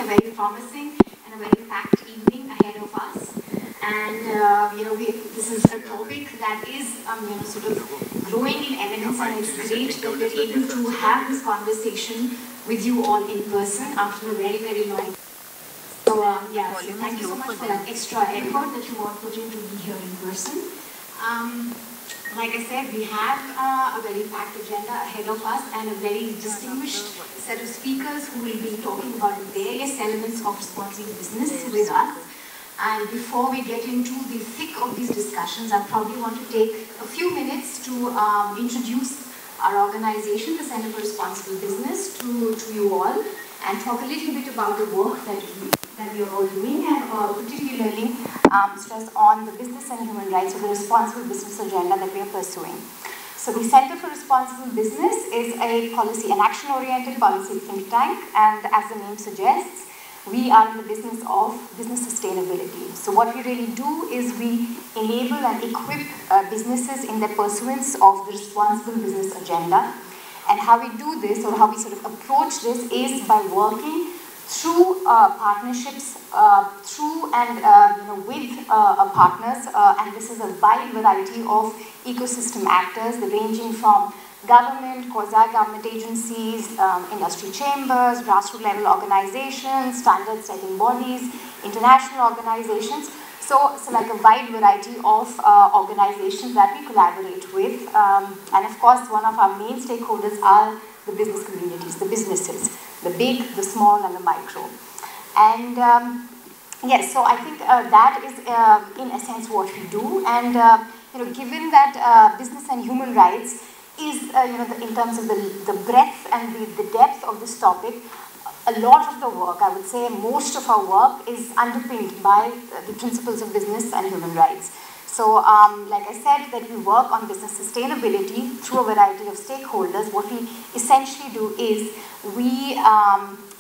very promising and a very packed evening ahead of us. And this is a topic that is sort of growing in eminence, and it's great that we're able to have this conversation with you all in person after a very, very long time. So so thank you so much for that extra effort that you all put in to be here in person. Like I said, we have a very packed agenda ahead of us and a very distinguished set of speakers who will be talking about the various elements of responsible business with us. And before we get into the thick of these discussions, I probably want to take a few minutes to introduce our organization, the Center for Responsible Business, to you all, and talk a little bit about the work that we are all doing, and particularly stress on the business and human rights, or the responsible business agenda that we are pursuing. So the Center for Responsible Business is a policy and action-oriented policy think tank, and as the name suggests, we are in the business of business sustainability. So what we really do is we enable and equip businesses in their pursuance of the responsible business agenda. And how we do this, or how we sort of approach this, is by working through partnerships, through and with partners, and this is a wide variety of ecosystem actors, ranging from government, quasi-government agencies, industry chambers, grassroots level organizations, standard-setting bodies, international organizations. So like a wide variety of organizations that we collaborate with. And of course, one of our main stakeholders are the business communities, the businesses, the big, the small, and the micro. And yes, so I think that is in a sense what we do. And given that business and human rights is, in terms of the breadth and the depth of this topic, a lot of the work, I would say most of our work, is underpinned by the principles of business and human rights. So, like I said, that we work on business sustainability through a variety of stakeholders. What we essentially do is we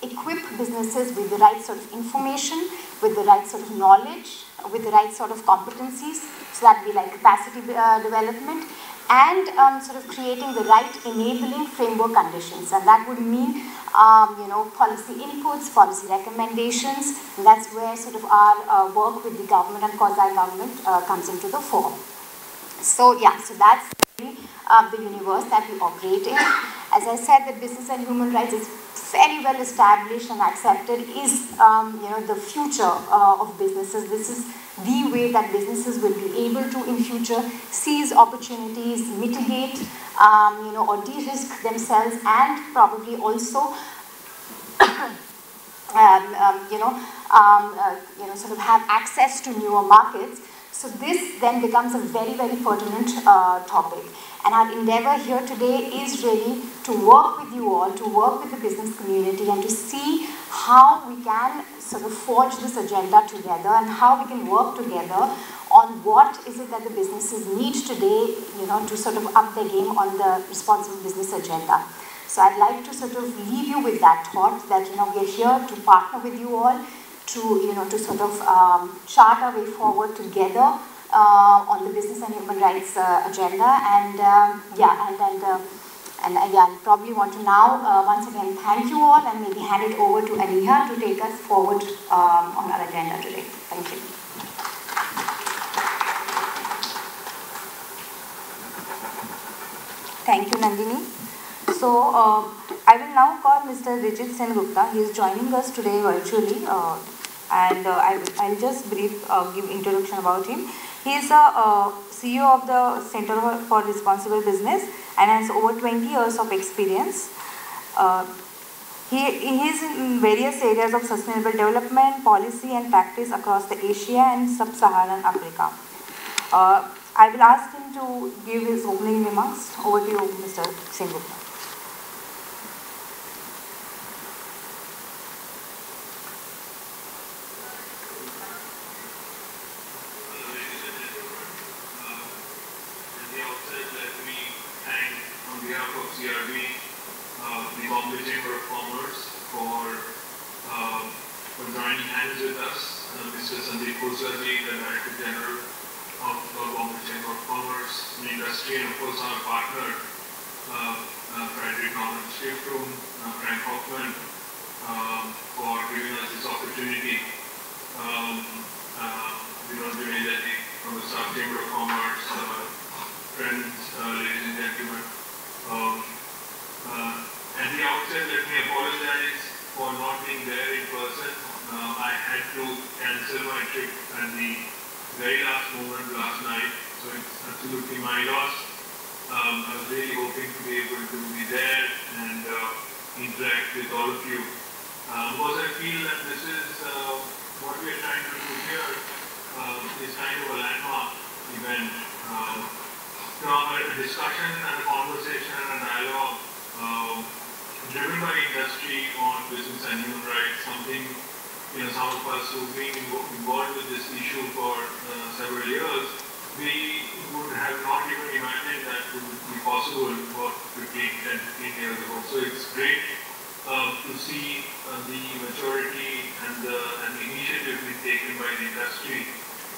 equip businesses with the right sort of information, with the right sort of knowledge, with the right sort of competencies, so that we like capacity development, and sort of creating the right enabling framework conditions. And that would mean, policy inputs, policy recommendations, and that's where sort of our work with the government and quasi-government comes into the fore. So yeah, so that's really, the universe that we operate in. As I said, that business and human rights is fairly well established and accepted, is the future of businesses. This is the way that businesses will be able to in future seize opportunities, mitigate, or de-risk themselves, and probably also sort of have access to newer markets. So this then becomes a very, very pertinent topic. And our endeavor here today is really to work with you all, to work with the business community, and to see how we can sort of forge this agenda together, and how we can work together on what is it that the businesses need today, to sort of up their game on the responsible business agenda. So I'd like to sort of leave you with that thought that, we are here to partner with you all, to sort of chart our way forward together on the business and human rights agenda. And I probably want to now once again thank you all, and maybe hand it over to Aliha to take us forward on our agenda today. Thank you. Thank you, Nandini. So I will now call Mr. Rijit Sen Gupta. He is joining us today virtually, and I'll just give introduction about him. He is a CEO of the Center for Responsible Business and has over 20 years of experience. He is in various areas of sustainable development, policy and practice across the Asia and Sub-Saharan Africa. I will ask him to give his opening remarks. Over to you, Mr. Sen Gupta. The Bombay Chamber for joining hands with us. Mr. Sandeep Pujari, the Director General of the Bombay Chamber of Commerce, the industry, and of course our partner, Frederick Norman Stiftung, Frank Hoffman, for giving us this being there in person. I had to cancel my trip at the very last moment last night, so it's absolutely my loss. I was really hoping to be able to be there and interact with all of you. Because I feel that this is what we are trying to do here is kind of a landmark event. A discussion and a conversation and a dialogue driven by industry on business and human rights, something some of us who've been involved with this issue for several years, we would have not even imagined that it would be possible for 10, 15 years ago. So it's great to see the maturity and the initiative being taken by the industry.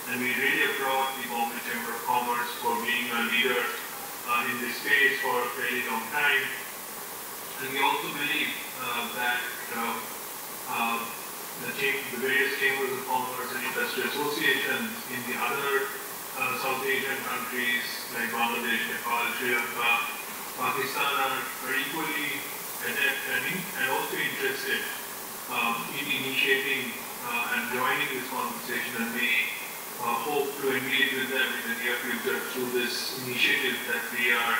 And we really applaud the Bombay Chamber of Commerce for being a leader in this space for a fairly long time. And we also believe that the various chambers of commerce and industry associations in the other South Asian countries like Bangladesh, Nepal, Sri Lanka, Pakistan are equally adept and also interested in initiating and joining this conversation, and we hope to engage with them in the near future through this initiative that we are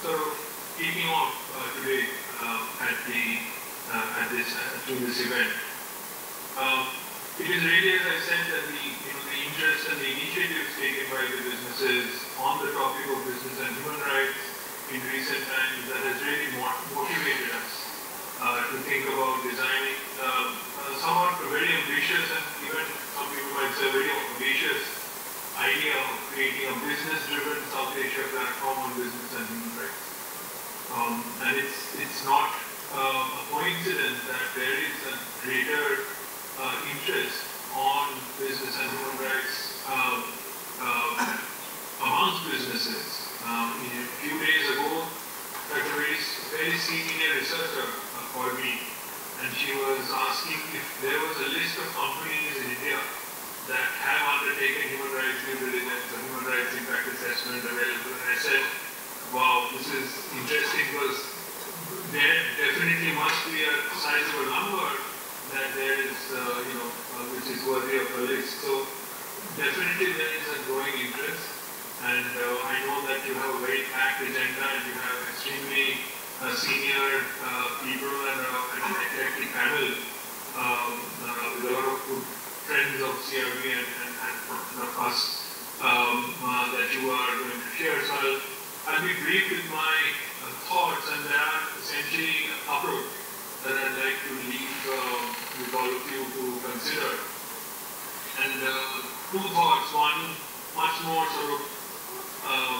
sort of kicking off today through this event. It is really, as I said, that the interest and the initiatives taken by the businesses on the topic of business and human rights in recent times that has really motivated us to think about designing somewhat a very ambitious and even some people might say very ambitious idea of creating a business-driven South Asia platform on business and human rights. And it's not a coincidence that there is a greater interest on business and human rights amongst businesses. A few days ago, a very senior researcher called me, and she was asking if there was a list of companies in India that have undertaken human rights due diligence or human rights impact assessment available. And I said, wow, this is interesting because there definitely must be a sizable number that there is, which is worthy of a list. So definitely there is a growing interest, and I know that you have a very packed agenda and you have extremely senior people and an eclectic panel with a lot of good friends of CRB and of us that you are going to share. So I'll be brief with my thoughts, and there are essentially a couple that I'd like to leave with all of you to consider. And two thoughts, one much more sort of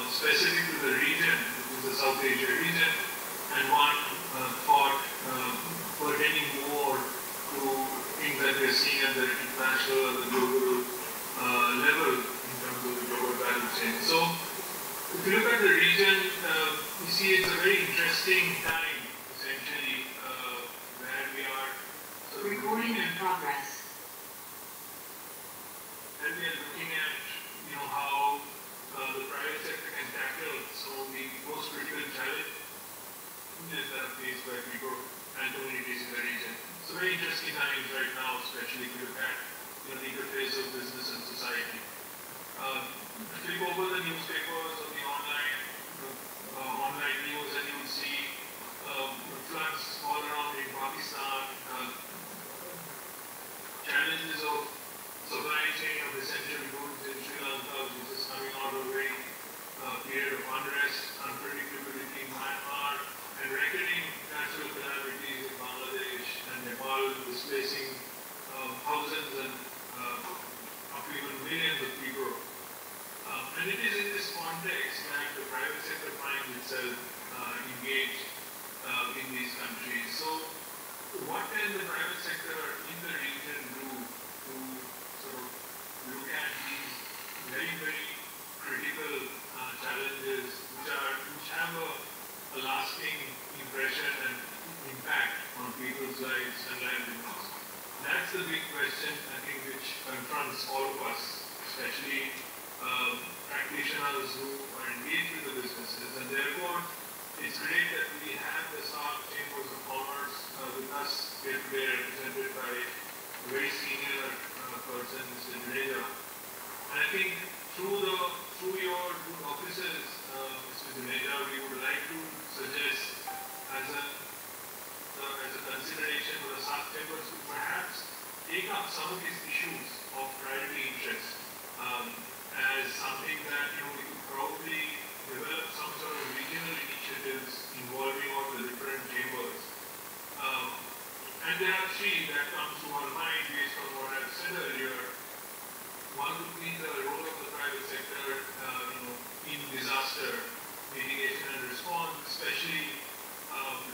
specific to the region, which is the South Asia region, and one thought pertaining more to things that we're seeing at the international or the global level in terms of the global value chain. So if you look at the region, you see it's a very interesting time, essentially, where we are sort of recording in progress. And we are looking at, how the private sector can tackle some of the most critical challenges that are faced by people and communities in the region. It's a very interesting times right now, especially if you look at the interface of business and society. Flip over the newspapers or the online news, and you will see floods all around in Pakistan, challenges of supply chain of essential goods in Sri Lanka, which is coming out of a very period of unrest, unpredictability in Myanmar, and reckoning natural calamities in Bangladesh and Nepal, displacing thousands and up to even millions of people. And it is in this context that the private sector finds itself engaged in these countries. So what can the private sector in the region do to sort of look at these very, very critical challenges which have a lasting impression and impact on people's lives and livelihoods? That's the big question, I think, which confronts all of us, especially practitioners who are engaged with the businesses. And therefore, it's great that we have the South Chambers of Commerce with us here today, represented by a very senior person, Mr. Diligence. And I think through your good offices, Mr. Diligence, we would like to suggest as a consideration for the South Chambers to perhaps take up some of these issues of priority interest as something that we could probably develop some sort of regional initiatives involving all the different chambers. And there are three that come to our mind based on what I've said earlier. One would be the role of the private sector in disaster mitigation and response, especially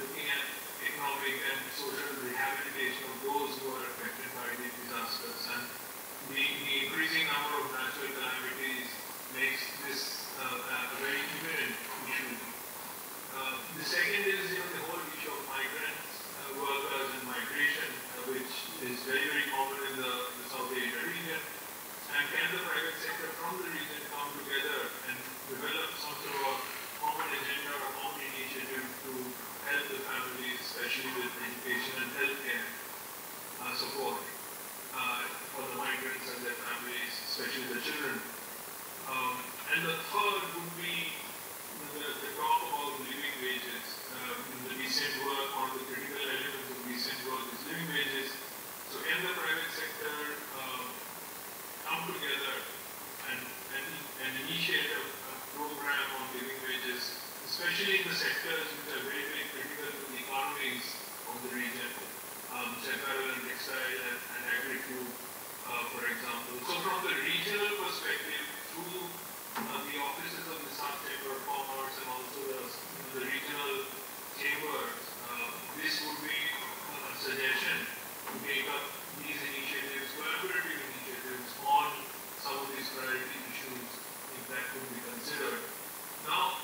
looking at economic and social rehabilitation of those who are affected by these disasters. And the increasing number of natural calamities makes this a very imminent issue. The second is the whole issue of migrants, workers and migration, which is very, very common in the South Asia region. And can the private sector from the region come together and develop some sort of a common agenda or common initiative to help the families, especially with education and healthcare support for the migrants and their families, especially the children. And the third would be the talk about living wages. The recent work on the critical elements of recent work is living wages. So can the private sector come together and initiate a program on living wages, especially in the sectors which are very, very critical to the economies of the region, apparel and textile and agri-food, for example. So from the regional perspective, through the offices of the South Chamber of Commerce and also the regional chambers, this would be a suggestion to take up these initiatives, collaborative initiatives on some of these priority issues, if that could be considered. Now,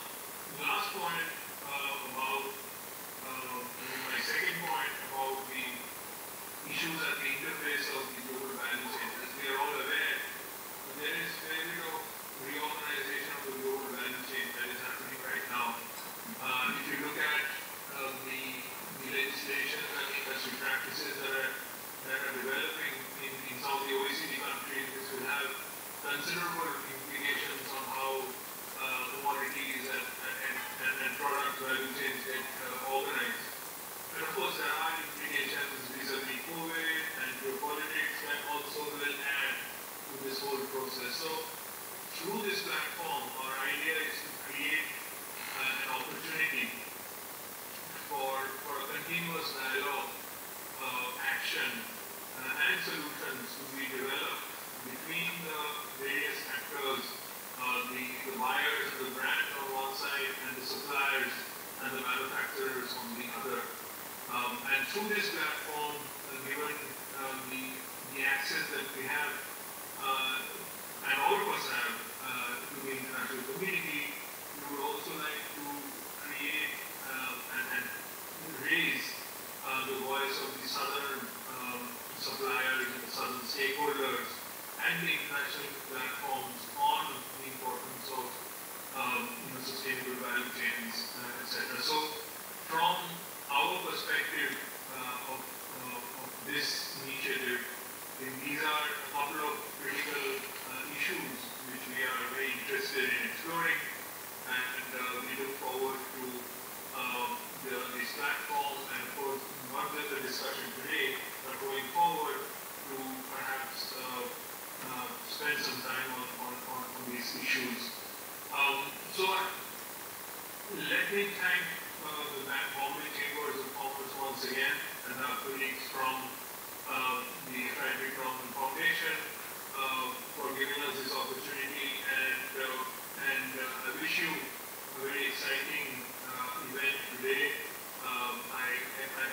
the last point about my second point about the issues at the interface of the global value chain. As we are all aware, there is very little reorganization of the global value chain that is happening right now. If you look at the legislation and industry practices that are developing in some of the OECD countries, this will have considerable implications on how commodities and product value chains get organized. And of course, there are implications vis-a-vis COVID and geopolitics that also will add to this whole process. So, through this platform, our idea is to create an opportunity for a continuous dialogue, action, and solutions to be developed between the various actors, the buyers, the brands on one side, and the suppliers and the manufacturers on the other. And through this platform, given the access that we have, and all of us have to the international community, we would also like to create and raise the voice of the southern suppliers and the southern stakeholders and the international platforms on the importance of sustainable value chains, etc. So, from our perspective of this initiative, these are a couple of critical issues which we are very interested in exploring, and we look forward to this platform and, of course, not just the discussion today, but going forward to perhaps spend some time on these issues. So let me thank the Bombay Chambers of Commerce once again and our colleagues from the Frederick Norman Foundation for giving us this opportunity, and I wish you a very exciting event today.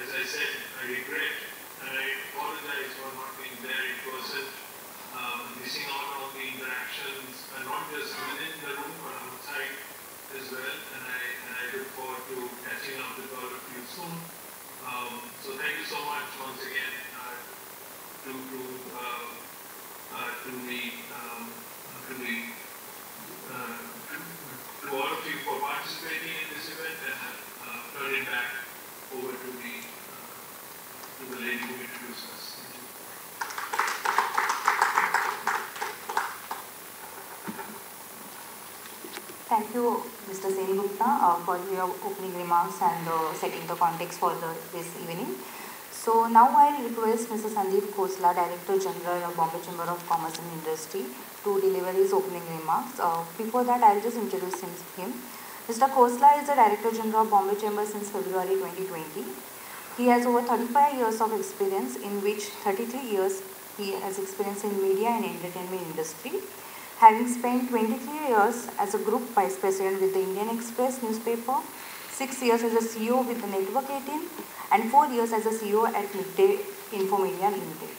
As I said, I regret and I apologize for not being there in person, missing out on the interactions, and not just within the room but outside as well. And I look forward to catching up with all of you soon. So thank you so much once again to all of you for participating in this event, and turn it back over to the lady who introduced us. Thank you, Mr. Senigupta, for your opening remarks and setting the context for this evening. So now I request Mr. Sandeep Khosla, Director General of Bombay Chamber of Commerce and Industry, to deliver his opening remarks. Before that, I will just introduce him. Mr. Khosla is the Director General of Bombay Chamber since February 2020. He has over 35 years of experience, in which 33 years he has experience in media and entertainment industry. Having spent 23 years as a Group Vice President with the Indian Express newspaper, 6 years as a CEO with the Network 18, and 4 years as a CEO at Midday Infomedia Limited.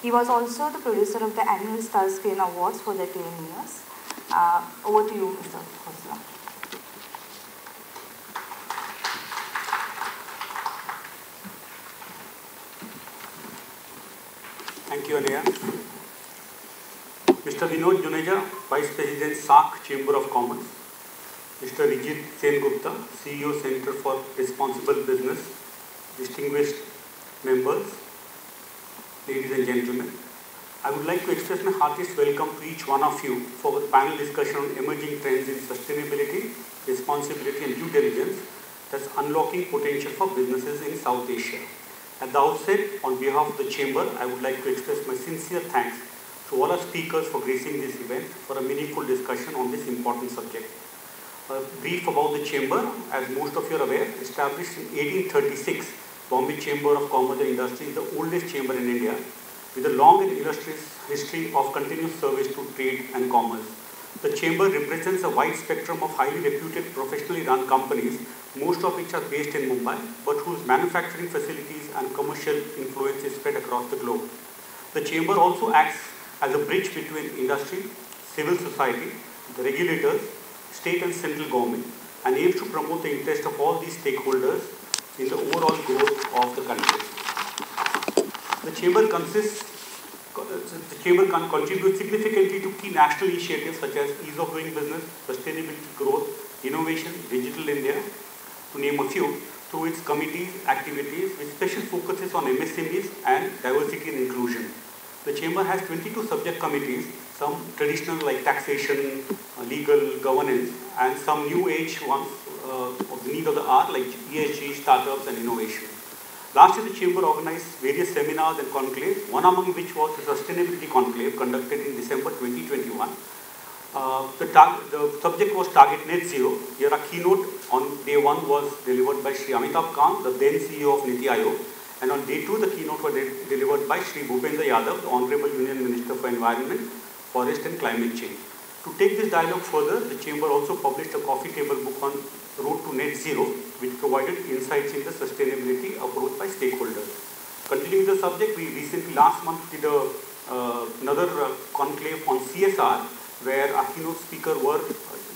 He was also the producer of the annual Star Screen Awards for the 10 years. Over to you, Mr. Khosla. Thank you, Alia. Mr. Vinod Juneja, Vice President, SAC Chamber of Commerce. Mr. Rijit Sengupta, CEO, Center for Responsible Business. Distinguished members, ladies and gentlemen, I would like to express my heartiest welcome to each one of you for the panel discussion on emerging trends in sustainability, responsibility and due diligence that's unlocking potential for businesses in South Asia. At the outset, on behalf of the Chamber, I would like to express my sincere thanks to all our speakers for gracing this event for a meaningful discussion on this important subject. A brief about the Chamber. As most of you are aware, established in 1836, Bombay Chamber of Commerce and Industry is the oldest chamber in India, with a long and illustrious history of continuous service to trade and commerce. The Chamber represents a wide spectrum of highly reputed, professionally run companies, most of which are based in Mumbai, but whose manufacturing facilities and commercial influence is spread across the globe. The Chamber also acts as a bridge between industry, civil society, the regulators, state and central government, and aims to promote the interest of all these stakeholders in the overall growth of the country. The Chamber contributes significantly to key national initiatives such as ease of doing business, sustainability, growth, innovation, digital India, to name a few, through its committees, activities with special focuses on MSMEs and diversity and inclusion. The Chamber has 22 subject committees, some traditional like taxation, legal, governance, and some new age ones of the need of the hour like ESG, startups and innovation. Last year, the Chamber organized various seminars and conclaves, one among which was the Sustainability Conclave conducted in December 2021. The subject was Target Net Zero. Here a keynote on day one was delivered by Shri Amitabh Kant, the then CEO of Niti Aayog, and on day two the keynote was delivered by Shri Bhupendra Yadav, the Honorable Union Minister for Environment, Forest and Climate Change. To take this dialogue further, the Chamber also published a coffee table book on Road to Net Zero, which provided insights in the sustainability approach by stakeholders. Continuing the subject, we recently last month did another conclave on CSR, where our keynote speaker were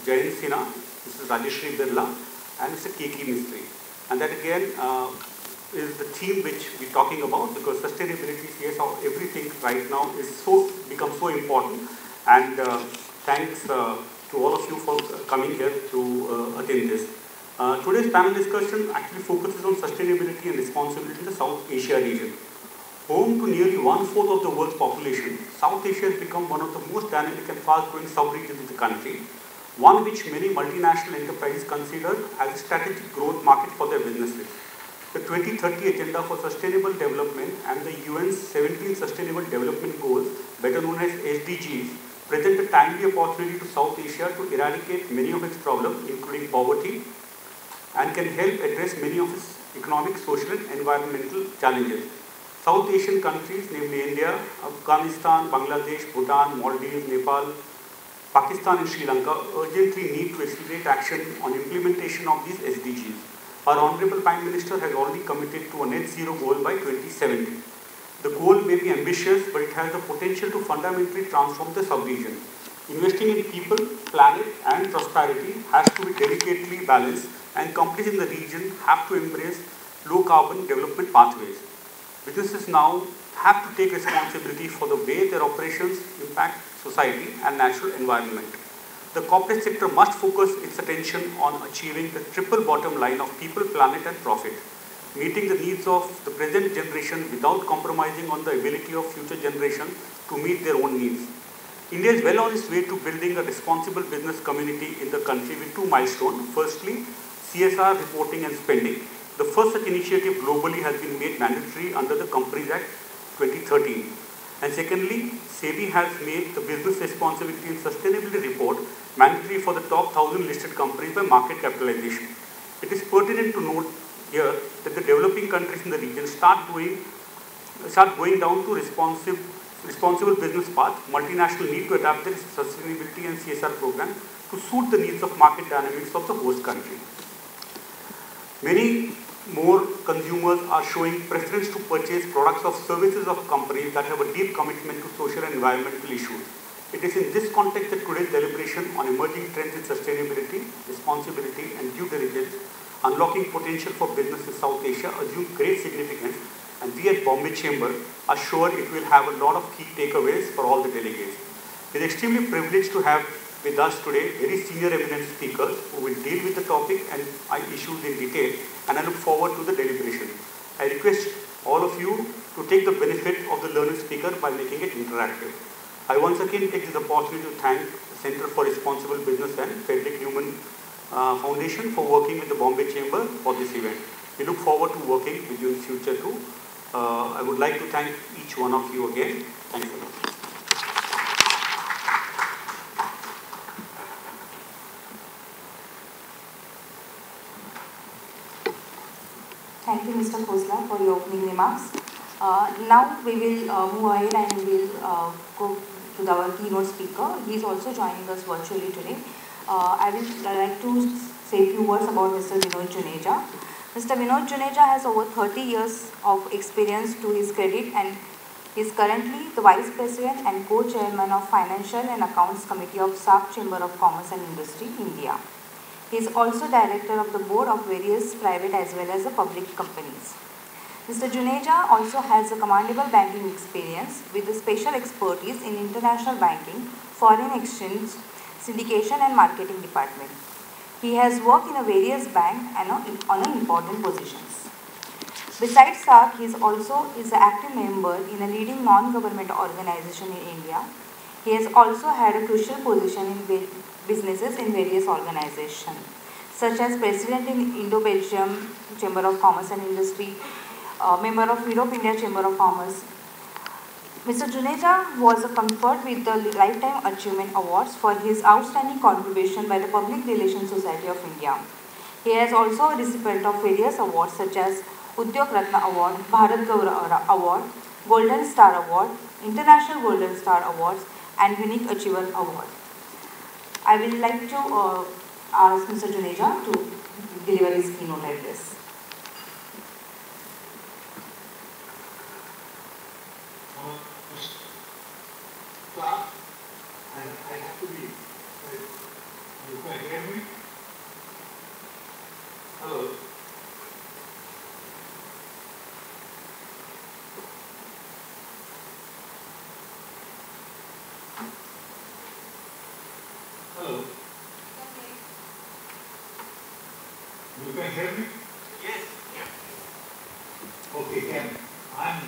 Jayant Sinha, Mrs. Rajeshri Birla, and Mr. K.K. Mistry. And that again is the theme which we're talking about, because sustainability, CSR, everything right now is become so important. And thanks to all of you for coming here to attend this. Today's panel discussion actually focuses on sustainability and responsibility in the South Asia region. Home to nearly 1/4 of the world's population, South Asia has become one of the most dynamic and fast-growing sub-regions of the country, one which many multinational enterprises consider as a strategic growth market for their businesses. The 2030 Agenda for Sustainable Development and the UN's 17 Sustainable Development Goals, better known as SDGs, present a timely opportunity to South Asia to eradicate many of its problems, including poverty, and can help address many of its economic, social, and environmental challenges. South Asian countries, namely India, Afghanistan, Bangladesh, Bhutan, Maldives, Nepal, Pakistan, and Sri Lanka, urgently need to accelerate action on implementation of these SDGs. Our Honorable Prime Minister has already committed to a net zero goal by 2070. The goal may be ambitious, but it has the potential to fundamentally transform the sub-region. Investing in people, planet, and prosperity has to be delicately balanced, and companies in the region have to embrace low-carbon development pathways. Businesses now have to take responsibility for the way their operations impact society and natural environment. the corporate sector must focus its attention on achieving the triple bottom line of people, planet and profit, meeting the needs of the present generation without compromising on the ability of future generations to meet their own needs. India is well on its way to building a responsible business community in the country with two milestones. Firstly, CSR reporting and spending. The first such initiative globally has been made mandatory under the Companies Act 2013. And secondly, SEBI has made the business responsibility and sustainability report mandatory for the top 1,000 listed companies by market capitalization. It is pertinent to note here that the developing countries in the region start going down to responsible business path. Multinational need to adapt their sustainability and CSR program to suit the needs of market dynamics of the host country. Many more consumers are showing preference to purchase products or services of companies that have a deep commitment to social and environmental issues. It is in this context that today's deliberation on emerging trends in sustainability, responsibility and due diligence, unlocking potential for business in South Asia, assume great significance, and we at Bombay Chamber are sure it will have a lot of key takeaways for all the delegates. We are extremely privileged to have with us today very senior eminent speakers who will deal with the topic and issues in detail, and I look forward to the deliberation. I request all of you to take the benefit of the learned speaker by making it interactive. I once again take this opportunity to thank the Center for Responsible Business and Frederick Newman Foundation for working with the Bombay Chamber for this event. We look forward to working with you in future too. I would like to thank each one of you again. Thank you. Thank you, Mr. Khosla, for your opening remarks. Now we will move ahead and we will go to our keynote speaker. He is also joining us virtually today. I would like to say a few words about Mr. Vinod Juneja. Mr. Vinod Juneja has over 30 years of experience to his credit and is currently the Vice President and Co-Chairman of Financial and Accounts Committee of SAP Chamber of Commerce and Industry, India. He is also Director of the Board of various private as well as the public companies. Mr. Juneja also has a commendable banking experience with a special expertise in international banking, foreign exchange, syndication and marketing department. He has worked in a various banks and on important positions. Besides SAC, he is also an active member in a leading non-government organization in India. He has also had a crucial position in businesses in various organizations, such as President in Indo-Belgium Chamber of Commerce and Industry, member of Europe-India Chamber of Commerce. Mr. Juneja was conferred with the Lifetime Achievement Awards for his outstanding contribution by the Public Relations Society of India. He is also a recipient of various awards such as Udyog Ratna Award, Bharat Gaurav Award, Golden Star Award, International Golden Star Awards, and Unique Achiever Award. I would like to ask Mr. Juneja to deliver his keynote address. And I have to be. You can hear me? Hello. Hello. You can hear me? Yes. Yeah. Okay, can I'm.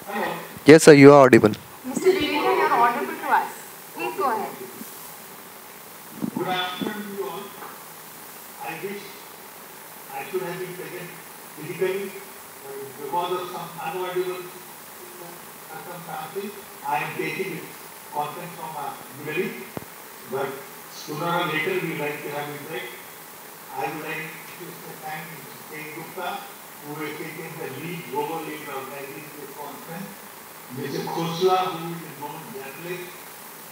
Hello. Yes, sir, you are audible. Mr. Juneja, you are audible to us. Please go ahead. Good afternoon to you all. I wish I should have been present physically, because of some unavoidable circumstances. I am taking this conference from Middle East, but sooner or later we would like to have it back. I would like to thank Mr. K. Gupta, who has taken the lead, global lead of organizing this conference. Mr. Khosla, who is a known journalist,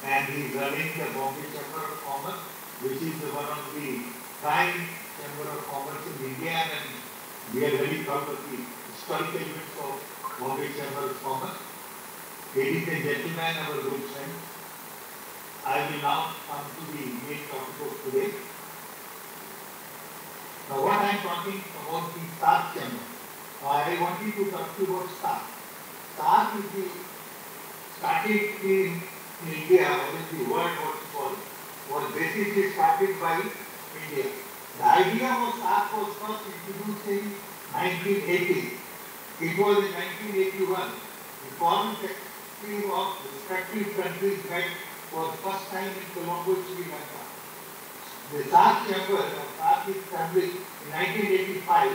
and he is running the Bombay Chamber of Commerce, which is one of the prime Chamber of Commerce in India, and we are very proud of the historical events of Bombay Chamber of Commerce. Ladies and gentlemen, our good friends, I will now come to the main topic of today. Now, what I am talking about the SAC Chamber. I wanted to talk to you about SAC. SAC is started in India, or in the world what is called was basically started by India. The idea of SAARC was first introduced in 1980. It was in 1981. The foreign secretary of respective countries met for the first time in Colombo, Sri Lanka. The SAARC chamber of SAARC is established in 1985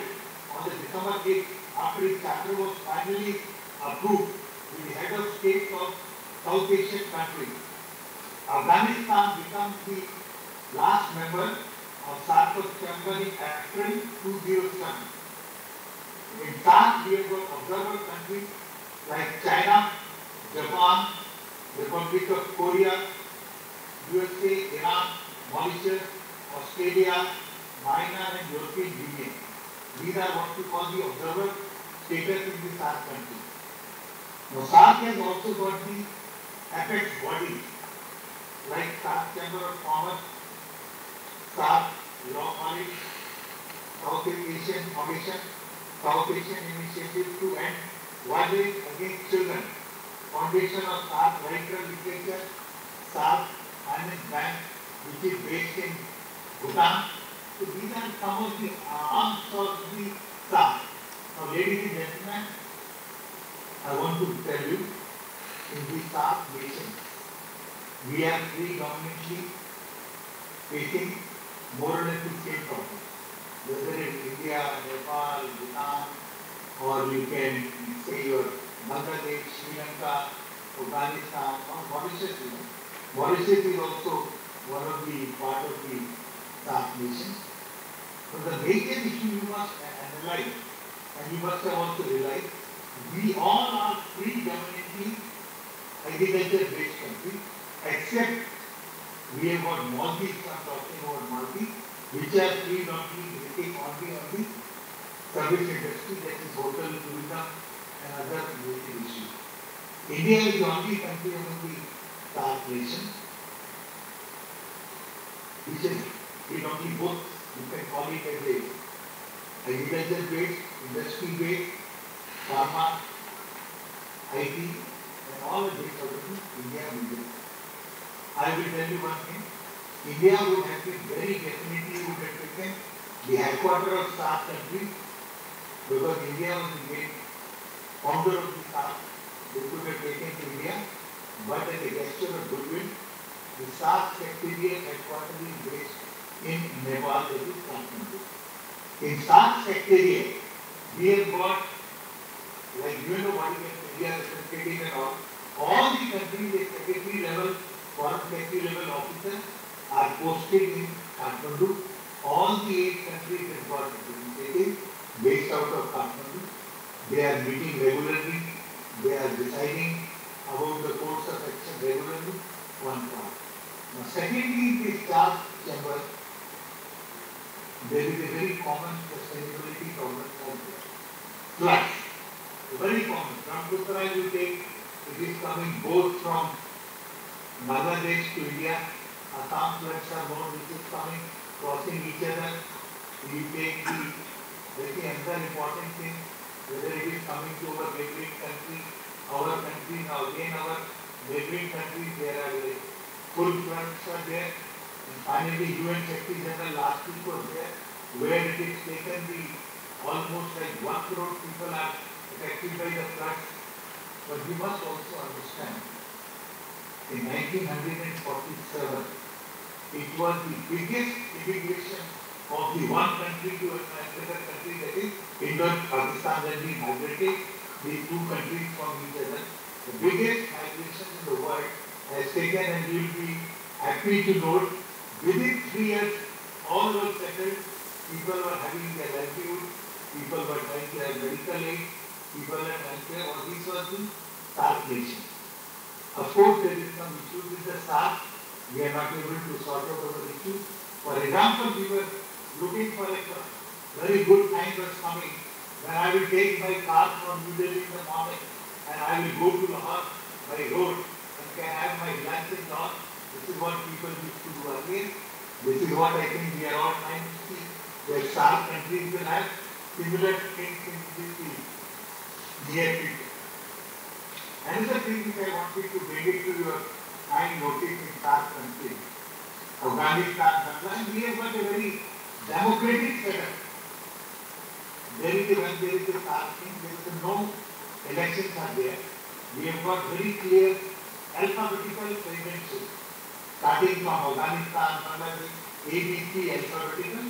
on the December 8th after its charter was finally approved with the head of state of South Asian countries. Afghanistan becomes the last member of SAARC chamber in April 2007. In SAARC, we have got observer countries like China, Japan, Republic of Korea, USA, Iran, Mauritius, Australia, Myanmar and European Union. These are what we call the observer status in the SAARC countries. Now SAARC has also got the apex bodies like SAARC Chamber of Commerce, SAARC Law College, South Asian Foundation, South Asian Initiative to End Violence Against Children, Foundation of SAARC Writer Literature, SAARC Finance Bank, which is based in Bhutan. So these are some of the arms of the SAARC. Now ladies and gentlemen, I want to tell you, in the SAARC nations, we are predominantly facing more or less the same problems. Whether it's India, Nepal, Bhutan, or you can say your Bangladesh, Sri Lanka, Afghanistan, or Mauritius. Mauritius is also one of the part of the SAARC nations. But the major issue you must analyze, and you must have also realized, we all are predominantly agriculture-based countries, except we have got Maldives, I'm talking about Maldives, which are predominantly working only on the service industry, that is hotel, tourism, and other related issues. India is the only country among the SAARC nations which is predominantly both, you can call it as a agriculture-based, industry-based, pharma, IT, and all of this out of India region. I will tell you one thing. India would have been very definitely would have taken the headquarters of SAARC countries, because India was the main founder of the SAARC. They could have taken to India, but as a gesture of goodwill, the SAARC secretariat headquarters is based in Nepal, that is Kathmandu. In SAARC secretariat, we have got, like what India representative and all the countries at secretary level, foreign secretary level officers are posted in Kathmandu. All the 8 countries have got representatives based out of Kathmandu. They are meeting regularly. They are deciding about the course of action regularly, one part. Now, secondly, the SAARC chamber, there is a very common sustainability problem out there. Floods, very common. From Uttara you take, it is coming both from Bangladesh to India. Assam floods are known, which is coming, crossing each other. You take the, another important thing, whether it is coming to our neighboring country, now again our neighboring countries, there are full floods are there. And finally, UN Secretary General last week was there, where it is taken the almost like 1 crore people are affected by the floods. But we must also understand, in 1947, it was the biggest immigration of the one country to another country, that is Indo-Pakistan, when we migrated these 2 countries from each other. The biggest migration in the world has taken, and you will be happy to note, within 3 years, all were settled, people were having their livelihood, people were trying to have medical aid, people were trying to have, all these were the SAARC nations. Of course, there is some issues with the SAARC. We are not able to sort out our issues. For example, we were looking for a very good time was coming when I will take my car from New Delhi in the morning and I will go to Lahore by road and can have my lunch in Lahore. This is what people used to do earlier. This is what I think we are all trying to see, where SAARC countries will have similar things in the near future. Another thing which I wanted to bring it to your mind notice in SAARC countries, Afghanistan, and we have got a very democratic setup. When there is a casting, there is no elections are there. We have got very clear alphabetical presidency, starting from Afghanistan, Bangladesh, ABC alphabetical.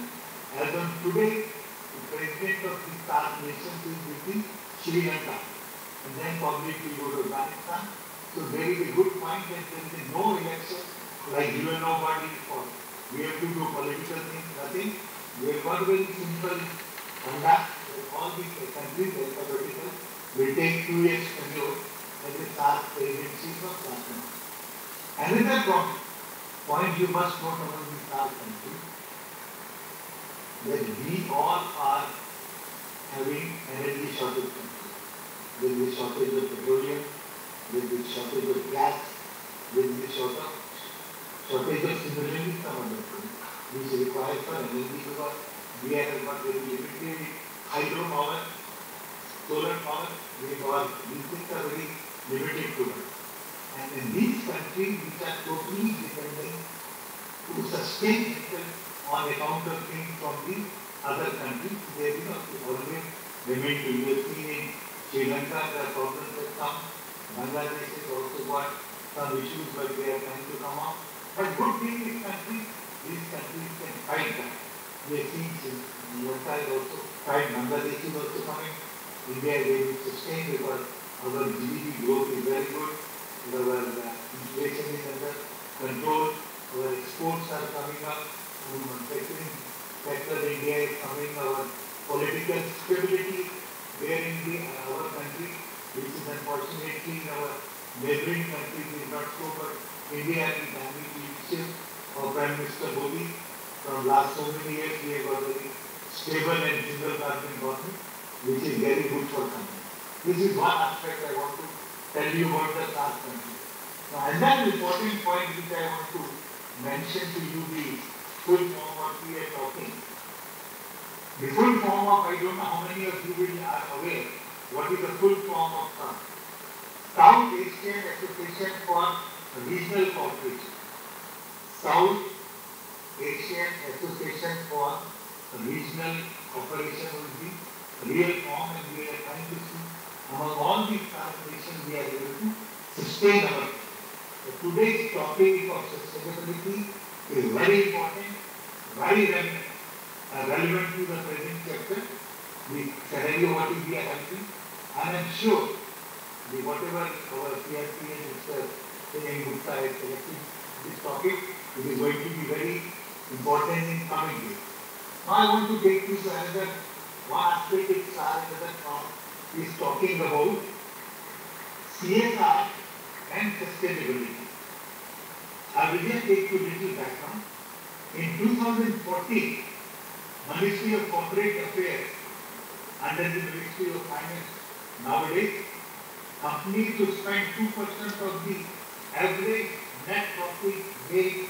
As on today, the president of this star nation is between Sri Lanka, and then probably we go to Afghanistan. So there is a good point that there is no election like UNO body for. We have to do political things, nothing. We have got very simple conduct. All these countries alphabetical will take 2 years tenure as a star presidency of Pakistan. Another point you must note among these star countries that we all are having energy shortage countries. There is a shortage of petroleum, there is a shortage of gas, there is a shortage of similarly some other things which requires for energy because we have got very limited hydropower, solar power, these things are very limited to us. And in these countries which are totally dependent to sustain themselves on account of things from the other countries, they always remain to be seen in Sri Lanka, there are problems that come. Bangladesh has also got some issues, but they are trying to come out. But good thing is these countries can fight that. We have seen Sri Lanka is also fight, Bangladesh is also coming. India will sustain because our GDP growth is very good, our inflation is under control, our exports are coming up, our manufacturing sector India is coming, our political stability there in our country, which is unfortunately in our neighboring countries is not so, but India has been dynamic leadership of Prime Minister Modi. From last so many years we have got a very stable and single cabinet government, which is very good for country. This is one aspect I want to tell you about the SAARC country. Now, another important point which I want to mention to you the full form what we are talking. The full form of, I don't know how many of you are aware, what is the full form of SAARC. South Asian Association for Regional Cooperation. South Asian Association for Regional Cooperation will be real form, and we are trying to see among all these nations we are able to sustain our. Today's topic of sustainability is very important, very relevant to the present chapter. The scenario what we are having, and I am sure whatever our CRP and Mr. Gupta has selected this topic, it is going to be very important in coming years. Now I want to take you to another one aspect is another talk is talking about CSR and sustainability. I will just take you a little background. In 2014, Ministry of Corporate Affairs under the Ministry of Finance nowadays, companies to spend 2% of the average net profit made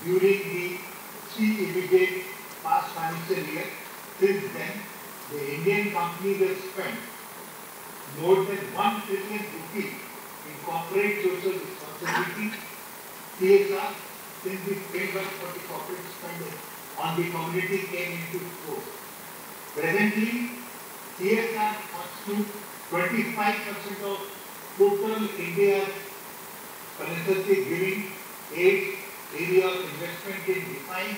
during the immediate past financial year. Since then, the Indian companies have spent more than 1 trillion rupees in corporate social responsibility, CSR, since the framework for the corporate spending on the community came into force. Presently, CSR constitutes 25% of total India's philanthropic giving aid area of investment is defined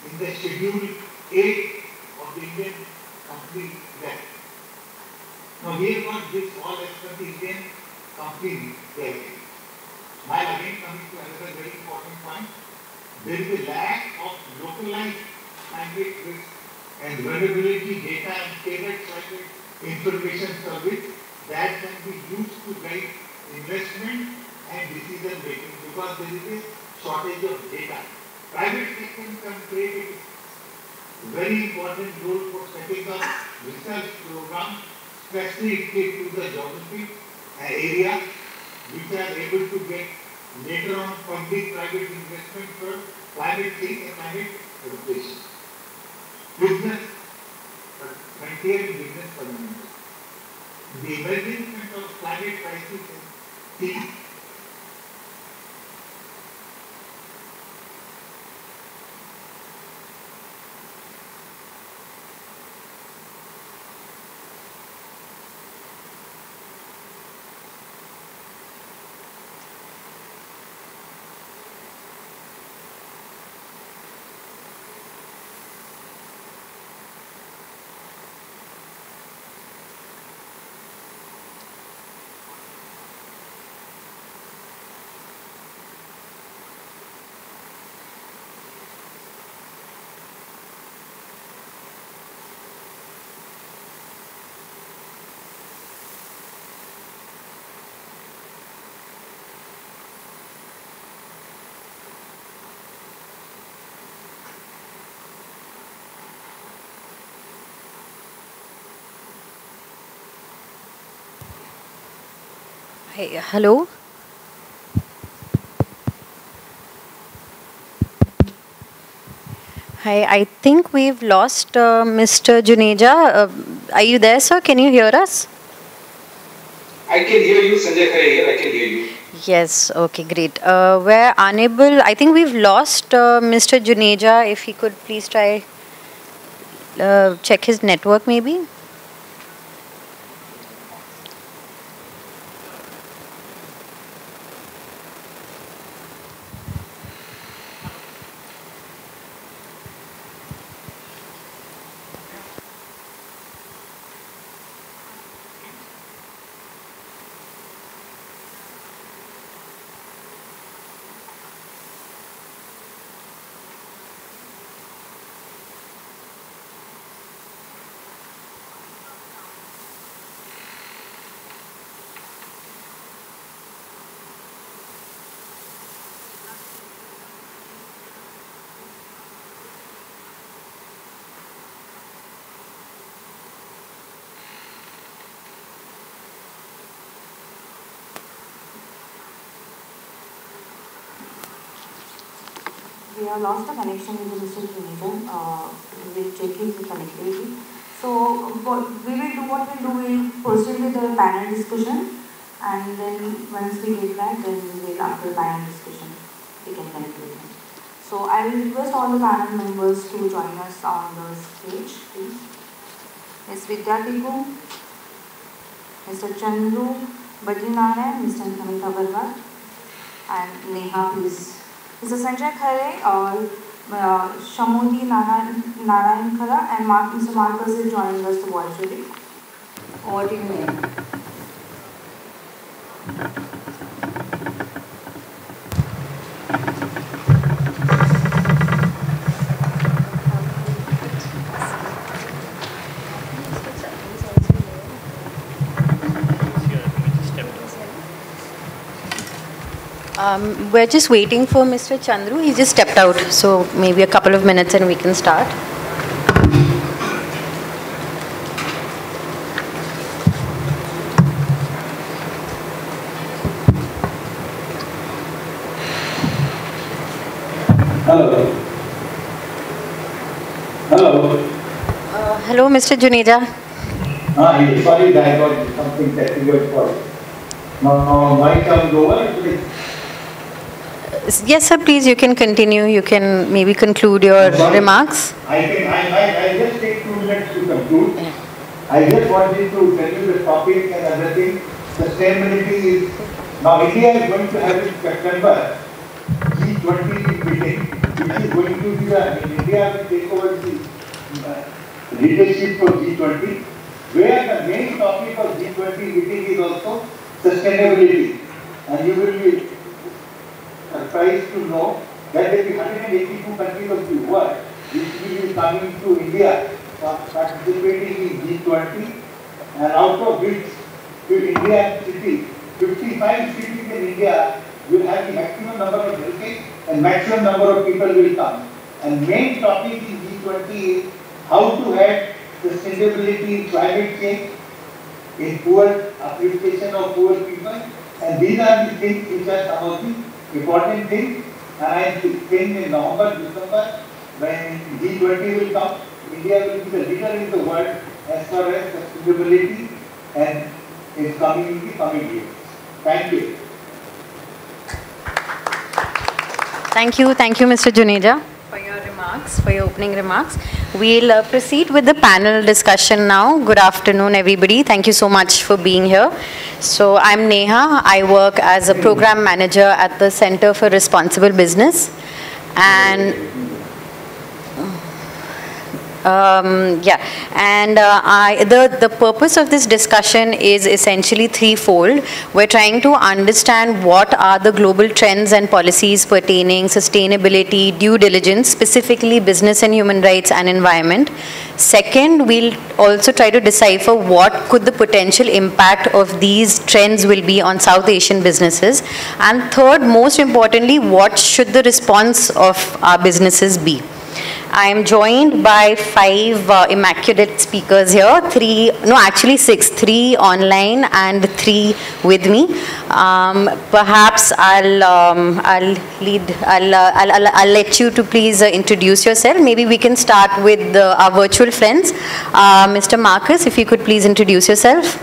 in the Schedule 8 of the Indian Company Act. Now we have got this all as per the Indian Company Act. While again coming to another very important point, there is a lack of localized climate risk and vulnerability data and tailored climate information service that can be used to guide investment and decision making because there is a shortage of data. Private sector can play a very important role for setting up research programs specifically to the geographic area which are able to get later on public-private investment for climate change and climate adaptation. Business, frontier in business fundamentals. The emergence of climate crisis is Hey, hello. Hi, I think we've lost Mr. Juneja. Are you there, sir? Can you hear us? I can hear you, Sanjay Khare here. I can hear you. Yes, okay, great. We're unable, I think we've lost Mr. Juneja. If he could please try check his network maybe. We have lost the connection with Mr. Juneja. We will check his connectivity. So what we will do, we'll proceed with the panel discussion, and then once we get back, then we will, after panel discussion, we can connect with him. So I will request all the panel members to join us on the stage, please. Ms. Vidya Tiku, Mr. Chandru Badrinarayan, Mr. Namita Barwar, and Neha, please. Mr. Sanjay Khare or Shamodi Narayan Khara and Mr. Marcus is joining us virtually. Over to you, Neha. We're just waiting for Mr. Chandru. He just stepped out, so maybe a couple of minutes and we can start. Hello. Hello. Hello, Mr. Juneja. Yes, sorry, I got something technical for. Now, my turn over. Yes, sir, please, you can continue. You can maybe conclude your remarks. I just take 2 minutes to conclude. Yeah. I just wanted to tell you the topic and other thing. Sustainability is, now India is going to have in September G20 meeting, which is going to be India will take over the leadership for G20, where the main topic of G20 meeting is also sustainability. And you will be surprised to know that there will be 182 countries of the world which will be coming to India participating in G20, and out of which India city, 55 cities in India will have the maximum number of delegates and maximum number of people will come. And main topic in G20 is how to add sustainability in climate change, in poor appreciation of poor people, and these are the things which are some of the important things. And I think in November, December, when G20 will come, India will be the leader in the world as far as sustainability and is coming in the coming years. Thank you. Thank you, Mr. Juneja, for your remarks, for your opening remarks. We'll proceed with the panel discussion now. Good afternoon, everybody. Thank you so much for being here. So I'm Neha. I work as a program manager at the Center for Responsible Business. And the purpose of this discussion is essentially threefold. We're trying to understand what are the global trends and policies pertaining sustainability, due diligence, specifically business and human rights and environment. Second, we'll also try to decipher what could the potential impact of these trends will be on South Asian businesses. And third, most importantly, what should the response of our businesses be? I am joined by 5 immaculate speakers here, 6, 3 online and 3 with me. Perhaps I'll let you to please introduce yourself. Maybe we can start with our virtual friends. Mr. Marcus, if you could please introduce yourself.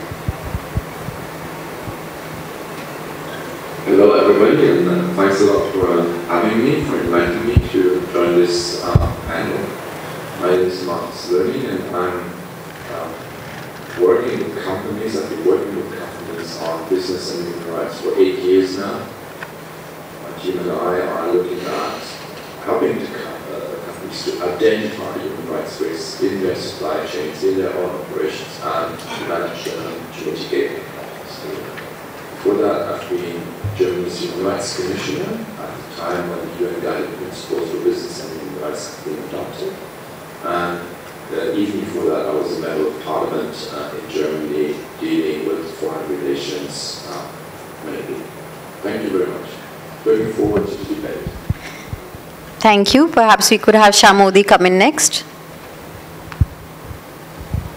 Hello everybody, and thanks a lot for having me, for inviting me to join this panel. My name is Marcus Learning, and I'm working with companies. I've been working with companies on business and human rights for 8 years now. My team and I are looking at helping companies to identify human rights risks in their supply chains, in their own operations, and to manage them, to mitigate them. Before that, I've been Germany's Human Rights Commissioner at the time when the UN Guiding Principles for Business and Human Rights have been adopted. And even before that, I was a member of Parliament in Germany dealing with foreign relations mainly. Thank you very much. Looking forward to the debate. Thank you. Perhaps we could have Shamodi come in next.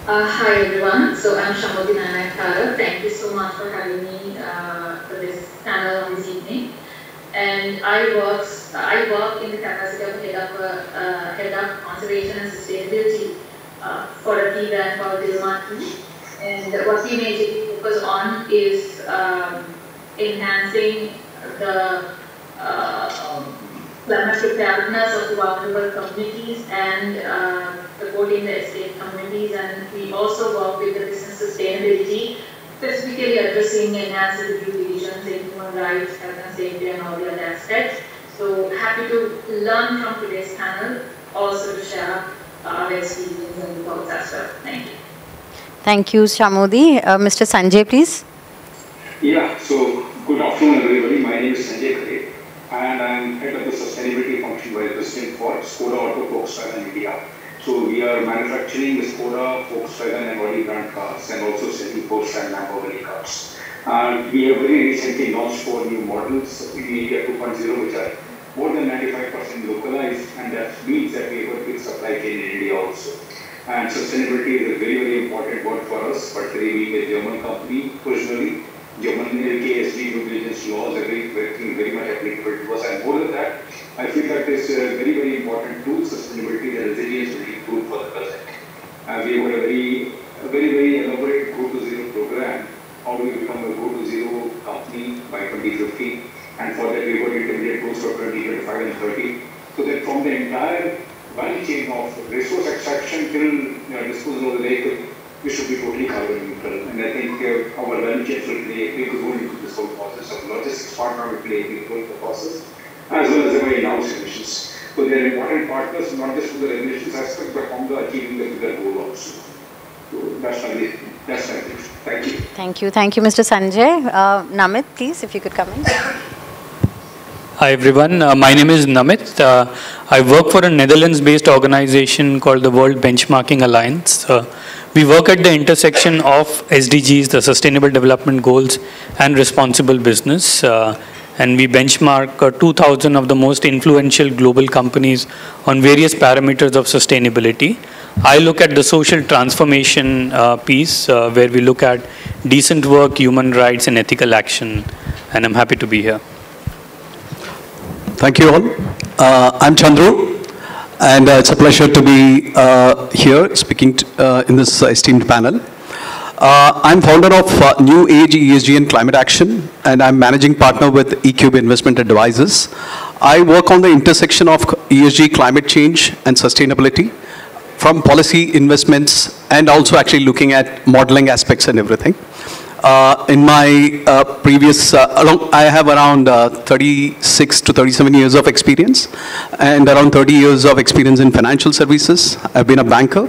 Hi everyone, so I'm Shamodi Nanayakkara. Thank you so much for having me for this panel on this evening. And I work in the capacity of head of conservation and sustainability for a team brand called Diligence. And what we majorly focus on is enhancing the climate preparedness of the vulnerable communities and supporting the estate communities, and we also work with the business sustainability, specifically addressing enhancing the due diligence in human rights, health and safety, and all the other aspects. So happy to learn from today's panel, also to share our experience and thoughts as well. Thank you. Thank you, Shamodi. Mr. Sanjay, please. Yeah, so good afternoon everybody. My name is Sanjay Khare, and I'm head of the sustainability function vice president for Skoda Auto Volkswagen India. So we are manufacturing the Skoda, Volkswagen and Audi brand cars, and also selling Porsche and Lamborghini cars. We have very recently launched 4 new models in India 2.0, which are more than 95% localized, and that means that we have a big supply chain in India also. And sustainability is a very, very important word for us, particularly being a German company, personally. German LKSG due diligence laws are very much applicable to us, and more than that, I feel that this is a very, very important tool. Sustainability and resilience will be improved for the present. We have a very elaborate Go to Zero program. How do we become a Go to Zero company by 2050? And for that, we have got intermediate goals for 2025 and 30. So that from the entire value chain of resource extraction till disposal of the vehicle, we should be totally carbon neutral. And I think our value chain will play a big role into this whole process. Of logistics partner will play a big role in the process, as well as the very in-house emissions. So they are important partners, not just for the regulations aspect, but from the achieving the bigger goal also. So that's my view. Thank you. Thank you, Mr. Sanjay. Namit, please, if you could come in. Hi everyone, my name is Namit. I work for a Netherlands-based organization called the World Benchmarking Alliance. We work at the intersection of SDGs, the Sustainable Development Goals, and responsible business. And we benchmark 2,000 of the most influential global companies on various parameters of sustainability. I look at the social transformation piece, where we look at decent work, human rights, and ethical action. And I'm happy to be here. Thank you all. I'm Chandru, and it's a pleasure to be here speaking in this esteemed panel. I'm founder of New Age ESG and Climate Action, and I'm managing partner with eCube Investment Advisors. I work on the intersection of ESG, climate change, and sustainability, from policy investments and also actually looking at modeling aspects and everything. In my previous, I have around 36 to 37 years of experience and around 30 years of experience in financial services. I've been a banker,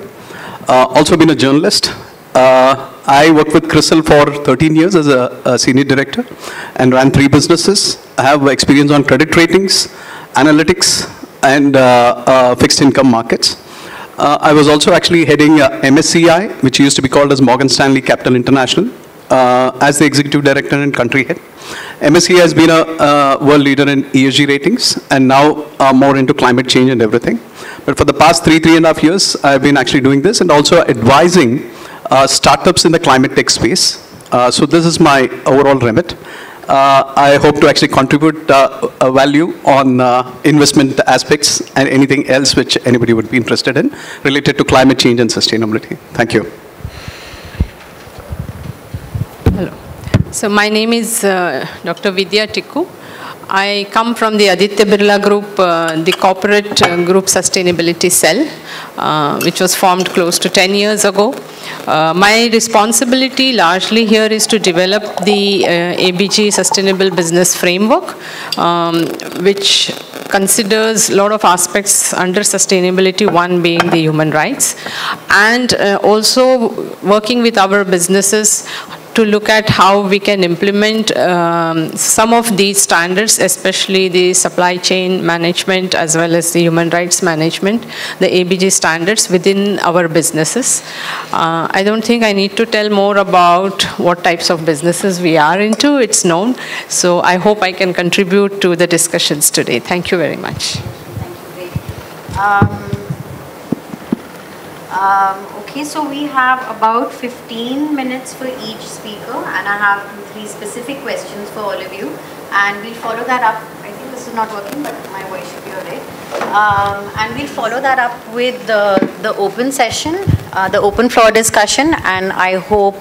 also been a journalist. I worked with CRISIL for 13 years as a senior director and ran 3 businesses. I have experience on credit ratings, analytics, and fixed income markets. I was also actually heading MSCI, which used to be called as Morgan Stanley Capital International, as the executive director and country head. MSCI has been a world leader in ESG ratings and now more into climate change and everything. But for the past 3.5 years, I've been actually doing this and also advising startups in the climate tech space. So this is my overall remit. I hope to actually contribute a value on investment aspects and anything else which anybody would be interested in related to climate change and sustainability. Thank you. Hello. So my name is Dr. Vidya Tikku. I come from the Aditya Birla Group, the corporate group sustainability cell, which was formed close to 10 years ago. My responsibility largely here is to develop the ABG Sustainable Business Framework, which considers a lot of aspects under sustainability, one being the human rights, and also working with our businesses to look at how we can implement some of these standards, especially the supply chain management as well as the human rights management, the ABG standards within our businesses. I don't think I need to tell more about what types of businesses we are into. It's known. So I hope I can contribute to the discussions today. Thank you very much. Thank you. Great. Okay, so we have about 15 minutes for each speaker, and I have 3 specific questions for all of you, and we'll follow that up. I think this is not working, but my voice should be alright. And we'll follow that up with the open session, the open floor discussion, and I hope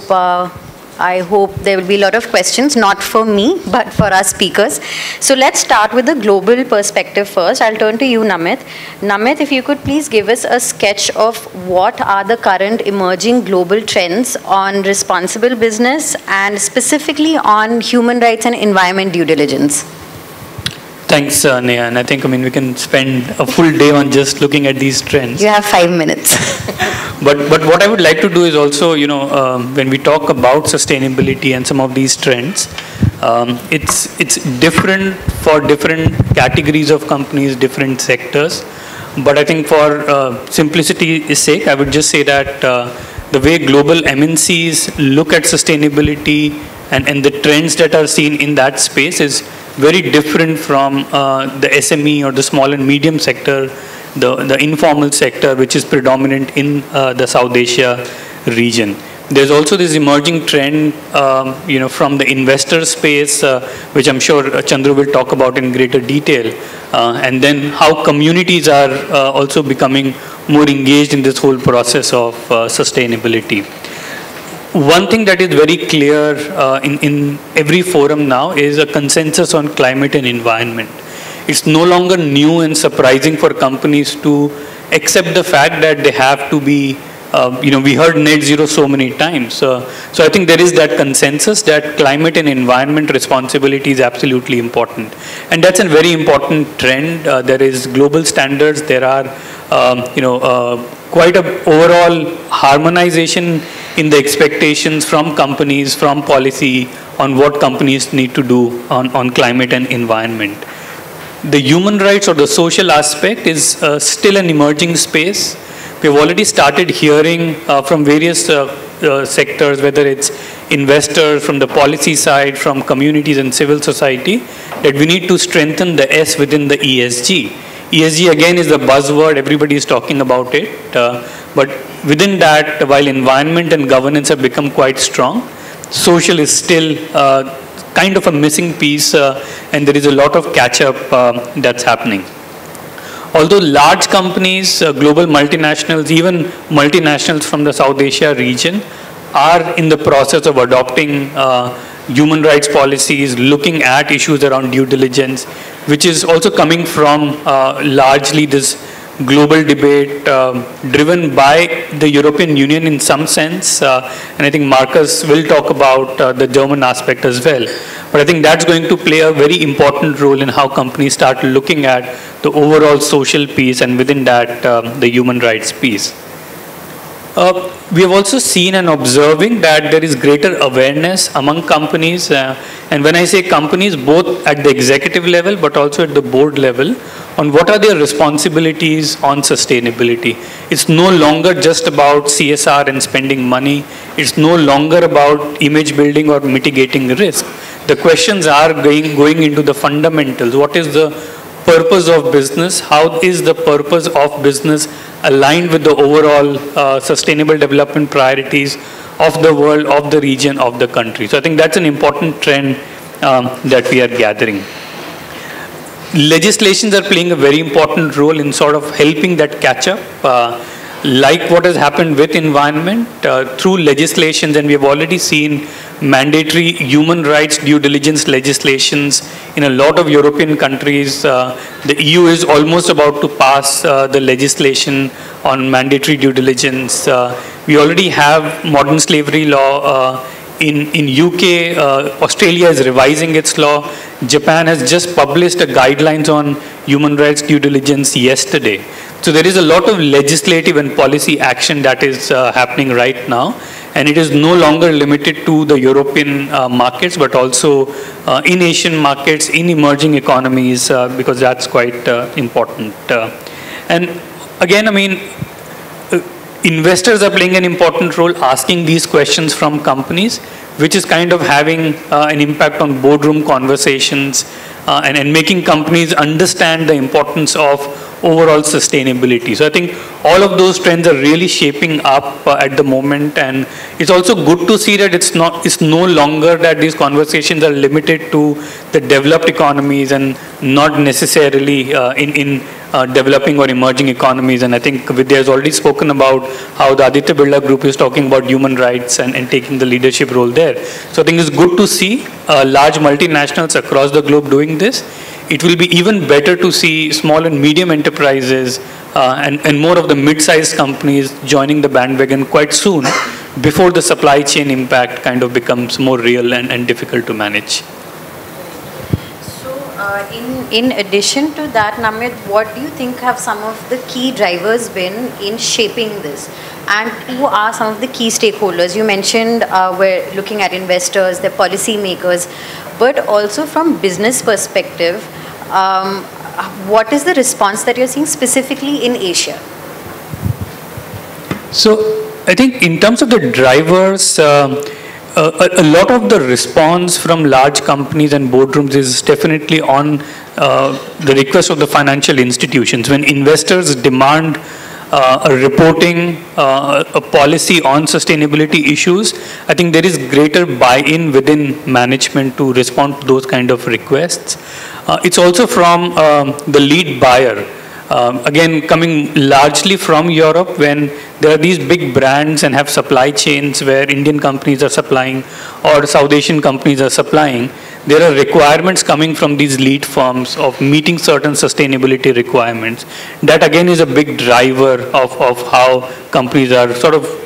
there will be a lot of questions, not for me, but for our speakers. So let's start with the global perspective first. I'll turn to you, Namit. Namit, if you could please give us a sketch of what are the current emerging global trends on responsible business and specifically on human rights and environment due diligence. Thanks, Neha. And I think, we can spend a full day on just looking at these trends. You have 5 minutes. But what I would like to do is also, when we talk about sustainability and some of these trends, it's different for different categories of companies, different sectors. But I think for simplicity's sake, I would just say that the way global MNCs look at sustainability and the trends that are seen in that space is very different from the SME or the small and medium sector, the informal sector, which is predominant in the South Asia region. There's also this emerging trend, from the investor space, which I'm sure Chandru will talk about in greater detail, and then how communities are also becoming more engaged in this whole process of sustainability. One thing that is very clear in every forum now is a consensus on climate and environment. It's no longer new and surprising for companies to accept the fact that they have to be, we heard net zero so many times. So I think there is that consensus that climate and environment responsibility is absolutely important. And that's a very important trend. There is global standards. There are, quite a overall harmonization in the expectations from companies, from policy on what companies need to do on climate and environment. The human rights or the social aspect is still an emerging space. We've already started hearing from various sectors, whether it's investors, from the policy side, from communities and civil society, that we need to strengthen the S within the ESG. ESG again is the buzzword, everybody is talking about it, but within that, while environment and governance have become quite strong, social is still kind of a missing piece, and there is a lot of catch-up that's happening. Although large companies, global multinationals, even multinationals from the South Asia region are in the process of adopting human rights policies, looking at issues around due diligence, which is also coming from largely this global debate driven by the European Union in some sense, and I think Marcus will talk about the German aspect as well. But I think that's going to play a very important role in how companies start looking at the overall social piece and within that the human rights piece. We have also seen and observing that there is greater awareness among companies, and when I say companies, both at the executive level but also at the board level, on what are their responsibilities on sustainability. It's no longer just about CSR and spending money. It's no longer about image building or mitigating risk. The questions are going into the fundamentals. What is the purpose of business, how is the purpose of business aligned with the overall sustainable development priorities of the world, of the region, of the country. So I think that's an important trend that we are gathering. Legislations are playing a very important role in sort of helping that catch up. Like what has happened with environment, through legislations, and we have already seen mandatory human rights due diligence legislations in a lot of European countries. The EU is almost about to pass the legislation on mandatory due diligence. We already have modern slavery law in UK. Australia is revising its law. Japan has just published a guidelines on human rights due diligence yesterday. So there is a lot of legislative and policy action that is happening right now, and it is no longer limited to the European markets, but also in Asian markets, in emerging economies, because that's quite important. And again, I mean, investors are playing an important role asking these questions from companies, which is kind of having an impact on boardroom conversations and making companies understand the importance of overall sustainability. So I think all of those trends are really shaping up at the moment, and it's also good to see that it's no longer that these conversations are limited to the developed economies and not necessarily in developing or emerging economies. And I think Vidya has already spoken about how the Aditya Birla Group is talking about human rights and taking the leadership role there. So I think it's good to see large multinationals across the globe doing this. It will be even better to see small and medium enterprises and more of the mid-sized companies joining the bandwagon quite soon, before the supply chain impact kind of becomes more real and difficult to manage. In addition to that, Namit, what do you think have some of the key drivers been in shaping this? And who are some of the key stakeholders? You mentioned we're looking at investors, the policy makers, but also from business perspective, what is the response that you're seeing specifically in Asia? So I think in terms of the drivers, a lot of the response from large companies and boardrooms is definitely on the request of the financial institutions. When investors demand a reporting, a policy on sustainability issues, I think there is greater buy-in within management to respond to those kind of requests. It's also from the lead buyer. Again, coming largely from Europe, when there are these big brands and have supply chains where Indian companies are supplying or South Asian companies are supplying, there are requirements coming from these lead firms of meeting certain sustainability requirements. That again is a big driver of how companies are sort of,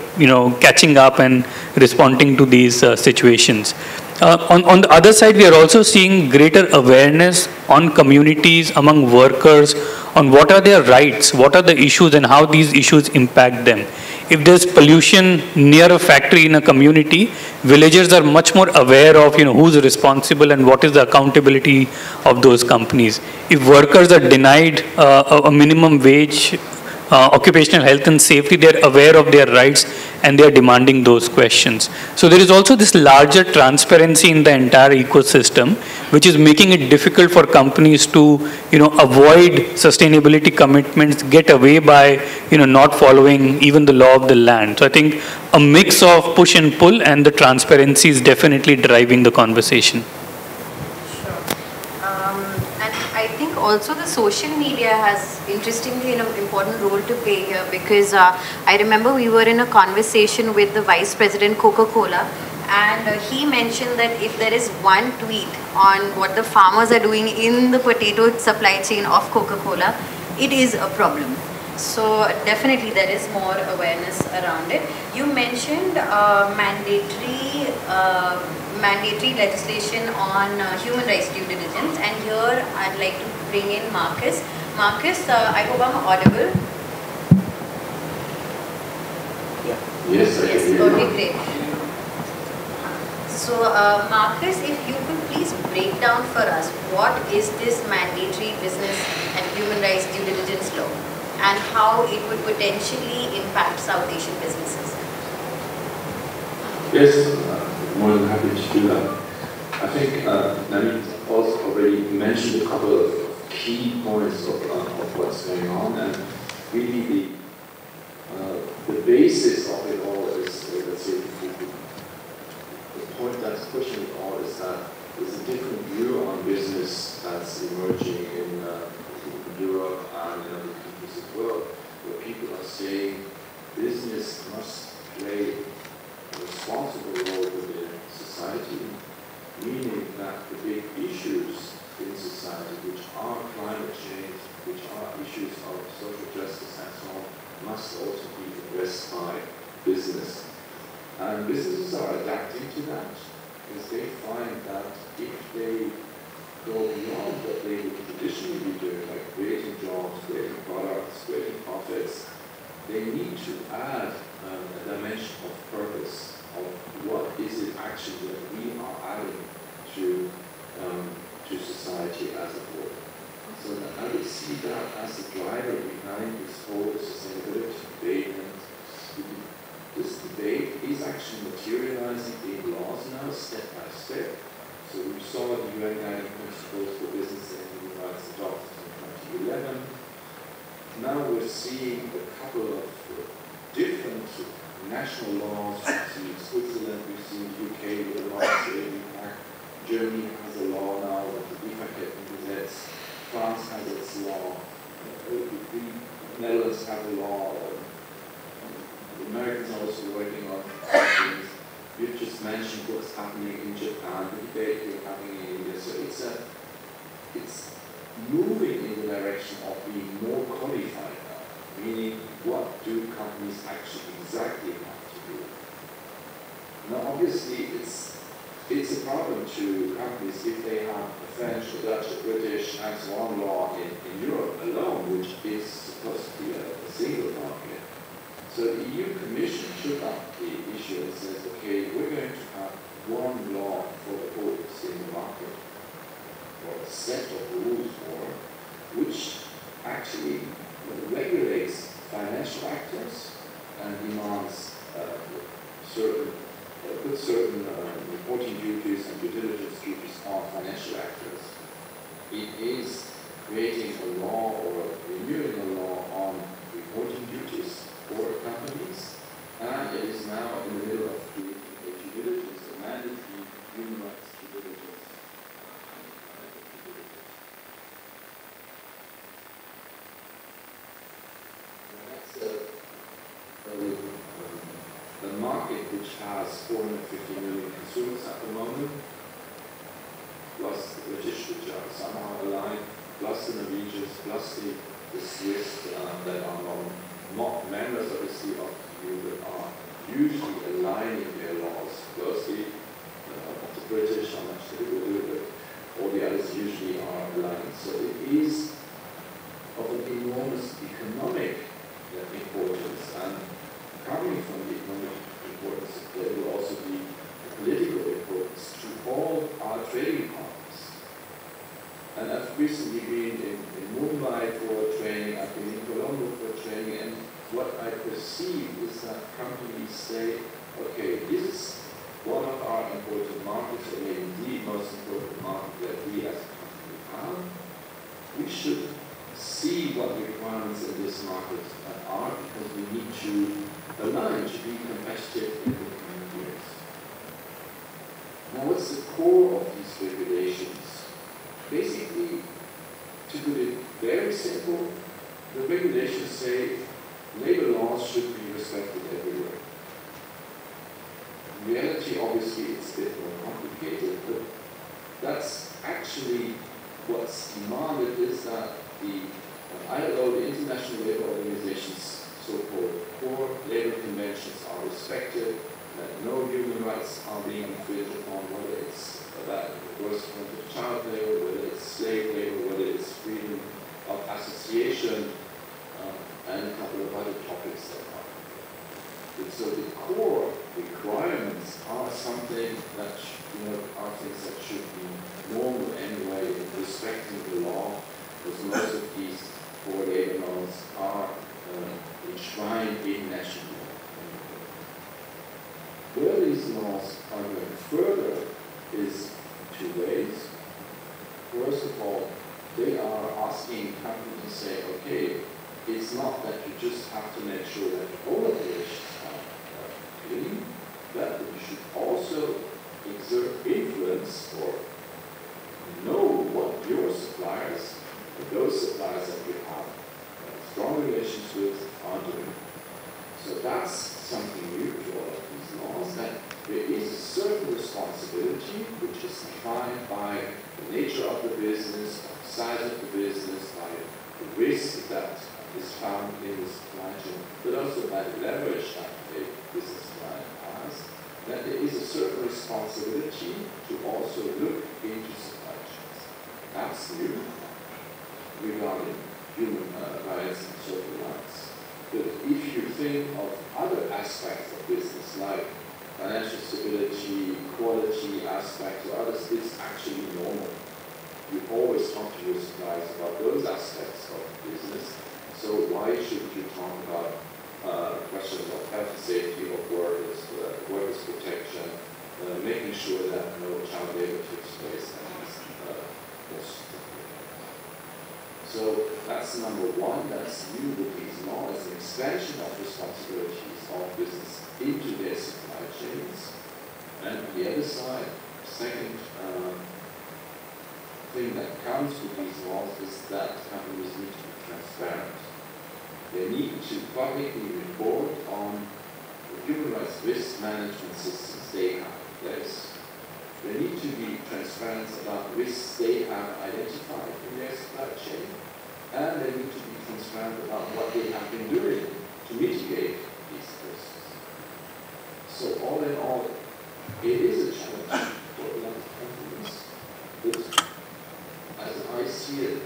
catching up and responding to these situations. On the other side, we are also seeing greater awareness on communities, among workers, on what are their rights, what are the issues, and how these issues impact them. If there's pollution near a factory in a community, villagers are much more aware of who's responsible and what is the accountability of those companies. If workers are denied a minimum wage, occupational health and safety, they're aware of their rights and they're demanding those questions. So there is also this larger transparency in the entire ecosystem, which is making it difficult for companies to avoid sustainability commitments, get away by not following even the law of the land. So I think a mix of push and pull, and the transparency is definitely driving the conversation. Also, the social media has interestingly an important role to play here, because I remember we were in a conversation with the Vice President Coca-Cola, and he mentioned that if there is one tweet on what the farmers are doing in the potato supply chain of Coca-Cola, it is a problem. So definitely there is more awareness around it. You mentioned mandatory legislation on human rights due diligence, and here I'd like to bring in Marcus. Marcus, I hope I'm audible. Yeah. Yes, I can hear you. Okay, great. So Marcus, if you could please break down for us, what is this mandatory business and human rights due diligence law, and how it would potentially impact South Asian businesses? Yes, more than happy to do that. I think Namit also already mentioned a couple of key points of what's going on, and really the basis of it all is, let's say, the point that's pushing it all is that there's a different view on business that's emerging in Europe and in other countries as well, where people are saying business must play a responsible role within society, meaning that the big issues in society, which are climate change, which are issues of social justice and so on, must also be addressed by business. And businesses are adapting to that because they find that if they go beyond what they would traditionally be doing, like creating jobs, creating products, creating profits, they need to add a dimension of purpose of what is it actually that we are adding to society as a whole. So I would see that as a driver behind this whole sustainability debate. And this debate is actually materializing in laws now, step by step. So we saw the UN Guiding Principles for Business and Human Rights adopted in 2011. Now we're seeing a couple of different national laws. We've seen Switzerland, we've seen the UK with a law saving act. Germany has a law now that the Lieferkettengesetz. France has its law. The Netherlands have a law. The Americans are also working on things. You've just mentioned what's happening in Japan, the debate we're having in India. So it's moving in the direction of being more qualified now, meaning what do companies actually exactly have to do? Now obviously it's a problem to companies if they have a French, a Dutch, a British, and so on law in Europe alone, which is supposed to be a single market. So the EU Commission took up the issue and says, okay, we're going to have one law for the whole single market, or a set of rules for, which actually regulates financial actors and demands puts certain reporting duties and due diligence duties on financial actors. It is creating a law or renewing a law on reporting duties for companies, and it is now in the middle of creating a due diligence, a mandatory human rights due diligence. A market which has 450 million consumers at the moment, plus the British, which are somehow aligned, plus the Norwegians, plus the Swiss that are not members obviously of the EU, but are usually aligning their laws closely. Of the British, how much they will do, but all the others usually are aligned. So it is of an enormous economic importance, and coming from the economic importance, there will also be political importance to all our trading partners. And I've recently been in Mumbai for training, I've been in Colombo for training, and what I perceive is that companies say, okay, this is one of our important markets, or maybe the most important market that we as a company have. We should see what the requirements in this market are, because we need to align to be competitive in the coming years. Now, what's the core of these regulations? Basically, to put it very simple, the regulations say labor laws should be respected everywhere. In reality, obviously, it's a bit more complicated, but that's actually what's demanded is that the ILO, the International Labour Organization's so-called core labor conventions are respected, that no human rights are being infringed upon, whether it's about the gross amount of child labor, whether it's slave labor, whether it's freedom of association, and a couple of other topics that are. And so the core requirements are something that are things that should be normal anyway in respecting the law, because most of these core labor laws are enshrined in national law. Where these laws are going further is two ways. First of all, they are asking companies to say, okay, it's not that you just have to make sure that all operations are clean, but you should also exert influence or know what your suppliers, those suppliers that you have strong relations with, are doing. So that's something new to all of these laws, that there is a certain responsibility which is defined by the nature of the business, by the size of the business, by the risk that is found in the supply chain, but also by the leverage that a business client has, that there is a certain responsibility to also look into supply chains. That's new regarding human rights and social rights. But if you think of other aspects of business, like financial stability, quality aspects, or others, it's actually normal. You always talk to your suppliers about those aspects of business. So why should you talk about questions of health and safety of workers, workers' protection, making sure that no child labor takes place, so that's number one. That's new with these laws, an expansion of responsibilities of business into their supply chains. And on the other side, second thing that comes with these laws is that companies need to be transparent. They need to publicly report on the human rights risk management systems they have in place. They need to be transparent about risks they have identified in their supply chain, and they need to be transparent about what they have been doing to mitigate these risks. So all in all, it is a challenge for a lot of companies, but as I see it,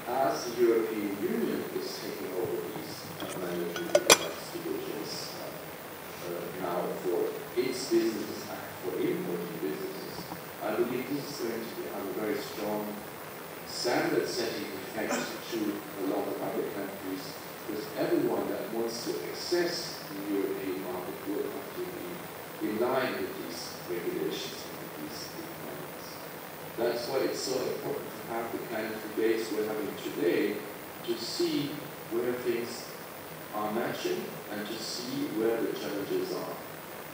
as the European Union is taking over these mandatory human rights diligence now for its businesses and for importing businesses, I believe this is going to have a very strong standard-setting effect to a lot of other countries, because everyone that wants to access the European market will have to be in line with these regulations and these requirements. That's why it's so important to have the kind of debates we're having today to see where things are matching and to see where the challenges are.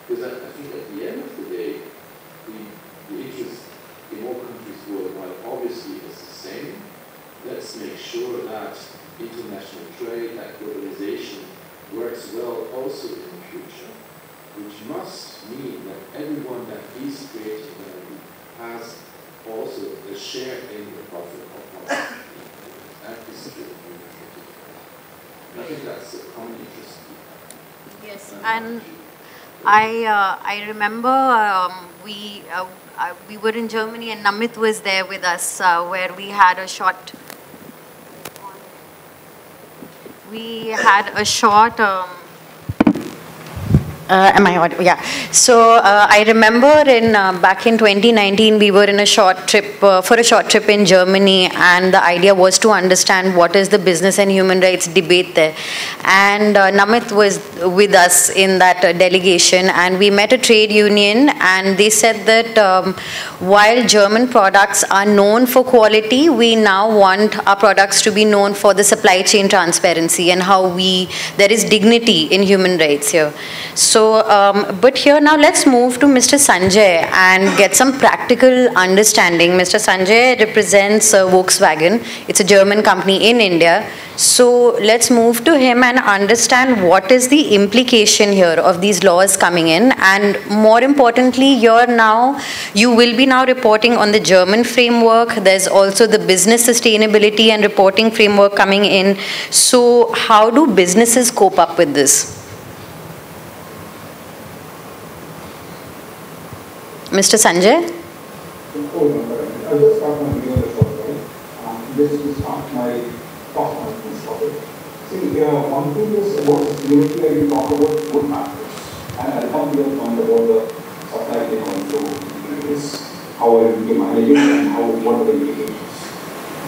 Because I think at the end of the day, the interest in all countries worldwide obviously is the same. Let's make sure that international trade, that globalization works well also in the future, which must mean that everyone that is creating value has also a share in the profit of profit. That is true. I think that's a common interest. Yes, and I remember we were in Germany and Namit was there with us where we had a short am I audible? Yeah. So I remember back in 2019, we were in a short trip, for a short trip in Germany, and the idea was to understand what is the business and human rights debate there. And Namit was with us in that delegation, and we met a trade union, and they said that while German products are known for quality, we now want our products to be known for the supply chain transparency and how there is dignity in human rights here. So, but here now let's move to Mr. Sanjay and get some practical understanding. Mr. Sanjay represents Volkswagen. It's a German company in India. So let's move to him and understand what is the implication here of these laws coming in, and more importantly, you will be now reporting on the German framework. There's also the business sustainability and reporting framework coming in. So how do businesses cope up with this? Mr. Sanjay? I'll just start my video on the short way. This is not my talk on this topic. See, one thing is about sustainability, I will talk about good factors. And I'll come to the point about the supply chain also, how I will be managing and what are the implications.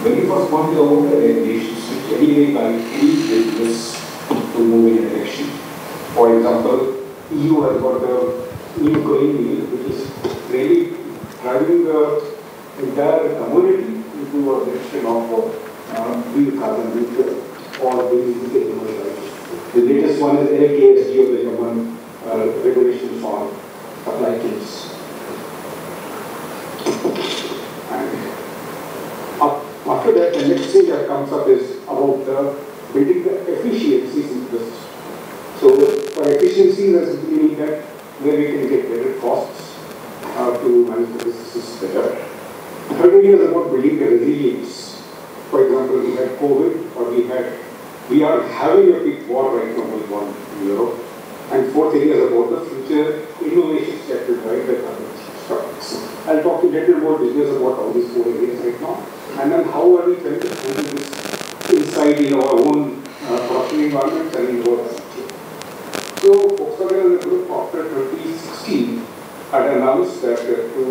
Very first point is about the regulations, which anyway guide any business to move in a direction. For example, EU has got the new Green Deal, which is really driving the entire community into to a direction of being carbon neutral or being commercialized. The latest one is LKSG of the government regulations on supply chains. And after that, the next thing that comes up is about building the efficiencies in the system. So for efficiency, there's simply mean that where we can get better costs to manage the businesses better. The third area is about building the resilience. For example, we had COVID, or we are having a big war right now going on in Europe. And fourth area is about the future innovations that will drive the economic structures. I'll talk a little more details about all these 4 areas right now. And then how are we trying to handle this inside in our own production environments and in our future. So Volkswagen as a group after 2016 had announced that to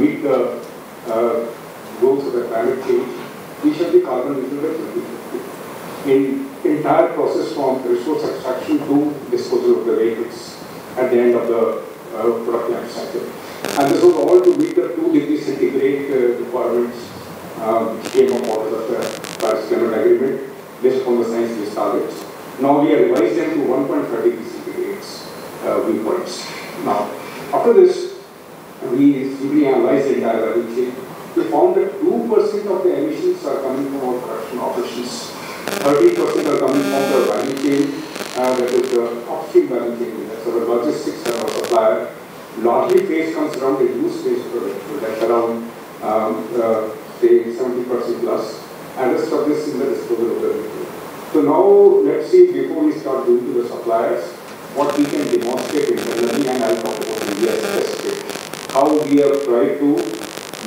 meet the goals of the climate change, we shall be carbon neutral by 2050. In entire process from resource extraction to disposal of the vehicles at the end of the product life cycle. And this was all to meet the 2 degrees centigrade requirements which came up out of the Paris Climate Agreement based upon the science-based targets. Now we have revised them to 1.5 degrees centigrade viewpoints. Now, after this, we simply analyzed the entire value chain. We found that 2% of the emissions are coming from our production operations. 30% are coming from the value chain, that is the upstream value chain. So the logistics and our supplier. Largely phase comes around the use phase product, that's around say 70% plus, and the rest of this in the disposal of the vehicle. So now let's see, before we start going to the suppliers, what we can demonstrate internally, and I'll talk about India specific. How we have tried to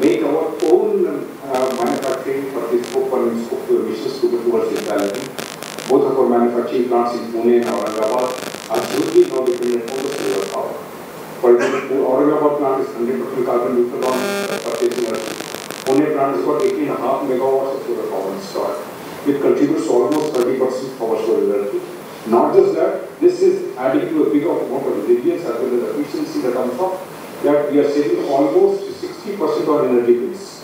make our own manufacturing for this scope 1 and scope 2 emissions towards neutrality. Both of our manufacturing plants in Pune and Aurangabad are hugely now dependent on the solar power. For example, Aurangabad plant is 100% carbon neutral on purchasing energy. Pune plant has got 18.5 megawatts of solar power installed. It contributes almost 30% power solar energy. Not just that, this is adding to a big amount of resilience as well as efficiency that comes up, that we are saving almost 60% on energy bills.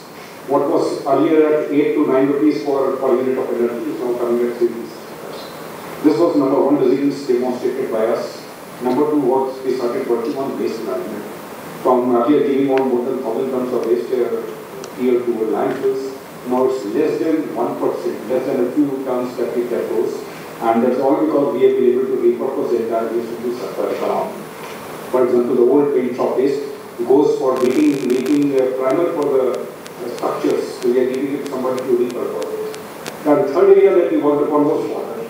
What was earlier at 8 to 9 rupees per unit of energy is now coming at 3 rupees. This was number 1 resilience demonstrated by us. Number 2 was we started working on waste management. From earlier giving on more than 1,000 tons of waste here to landfills, now it's less than 1%, less than a few tons that we depose. And that's all because we have been able to repurpose the entire waste into circular economy. For example, the old paint shop waste goes for making primer for the structures, so we are giving it somebody to repurpose it. Now the third area that we worked upon was water.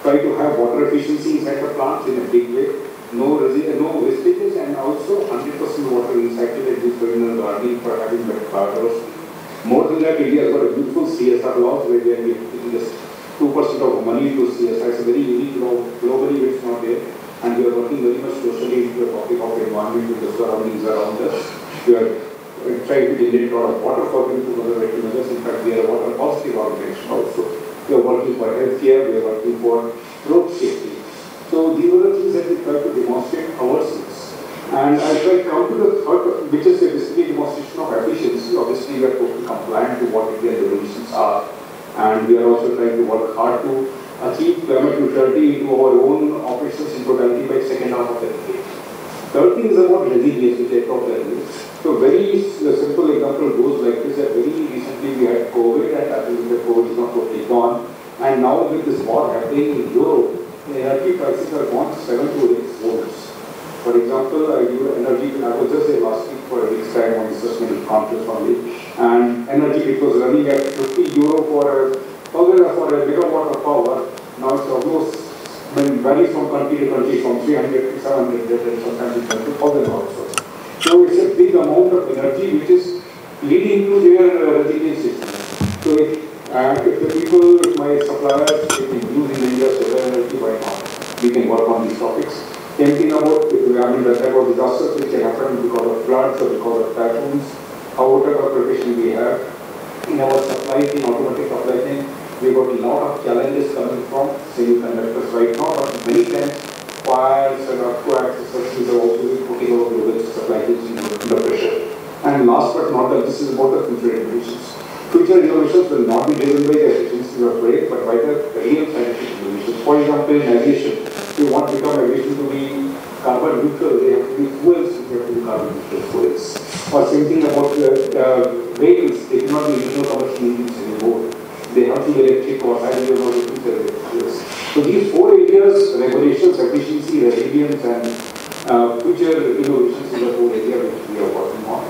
Try to have water efficiency inside the plants in a big way, no wastages, and also 100% water recycled and used in the gardening for having better biodiversity. More than that, India has got a beautiful CSR laws where we are giving just 2% of money to CSR. It's a very unique law, globally it's not there, and we are working very much socially into the topic of environment and the surroundings around us. We are trying to generate a lot of water for them to other measures. In fact, we are a water positive organization also. We are working for healthcare, we are working for road safety. So these are the things that we try to demonstrate ourselves. And I try to come to the third, which is a basically demonstration of efficiency. Obviously, we are totally compliant to what Indian regulations are. And we are also trying to work hard to achieve climate neutrality into our own operations in totality by second half of the decade. Third thing is about resilience, which I talked earlier. So very simple example goes like this, that very recently we had COVID, and I think the COVID is not totally gone. And now with this war happening in Europe, the energy prices are gone 7 to 8 folds. For example, I was just there last week for a week's time on sustainable conference only, and energy, it was running at 50 euro for a megawatt of power. Now it's almost, varies from country to country, from 300 to 700, and sometimes it's 2,000 also. So it's a big amount of energy which is leading to their resilience system. So if the people, if my suppliers, if we use in India solar energy, why not? We can work on these topics. Same thing about, the type of disasters which can happen because of floods or because of typhoons, whatever preparation we have. In our supply chain, automatic supply chain, we've got a lot of challenges coming from semiconductors right now, but many times fires and earthquakes, these are also putting our global supply chains under pressure. And last but not least, this is about the future generations. Future innovations will not be driven by the efficiency of trade, but by the real scientific innovations. For example, in aviation, if you want to become aviation to be carbon neutral, they have to be fuels which have to be carbon neutral fuels. Or same thing about vehicles, they cannot be internal combustion engines anymore. They have to be electric or hydrogen or future fuels. So these 4 areas, regulations, efficiency, resilience, and future innovations is the 4 area which we are working on.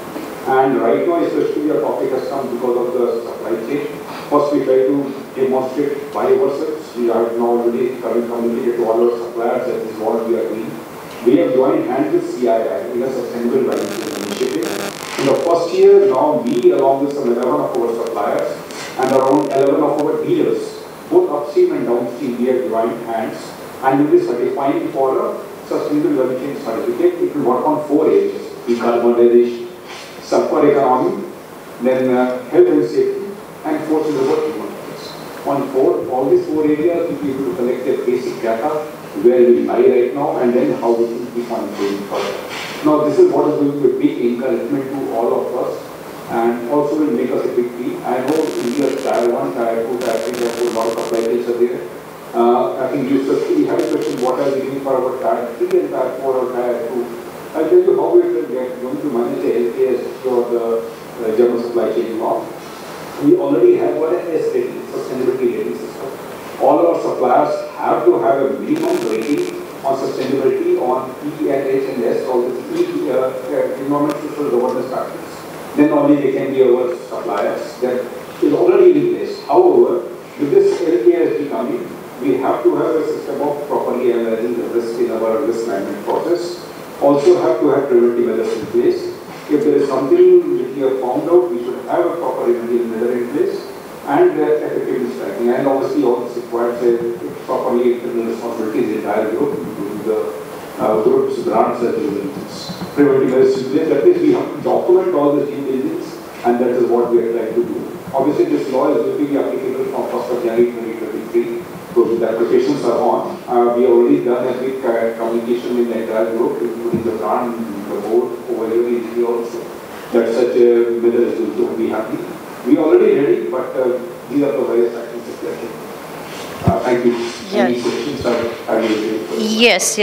And right now, especially our topic has come because of the supply chain. First, we try to demonstrate by ourselves. We are now already communicated to all our suppliers that this is what we are doing. We have joined hands with CII in a sustainable value chain initiative. In the first year, now we along with some 11 of our suppliers and around 11 of our dealers, both upstream and downstream, we have joined hands and will be certifying for a sustainable value chain certificate. It will work on 4 areas: decarbonization, circular economy, then health and safety, and 4th is about human rights. On 4, all these 4 areas, we will be able to collect the basic data, where we lie right now, and then how we can keep on improving further. Now, this is what is going to be a big encouragement to all of us, and also will make us a big team. I know India is Tier 1, Tier 2, Tier 3, Tier 4, a lot of supply chains are there. I think you have a question, what are we doing for our Tier 3 and Tier 4 or Tier 2? I'll tell you how we are going to manage the LKS or the German supply chain law. We already have what is rating, sustainability rating system. All our suppliers have to have a minimum rating on sustainability on E and H and S, all the environmental social governance factors. Then only they can be our suppliers. That is already in place. However, with this LKS coming, we have to have a system of properly analyzing the risk in our risk management process. Also have to have preventive measures in place. If there is something which we have found out, we should have a proper preventive measure in place and effectiveness tracking. And obviously all this requires a properly internal responsibility in the entire group, including the groups, grants, and diligence. Preventive measures in place. That means we have to document all the due diligence, and that is what we are trying to do. Obviously, this law is going to be applicable from 1st of January 2023. So the applications are on. We have already done a big communication in the entire group, including the grant, the board, over here also. That such a measure is going to be happening. We are already ready, but these are the various actions that we are taking. Thank you. Any questions I will Yes.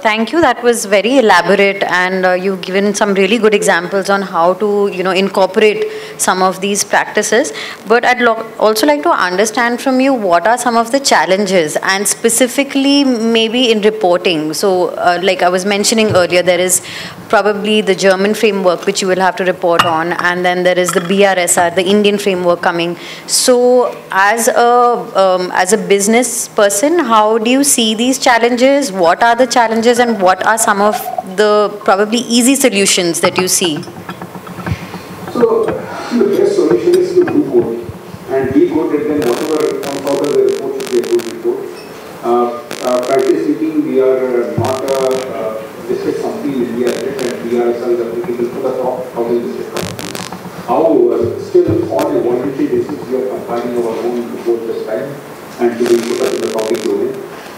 Thank you. That was very elaborate, and you've given some really good examples on how to, incorporate some of these practices. But I'd also like to understand from you what are some of the challenges, and specifically maybe in reporting. So, like I was mentioning earlier, there is probably the German framework which you will have to report on, and then there is the BRSR, the Indian framework coming. So, as a business person, how do you see these challenges? What are the challenges, and what are some of the probably easy solutions that you see? So, the best solution is to do code and decode it, then whatever comes out of the report should be a good report. Practically speaking, we are not a district company in India, and BRSR is applicable for the top 1,000 district companies. However, still on a voluntary basis, we are compiling our own report this time and to be put up in the public domain.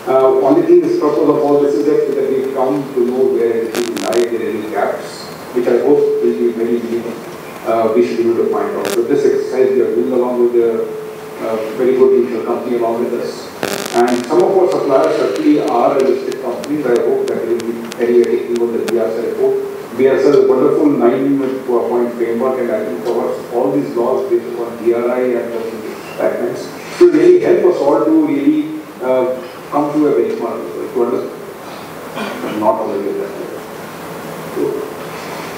Only thing is purpose of all this is that we come to know where everything lies, there are any gaps, which I hope will be very minimal. We should be able to find out. So this exercise we are doing along with a very good mutual company along with us. And some of our suppliers actually are listed companies. I hope that they will be very taking over the BRSR report. BRSR is a wonderful 9-point framework, and I think covers all these laws based upon DRI and guidelines. To really help us all to really come to a benchmark, to understand, not already that. So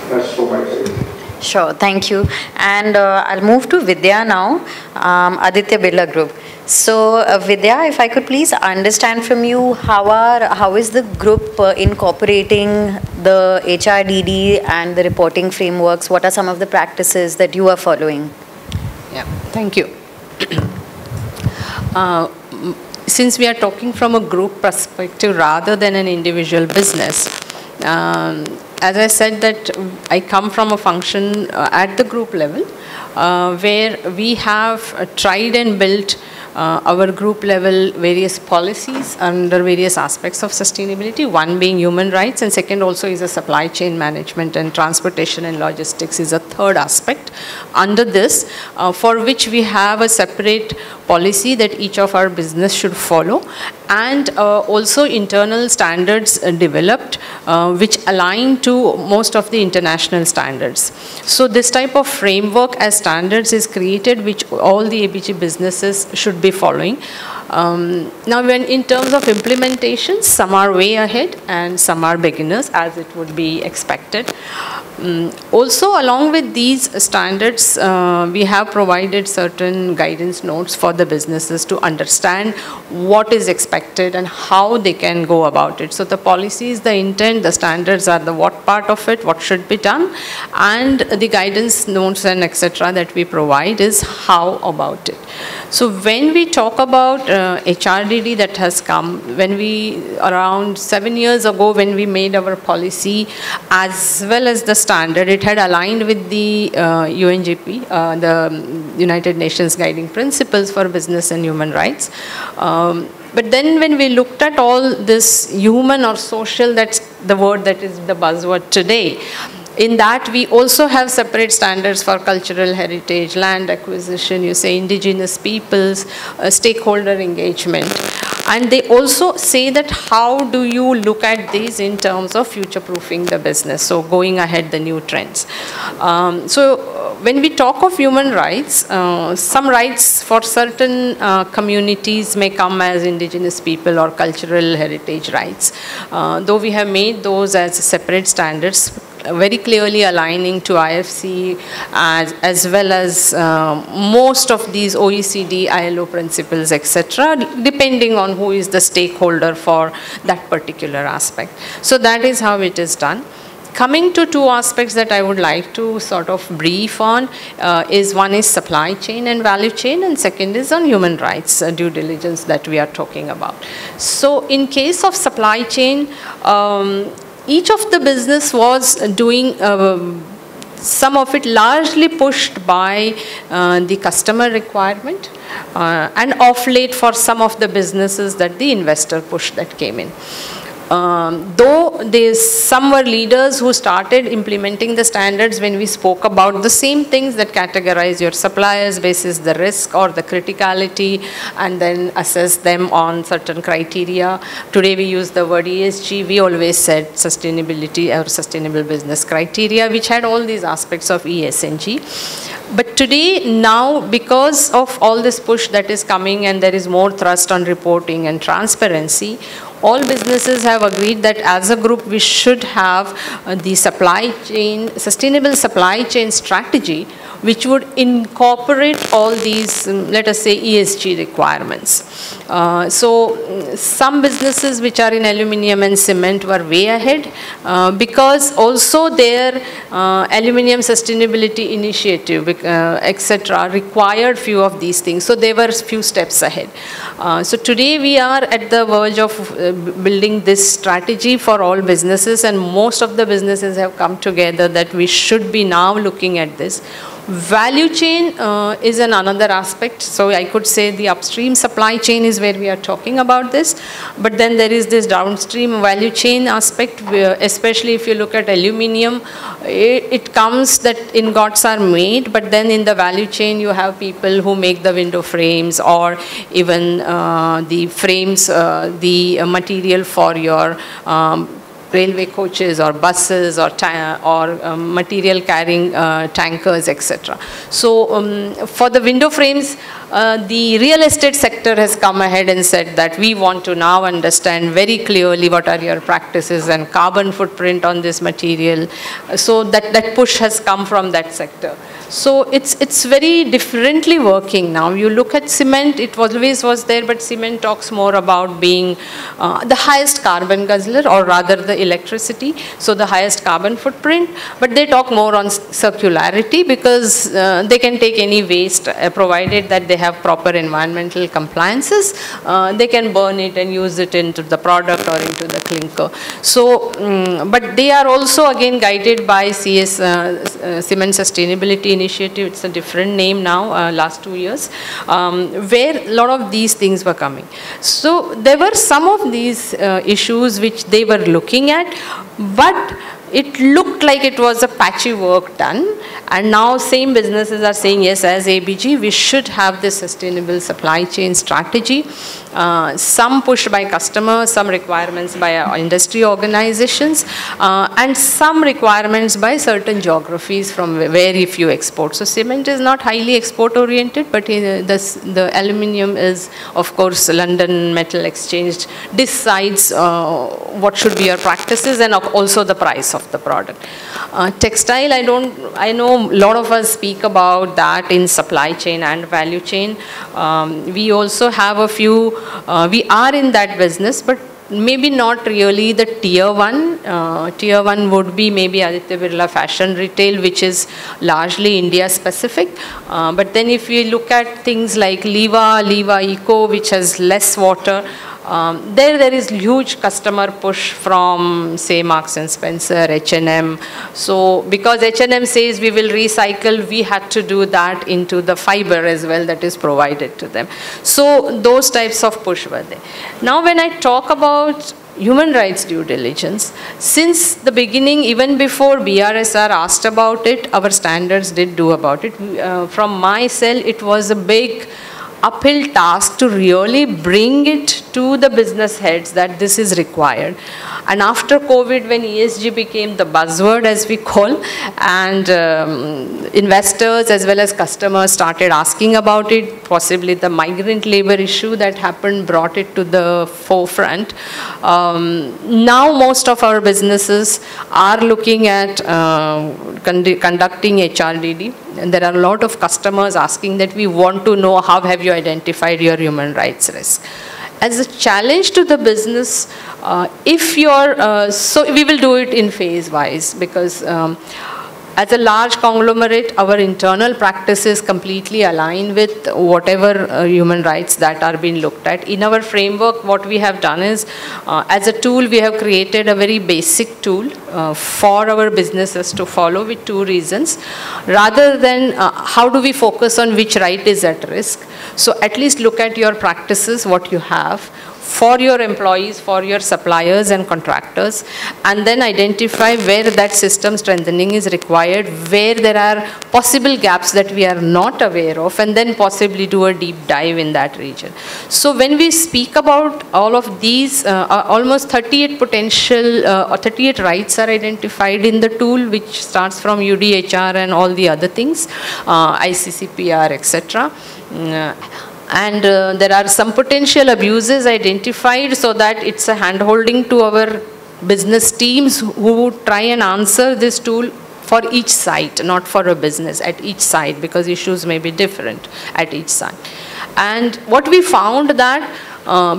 that's from my side. Sure, thank you. And I'll move to Vidya now, Aditya Birla Group. So Vidya, if I could please understand from you, how is the group incorporating the HRDD and the reporting frameworks? What are some of the practices that you are following? Yeah, thank you. Since we are talking from a group perspective rather than an individual business, as I said that I come from a function at the group level where we have tried and built our group level various policies under various aspects of sustainability, one being human rights, and second also is a supply chain management, and transportation and logistics is a third aspect under this, for which we have a separate policy that each of our business should follow, and also internal standards developed which align to most of the international standards. So this type of framework as standards is created which all the ABG businesses should be following. Now when in terms of implementation, some are way ahead and some are beginners, as it would be expected. Also along with these standards, we have provided certain guidance notes for the businesses to understand what is expected and how they can go about it. So the policy is the intent, the standards are the what part of it, what should be done, and the guidance notes and etc. that we provide is how about it. So when we talk about HRDD that has come, when we, around 7 years ago when we made our policy as well as the standard, it had aligned with the UNGP, the United Nations Guiding Principles for Business and Human Rights. But then when we looked at all this human or social, that's the word that is the buzzword today, in that we also have separate standards for cultural heritage, land acquisition, you say indigenous peoples, stakeholder engagement. And they also say that how do you look at these in terms of future-proofing the business, so going ahead the new trends. So when we talk of human rights, some rights for certain communities may come as indigenous people or cultural heritage rights, though we have made those as separate standards, very clearly aligning to IFC as well as most of these OECD, ILO principles, etc., depending on who is the stakeholder for that particular aspect. So that is how it is done. Coming to two aspects that I would like to sort of brief on is one is supply chain and value chain, and second is on human rights due diligence that we are talking about. So in case of supply chain, each of the business was doing some of it largely pushed by the customer requirement and of late for some of the businesses that the investor push that came in. Though some were leaders who started implementing the standards when we spoke about the same things that categorize your suppliers basis the risk or the criticality and then assess them on certain criteria. Today we use the word ESG. We always said sustainability or sustainable business criteria, which had all these aspects of ESG. But today now, because of all this push that is coming and there is more thrust on reporting and transparency, all businesses have agreed that as a group we should have the supply chain, sustainable supply chain strategy, which would incorporate all these, let us say, ESG requirements. So some businesses which are in aluminium and cement were way ahead because also their aluminium sustainability initiative, etc., required few of these things. So they were few steps ahead. So today we are at the verge of building this strategy for all businesses, and most of the businesses have come together that we should be now looking at this. Value chain is another aspect. So I could say the upstream supply chain is where we are talking about this. But then there is this downstream value chain aspect, where, especially if you look at aluminium, it comes that ingots are made, but then in the value chain you have people who make the window frames or even the frames, the material for your railway coaches or buses or material carrying tankers, etc. So for the window frames, the real estate sector has come ahead and said that we want to now understand very clearly what are your practices and carbon footprint on this material. So that push has come from that sector. So it's very differently working now. You look at cement, it always was there, but cement talks more about being the highest carbon guzzler, or rather the electricity, so the highest carbon footprint, but they talk more on circularity because they can take any waste provided that they have proper environmental compliances, they can burn it and use it into the product or into the clinker. So but they are also again guided by Cement Sustainability Initiative. It's a different name now, last 2 years, where a lot of these things were coming. So there were some of these issues which they were looking at, but it looked like it was a patchy work done, and now same businesses are saying, yes, as ABG, we should have this sustainable supply chain strategy. Some pushed by customers, some requirements by industry organizations, and some requirements by certain geographies from very few export. So cement is not highly export oriented, but the aluminium is, of course, London Metal Exchange decides what should be your practices and also the price of the product. Textile, I know a lot of us speak about that in supply chain and value chain. We also have a few, we are in that business, but maybe not really the tier 1. Tier 1 would be maybe Aditya Birla Fashion Retail, which is largely India specific. But then if we look at things like Liva Eco, which has less water, there is huge customer push from, say, Marks and Spencer, H&M. So because H&M says we will recycle, we had to do that into the fiber as well that is provided to them. So those types of push were there. Now when I talk about human rights due diligence, since the beginning, even before BRSR asked about it, our standards did do about it. From my cell, it was a big uphill task to really bring it to the business heads that this is required. And after COVID, when ESG became the buzzword, as we call, and investors as well as customers started asking about it, possibly the migrant labor issue that happened brought it to the forefront. Now most of our businesses are looking at conducting HRDD. And there are a lot of customers asking that we want to know how have you identified your human rights risk. As a challenge to the business, if you're, so we will do it in phase wise, because as a large conglomerate, our internal practices completely align with whatever human rights that are being looked at. In our framework, what we have done is, as a tool, we have created a very basic tool for our businesses to follow with 2 reasons. Rather than how do we focus on which right is at risk, so at least look at your practices, what you have, for your employees, for your suppliers and contractors, and then identify where that system strengthening is required, where there are possible gaps that we are not aware of, and then possibly do a deep dive in that region. So when we speak about all of these, almost 38 potential, 38 rights are identified in the tool, which starts from UDHR and all the other things, ICCPR, etc. And there are some potential abuses identified, so that it's a hand-holding to our business teams who would try and answer this tool for each site, not for a business, at each site, because issues may be different at each site. And what we found that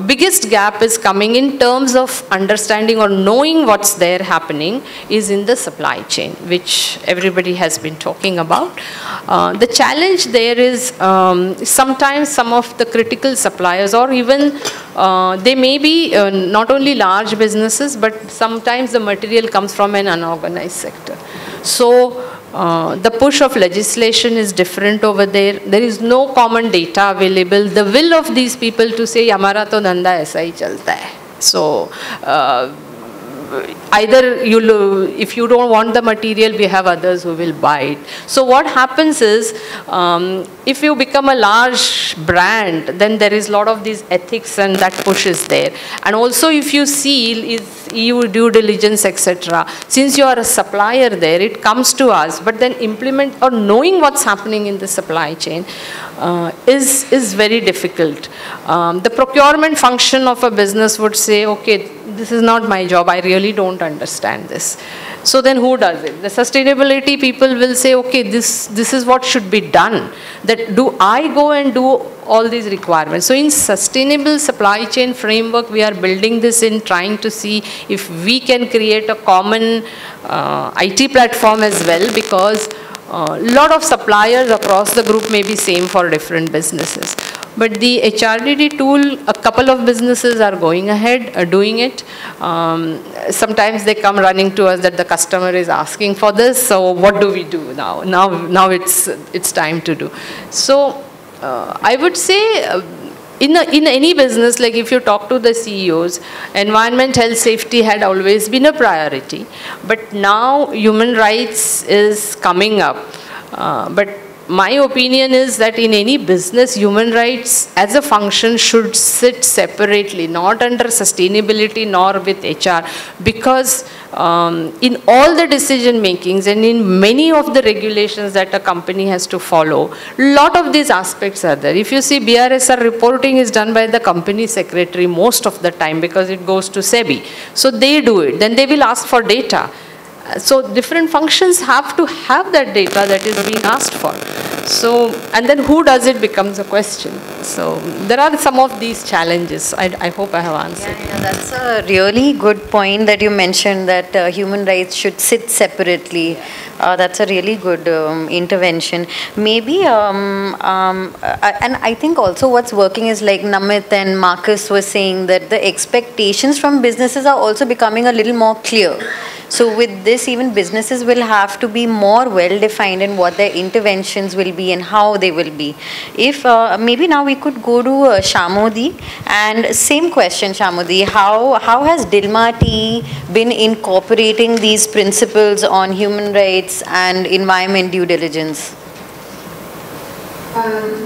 biggest gap is coming in terms of understanding or knowing what's there happening is in the supply chain, which everybody has been talking about. The challenge there is sometimes some of the critical suppliers, or even they may be not only large businesses, but sometimes the material comes from an unorganized sector. So the push of legislation is different over there. There is no common data available. The will of these people to say, "Hamara to dhanda aisa hi chalta hai." So either if you don't want the material, we have others who will buy it. So what happens is, if you become a large brand, then there is a lot of these ethics and that push is there. And also if you see is EU due diligence, etc. Since you are a supplier there, it comes to us, but then implement or knowing what's happening in the supply chain is very difficult. The procurement function of a business would say, okay, this is not my job, I really don't understand this. So then who does it? The sustainability people will say, okay, this is what should be done. That do I go and do all these requirements? So in sustainable supply chain framework, we are building this in trying to see if we can create a common IT platform as well, because a lot of suppliers across the group may be same for different businesses. But the HRDD tool, a couple of businesses are going ahead, doing it. Sometimes they come running to us that the customer is asking for this, so what do we do now? Now it's time to do. So I would say, in any business, like if you talk to the CEOs, environment, health, safety had always been a priority. But now human rights is coming up. But my opinion is that in any business, human rights as a function should sit separately, not under sustainability nor with HR, because in all the decision makings and in many of the regulations that a company has to follow, lot of these aspects are there. If you see, BRSR reporting is done by the company secretary most of the time because it goes to SEBI. So they do it. Then they will ask for data. So different functions have to have that data that is being asked for. So, and then who does it becomes a question. So there are some of these challenges. I hope I have answered. Yeah, that's a really good point that you mentioned, that human rights should sit separately. That's a really good intervention. Maybe, and I think also what's working is, like Namit and Marcus were saying, that the expectations from businesses are also becoming a little more clear. So with this, even businesses will have to be more well-defined in what their interventions will be and how they will be. If maybe now we could go to Shamodi, and same question, Shamodi, how has Dilma Tea been incorporating these principles on human rights and environment due diligence?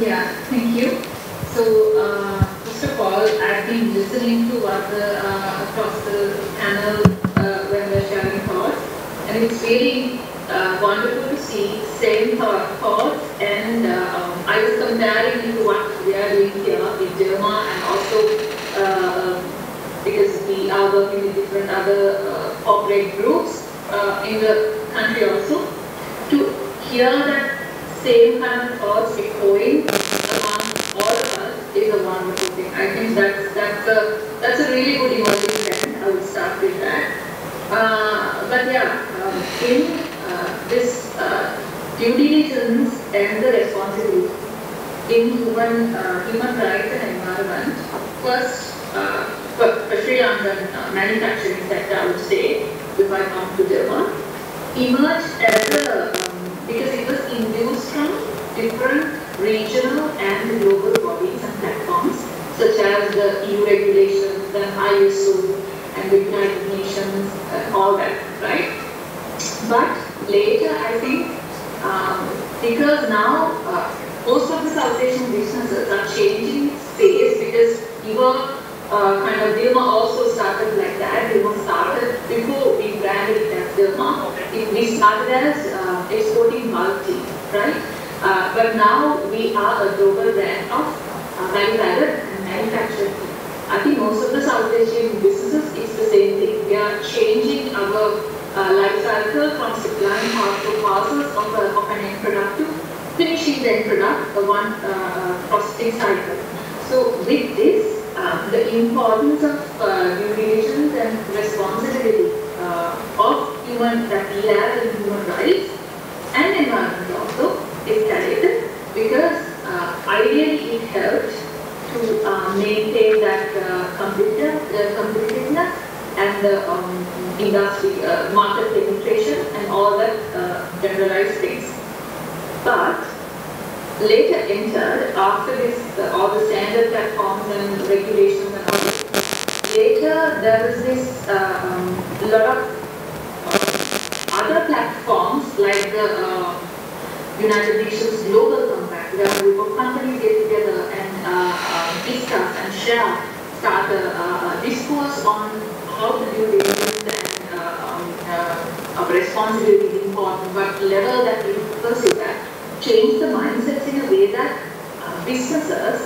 Yeah, thank you. So first of all, I've been listening to other across the panel when they're sharing thoughts, and it's really wonderful to see same thoughts, and I was comparing to what we are doing here in Derma, and also because we are working with different other corporate groups in the country also, to hear that same kind of thoughts echoing among all of us is a wonderful thing. I think that's a really good emerging trend. I would start with that. But yeah, in this due diligence and the responsibility in human rights and environment, first, for Sri Lankan manufacturing sector, I would say, if I come to Derma, emerged as a, because it was induced from different regional and global bodies and platforms, such as the EU regulations, the ISO, and the United Nations, all that, right? But later, I think, because now most of the South Asian businesses are changing space, because even kind of Dilma also started like that. Dilma started before we branded it as Dilma. We started as exporting bulk tea, right? But now we are a global brand of value-added and manufactured tea. I think most of the South Asian businesses, it's the same thing. We are changing our life cycle from supplying parcels of an end product to finishing the end product, one processing cycle. So with this, the importance of due diligence and responsibility of human that we have in human rights and environment also is carried, because ideally it helps to maintain that competitiveness and the industry market penetration and all that generalized things. But later entered, after this, all the standard platforms and regulations and all this, later there was this lot of other platforms like the United Nations Global Compact, where a group of companies get together and discuss and share, start a discourse on how to do diligence and responsibility is important, but level that we pursue that, change the mindsets in a way that businesses,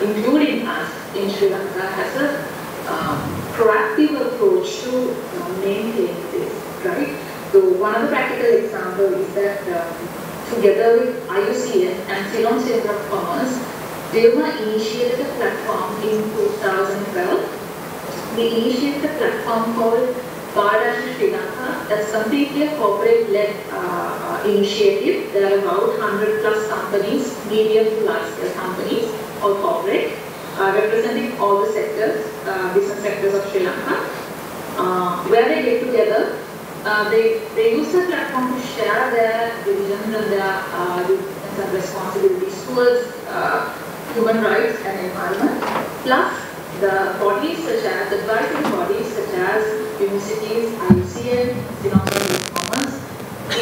including us in Sri Lanka, has a proactive approach to maintain this, right? So one of the practical examples is that together with IUCN and Ceylon Chamber of Commerce, Dilma initiated a platform in 2012. They initiated a platform called Badash Sri Lanka. That's completely a corporate-led initiative. There are about 100 plus companies, medium to large scale companies, or corporate, representing all the sectors, business sectors of Sri Lanka, where they get together. They use the platform to share their visions and their duties and responsibilities towards human rights and environment, plus the bodies such as advisory bodies such as universities, IUCN, Singapore Commerce,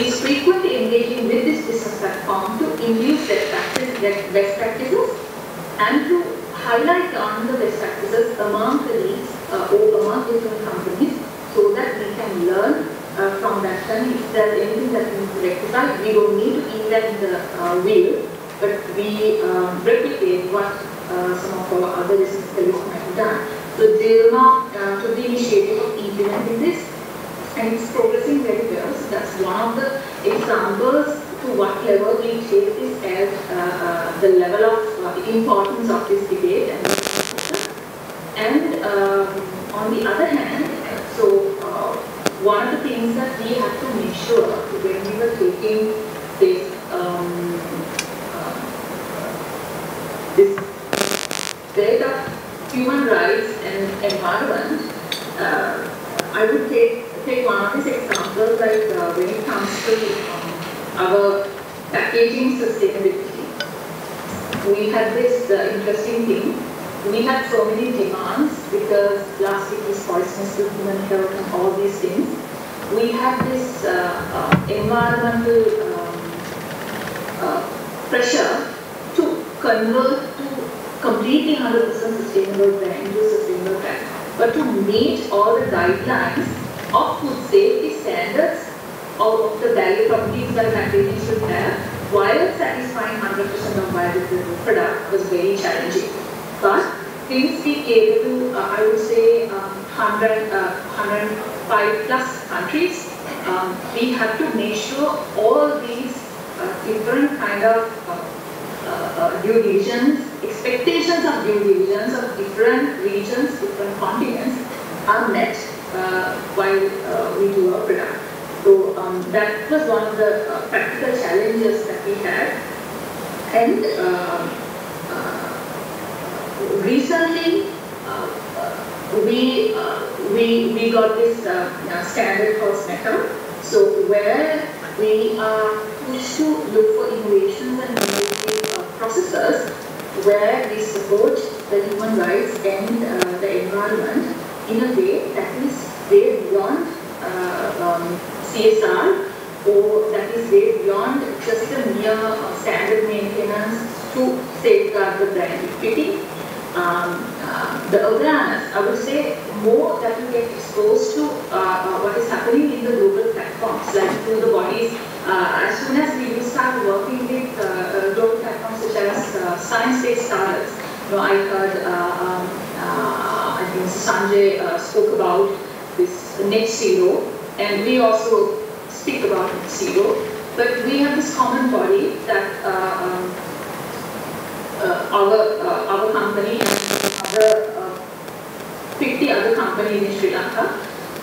is frequently engaging with this business platform to induce best practices and to highlight on the best practices among the leads or among different companies, so that we can learn from that. And if there's anything that we need to rectify, we don't need to invent the wheel, but we replicate what some of our other business colleagues might have done. So they now took the initiative of implementing this, and it's progressing very well. So that's one of the examples to what level we take this as the level of importance of this debate. And on the other hand, so one of the things that we have to make sure when we were taking this this debate of human rights and environment, I would take one of these examples, like when it comes to our packaging sustainability. We had this interesting thing. We had so many demands because last week was poisonous to human health and all these things. We had this environmental pressure to convert to completely 100% sustainable brand into a sustainable brand, but to meet all the guidelines of food safety standards of the value properties that packaging should have, while satisfying 100% of biodegradable product was very challenging. But since we cater to, I would say, 105 plus countries, we have to make sure all these different kind of due diligence, expectations of due diligence of different regions, different continents are met while we do our product. So that was one of the practical challenges that we had. And recently, we got this standard called SMETA, so where we are pushed to look for innovations and innovative processes where we support the human rights and the environment in a way that is way beyond CSR, or that is way beyond just a mere standard maintenance to safeguard the brand equity. The awareness, I would say, more that you get exposed to what is happening in the global platforms, like through the bodies. As soon as we will start working with global platforms such as science-based startups, I heard, I think Sanjay spoke about this net zero, and we also speak about net zero. But we have this common body that our company and other 50 other companies in Sri Lanka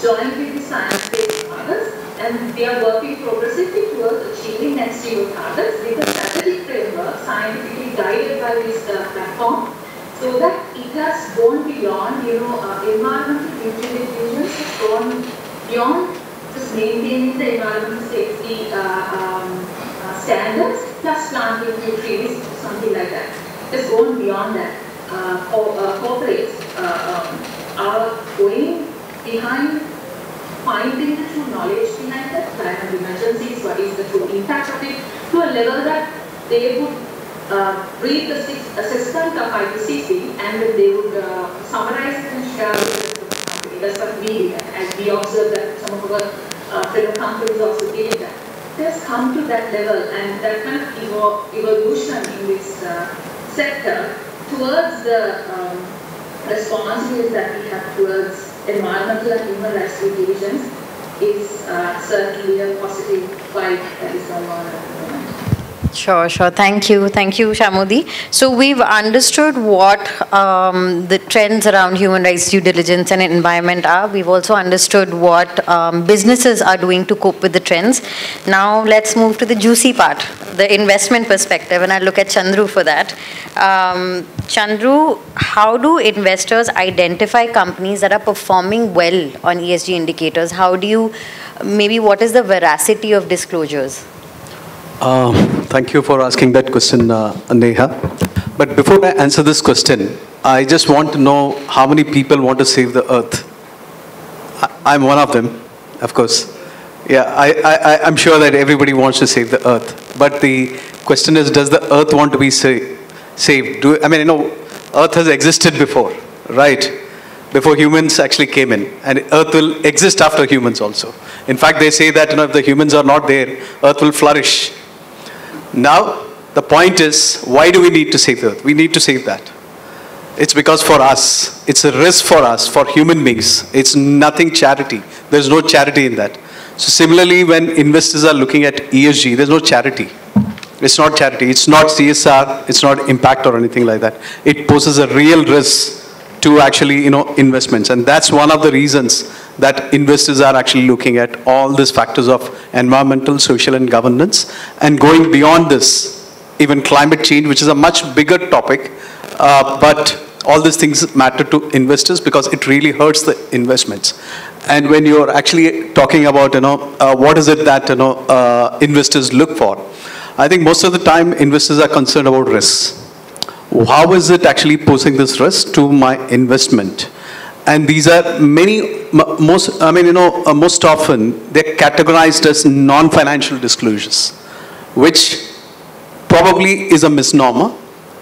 joined with the science-based targets, and they are working progressively towards achieving net zero targets with a strategic framework scientifically guided by this platform, so that it has gone beyond, environmental due diligence has gone beyond just maintaining the environmental safety standards plus planting few trees, something like that. It's gone beyond that. Corporates are going behind finding the true knowledge behind that, climate emergencies, what is the true impact of it, to a level that they would read the assessment of IPCC and then they would summarize it and share it with the company. That's what we did, and we observed that some of our fellow companies also did that. It has come to that level, and that kind of evolution in this sector towards the responsibilities that we have towards environmental and human rights due diligence is certainly a positive fight that is going on at the moment. Sure, sure. Thank you, Shamodi. So we've understood what the trends around human rights, due diligence, and environment are. We've also understood what businesses are doing to cope with the trends. Now let's move to the juicy part, the investment perspective, and I'll look at Chandru for that. Chandru, how do investors identify companies that are performing well on ESG indicators? How do you, maybe what is the veracity of disclosures? Thank you for asking that question, Neha. But before I answer this question, I just want to know how many people want to save the earth. I'm one of them, of course. Yeah, I'm sure that everybody wants to save the earth. But the question is, does the earth want to be saved? Earth has existed before, right? Before humans actually came in. And earth will exist after humans also. In fact, they say that if the humans are not there, earth will flourish. Now, the point is, why do we need to save the earth? We need to save that. It's because for us, it's a risk for us, for human beings. It's nothing charity. There's no charity in that. So similarly, when investors are looking at ESG, there's no charity. It's not charity. It's not CSR. It's not impact or anything like that. It poses a real risk to actually, investments. And that's one of the reasons that investors are actually looking at all these factors of environmental, social, and governance. And going beyond this, even climate change, which is a much bigger topic, but all these things matter to investors because it really hurts the investments. And when you're actually talking about, what is it that, investors look for? I think most of the time, investors are concerned about risks. How is it actually posing this risk to my investment? And these are most often they're categorized as non-financial disclosures, which probably is a misnomer.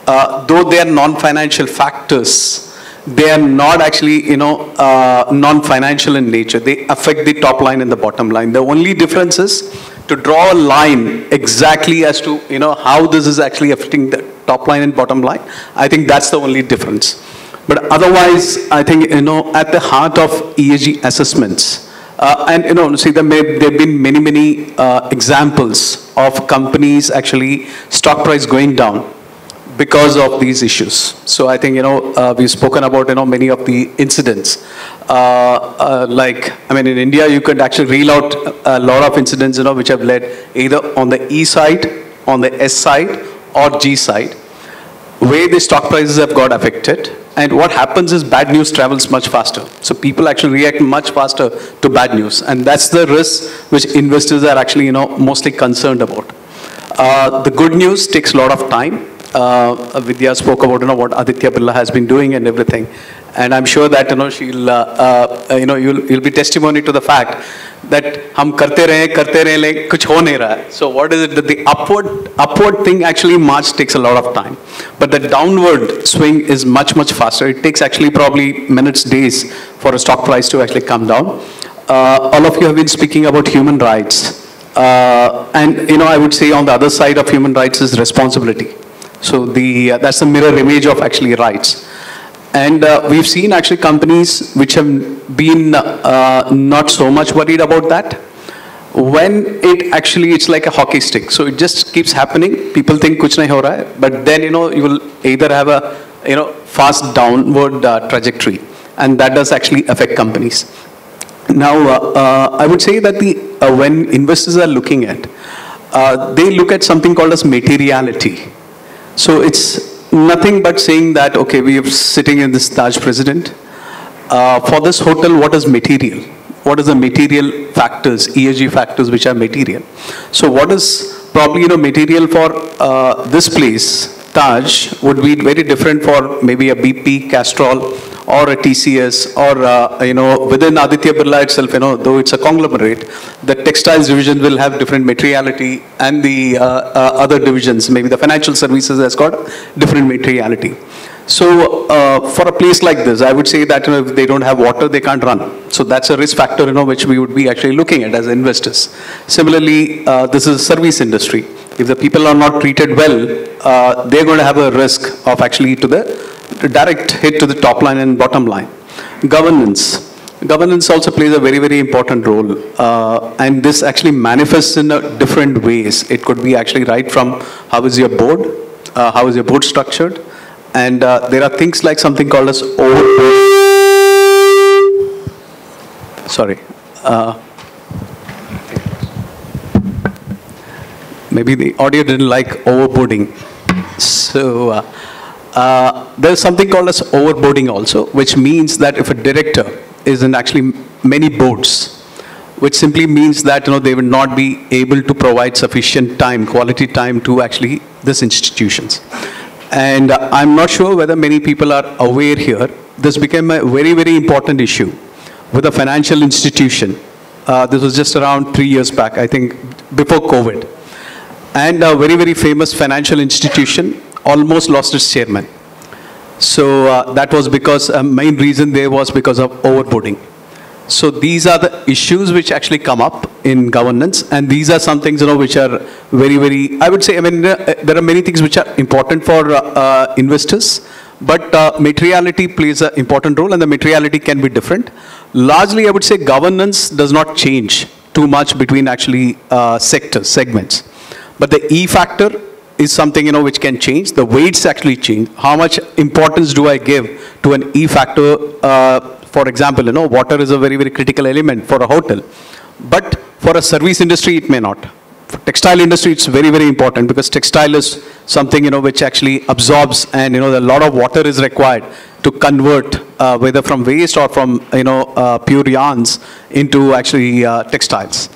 Though they are non-financial factors, they are not actually, non-financial in nature. They affect the top line and the bottom line. The only difference is to draw a line exactly as to, how this is actually affecting the top line and bottom line. I think that's the only difference. But otherwise, I think, at the heart of ESG assessments, see, there have been many examples of companies actually stock price going down because of these issues. So I think, we've spoken about, many of the incidents. In India, you could actually reel out a lot of incidents, which have led either on the E side, on the S side, or G side, where the stock prices have got affected. And what happens is bad news travels much faster. So people actually react much faster to bad news. And that's the risk which investors are actually, mostly concerned about. The good news takes a lot of time. Vidya spoke about, what Aditya Birla has been doing and everything. And I'm sure that, she'll, you'll be testimony to the fact that hum karte rahe, like kuch ho nahi raha hai. So what is it that the upward thing actually march takes a lot of time. But the downward swing is much faster. It takes actually probably minutes, days for a stock price to actually come down. All of you have been speaking about human rights. And, I would say on the other side of human rights is responsibility. So that's the mirror image of actually rights. And we've seen actually companies which have been not so much worried about that. When it's like a hockey stick. So it just keeps happening. People think kuch nahi ho raha hai. But then, you will either have a, fast downward trajectory. And that does actually affect companies. Now, I would say that when investors are looking at, they look at something called as materiality. So it's nothing but saying that, okay, we are sitting in this Taj President. For this hotel, what is material? What is the material factors, ESG factors which are material? So what is probably, material for this place, Taj, would be very different for maybe a BP, Castrol, or a TCS, or, within Aditya Birla itself, though it's a conglomerate, the textiles division will have different materiality, and the other divisions, maybe the financial services has got different materiality. So for a place like this, I would say that if they don't have water, they can't run. So that's a risk factor, which we would be actually looking at as investors. Similarly, this is a service industry. If the people are not treated well, they're going to have a risk of actually to the direct hit to the top line and bottom line. Governance. Governance also plays a very, very important role. And this actually manifests in different ways. It could be actually right from how is your board, how is your board structured, and there are things like something called as sorry. Maybe the audio didn't like overboarding. So there's something called as overboarding also, which means that if a director is in actually many boards, which simply means that they will not be able to provide sufficient time, quality time to actually these institutions. And I'm not sure whether many people are aware here. This became a very, very important issue with a financial institution. This was just around 3 years back, I think, before COVID. And a very, very famous financial institution almost lost its chairman. So that was because main reason there was because of overboarding. So these are the issues which actually come up in governance, and these are some things which are very, very, I would say, there are many things which are important for investors, but materiality plays an important role, and the materiality can be different. Largely, I would say governance does not change too much between actually sectors, segments. But the E factor is something which can change. The weights actually change. How much importance do I give to an E factor? For example, water is a very, very critical element for a hotel. But for a service industry, it may not. For textile industry, it's very, very important because textile is something which actually absorbs, and a lot of water is required to convert whether from waste or from pure yarns into actually textiles.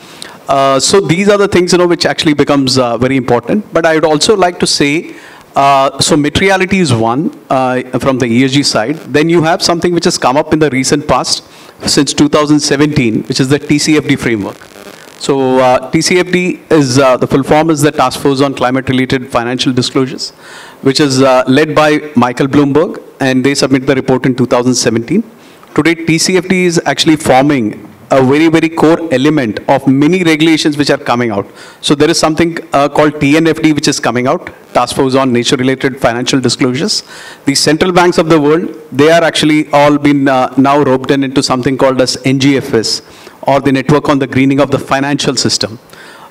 So these are the things which actually becomes very important. But I would also like to say, so materiality is one from the ESG side. Then you have something which has come up in the recent past since 2017, which is the TCFD framework. So TCFD is the full form is the Task Force on Climate-Related Financial Disclosures, which is led by Michael Bloomberg, and they submitted the report in 2017. Today, TCFD is actually forming a very, very core element of many regulations which are coming out. So there is something called TNFD which is coming out, Task Force on Nature-Related Financial Disclosures. The central banks of the world, they are actually all been now roped into something called as NGFS, or the Network on the Greening of the Financial System.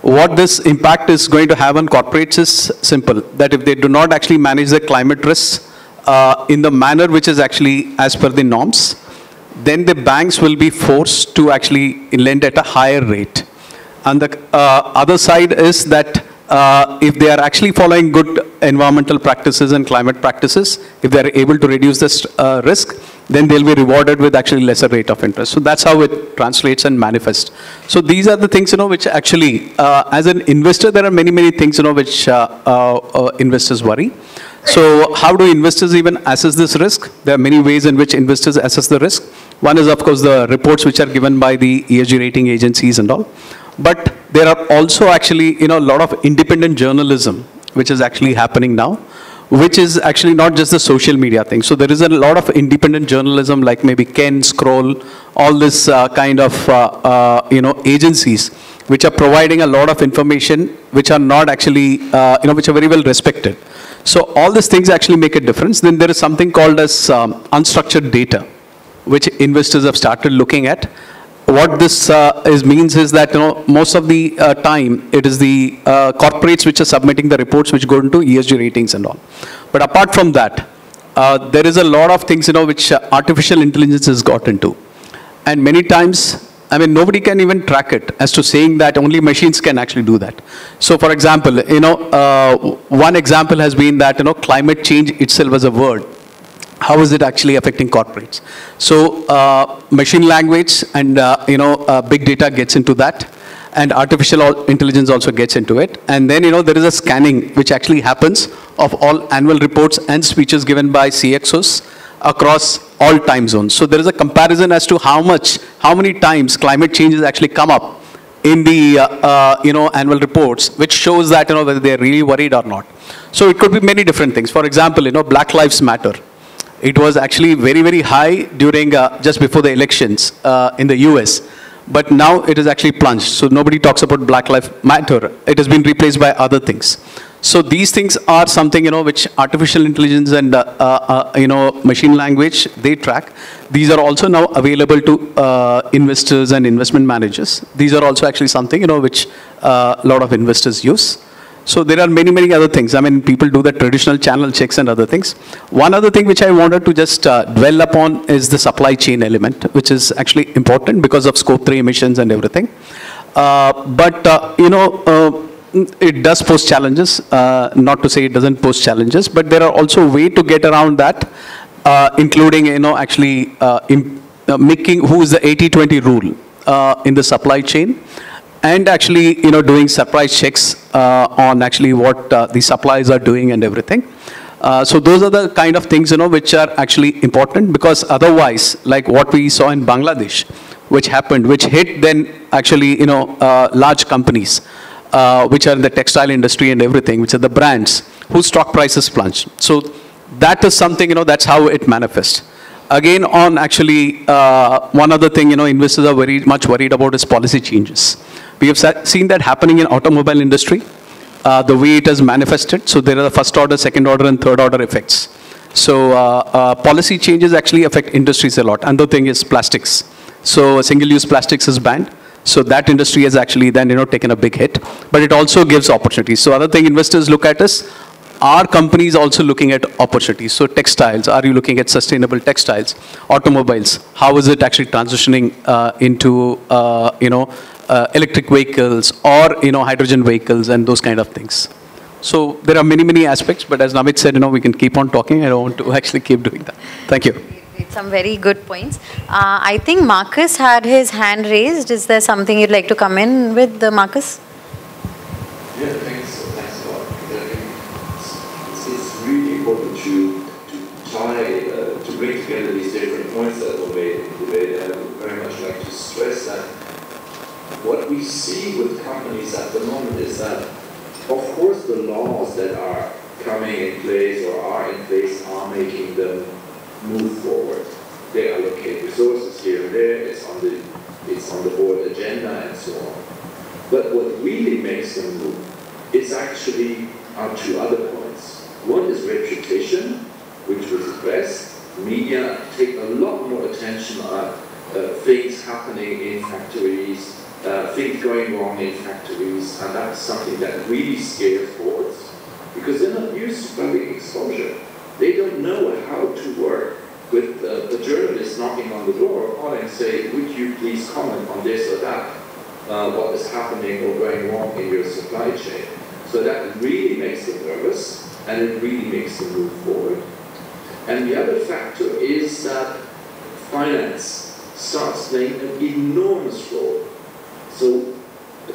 What this impact is going to have on corporates is simple, that if they do not actually manage their climate risks in the manner which is actually as per the norms, then the banks will be forced to actually lend at a higher rate. And the other side is that if they are actually following good environmental practices and climate practices, if they are able to reduce this risk, then they'll be rewarded with actually lesser rate of interest. So that's how it translates and manifests. So these are the things, which actually, as an investor, there are many, many things, which investors worry. So how do investors even assess this risk? There are many ways in which investors assess the risk. One is, of course, the reports which are given by the ESG rating agencies and all. But there are also actually, a lot of independent journalism which is actually happening now, which is actually not just the social media thing. So there is a lot of independent journalism, like maybe Ken, Scroll, all this kind of, agencies which are providing a lot of information which are not actually, which are very well respected. So all these things actually make a difference. Then there is something called as unstructured data, which investors have started looking at. What this means is that most of the time it is the corporates which are submitting the reports which go into ESG ratings and all. But apart from that, there is a lot of things which artificial intelligence has got into, and many times, nobody can even track it as to saying that only machines can actually do that. So for example, one example has been that climate change itself as a word, how is it actually affecting corporates? So machine language and big data gets into that, and artificial intelligence also gets into it. And then there is a scanning which actually happens of all annual reports and speeches given by CXOs across all time zones. So there is a comparison as to how many times climate change has actually come up in the annual reports, which shows that whether they are really worried or not. So it could be many different things. For example, Black Lives Matter. It was actually very, very high during just before the elections in the US, but now it is actually plunged. So nobody talks about Black Lives Matter. It has been replaced by other things. So these things are something, which artificial intelligence and, machine language, they track. These are also now available to investors and investment managers. These are also actually something, which a lot of investors use. So there are many, many other things. I mean, people do the traditional channel checks and other things. One other thing which I wanted to just dwell upon is the supply chain element, which is actually important because of scope 3 emissions and everything. It does pose challenges. Not to say it doesn't pose challenges, but there are also ways to get around that, including, making who is the 80-20 rule in the supply chain. And actually, doing surprise checks on actually what the suppliers are doing and everything. So those are the kind of things, which are actually important, because otherwise, like what we saw in Bangladesh, which hit then actually, large companies, which are in the textile industry and everything, which are the brands whose stock prices plunged. So that is something, that's how it manifests. Again, on actually, one other thing, investors are very much worried about is policy changes. We have seen that happening in automobile industry, the way it has manifested. So there are the first order, second order, and third order effects. So policy changes actually affect industries a lot. Another thing is plastics. So single-use plastics is banned. So that industry has actually then, taken a big hit. But it also gives opportunities. So other thing investors look at is, are companies also looking at opportunities? So textiles, are you looking at sustainable textiles? Automobiles, how is it actually transitioning into, electric vehicles or, hydrogen vehicles and those kind of things? So there are many, many aspects, but as Namit said, we can keep on talking. I don't want to actually keep doing that. Thank you. Some very good points. I think Marcus had his hand raised. Is there something you'd like to come in with, Marcus? Yeah, thanks a lot. It's really important to try to bring together these different points that were made in the debate. And I would very much like to stress that what we see with companies at the moment is that, of course, the laws that are coming in place or are in place are making them move forward. They allocate resources here and there. It's on the board agenda and so on. But what really makes them move is actually on two other points. One is reputation, which was addressed. Media take a lot more attention on things happening in factories, things going wrong in factories, and that's something that really scares boards, because they're not used to public exposure. They don't know how to work with a journalist knocking on the door and say, would you please comment on this or that, what is happening or going wrong in your supply chain. So that really makes them nervous, and it really makes them move forward. And the other factor is that finance starts playing an enormous role. So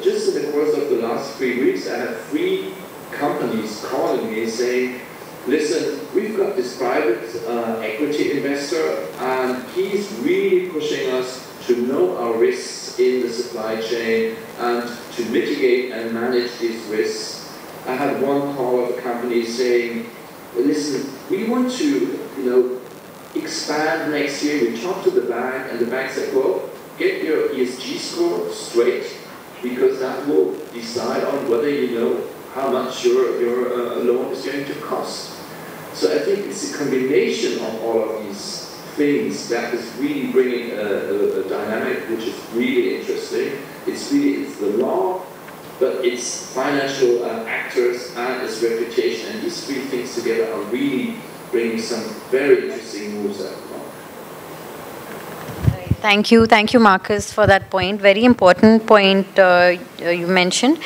just in the course of the last 3 weeks, I had 3 companies calling me saying, listen, we've got this private equity investor, and he's really pushing us to know our risks in the supply chain and to mitigate and manage these risks. I had one call of a company saying, listen, we want to, expand next year. We talked to the bank, and the bank said, well, get your ESG score straight, because that will decide on whether you know how much your loan is going to cost. So I think it's a combination of all of these things that is really bringing a dynamic which is really interesting. It's the law, but it's financial actors and its reputation, and these 3 things together are really bringing some very interesting moves at the moment. Thank you, Marcus, for that point. Very important point you mentioned.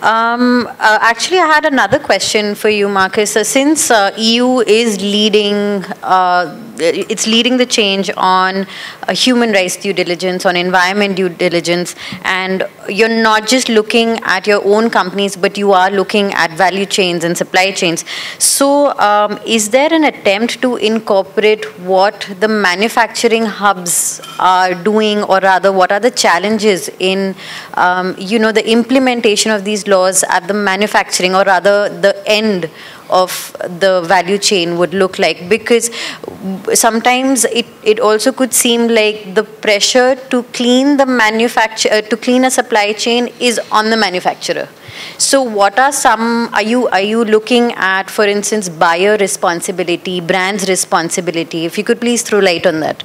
Actually, I had another question for you, Marcus. Since EU is leading, it's leading the change on human rights due diligence, on environment due diligence, and you're not just looking at your own companies, but you are looking at value chains and supply chains. So, is there an attempt to incorporate what the manufacturing hubs are doing, or rather what are the challenges in the implementation of these laws at the manufacturing, or rather the end of the value chain would look like? Because sometimes it also could seem like the pressure to clean the to clean a supply chain is on the manufacturer. So what are some, are you looking at, for instance, buyer responsibility, brand's responsibility? If you could please throw light on that.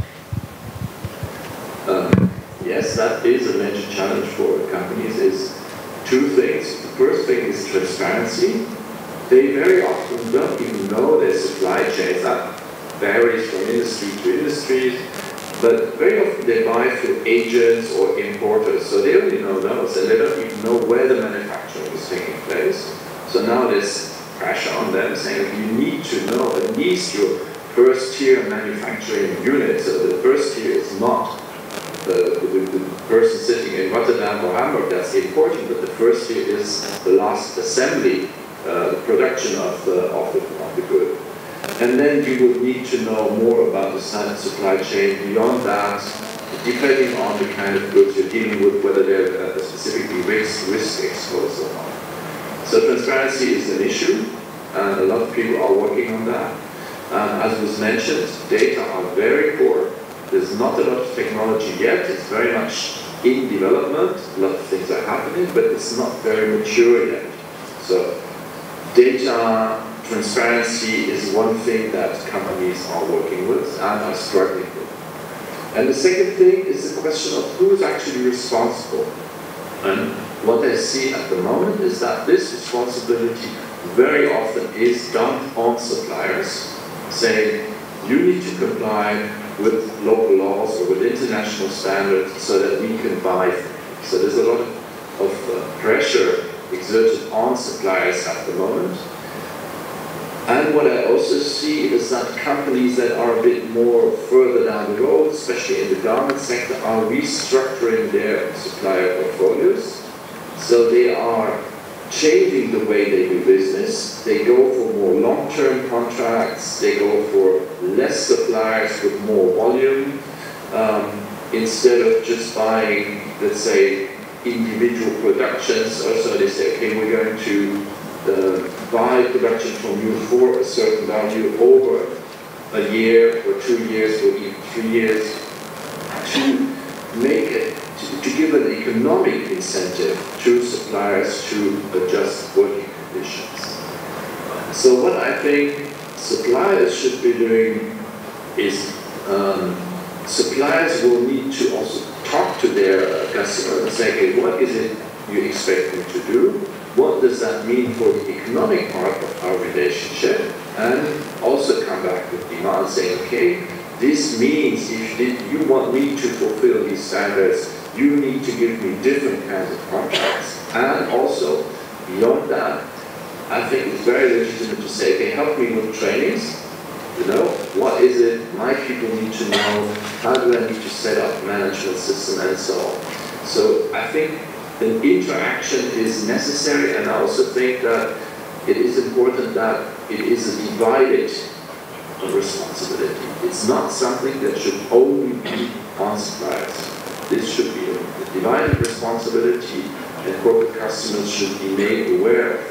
Yes, that is a major challenge for companies, is two things. The first thing is transparency. They very often don't even know their supply chains. That varies from industry to industry, but very often they buy through agents or importers, so they only know those, and they don't even know where the manufacturing is taking place. So now there's pressure on them saying you need to know at least your first tier manufacturing unit. So the first tier is not the person sitting in Rotterdam or Hamburg, that's important, but the first tier is the last assembly, the production of the good. And then you would need to know more about the supply chain beyond that, depending on the kind of goods you're dealing with, whether they're specifically risk exposed or not. So transparency is an issue, and a lot of people are working on that. As was mentioned, data are very poor. There's not a lot of technology yet. It's very much in development. A lot of things are happening, but it's not very mature yet. So data transparency is one thing that companies are working with and are struggling with. And the second thing is the question of who is actually responsible. And what I see at the moment is that this responsibility very often is dumped on suppliers, saying you need to comply with local laws or with international standards so that we can buy things. So there's a lot of pressure exerted on suppliers at the moment. And what I also see is that companies that are a bit more further down the road, especially in the garment sector, are restructuring their supplier portfolios. So they are changing the way they do business. They go for more long-term contracts. They go for less suppliers with more volume, instead of just buying, let's say, individual productions. Also, they say, okay, we're going to buy production from you for a certain value over a year or 2 years or even 3 years, to make it, to give an economic incentive to suppliers to adjust working conditions. So what I think suppliers should be doing is, suppliers will need to also talk to their customers and say, okay, what is it you expect me to do? What does that mean for the economic part of our relationship? And also come back with demand, saying, okay, this means if you want me to fulfill these standards, you need to give me different kinds of contracts. And also, beyond that, I think it's very legitimate to say, okay, help me with trainings. You know, what is it my people need to know? How do I need to set up management system and so on? So I think an interaction is necessary, and I also think that it is important that it is a divided responsibility. It's not something that should only be on suppliers. This should be a divided responsibility, and corporate customers should be made aware of.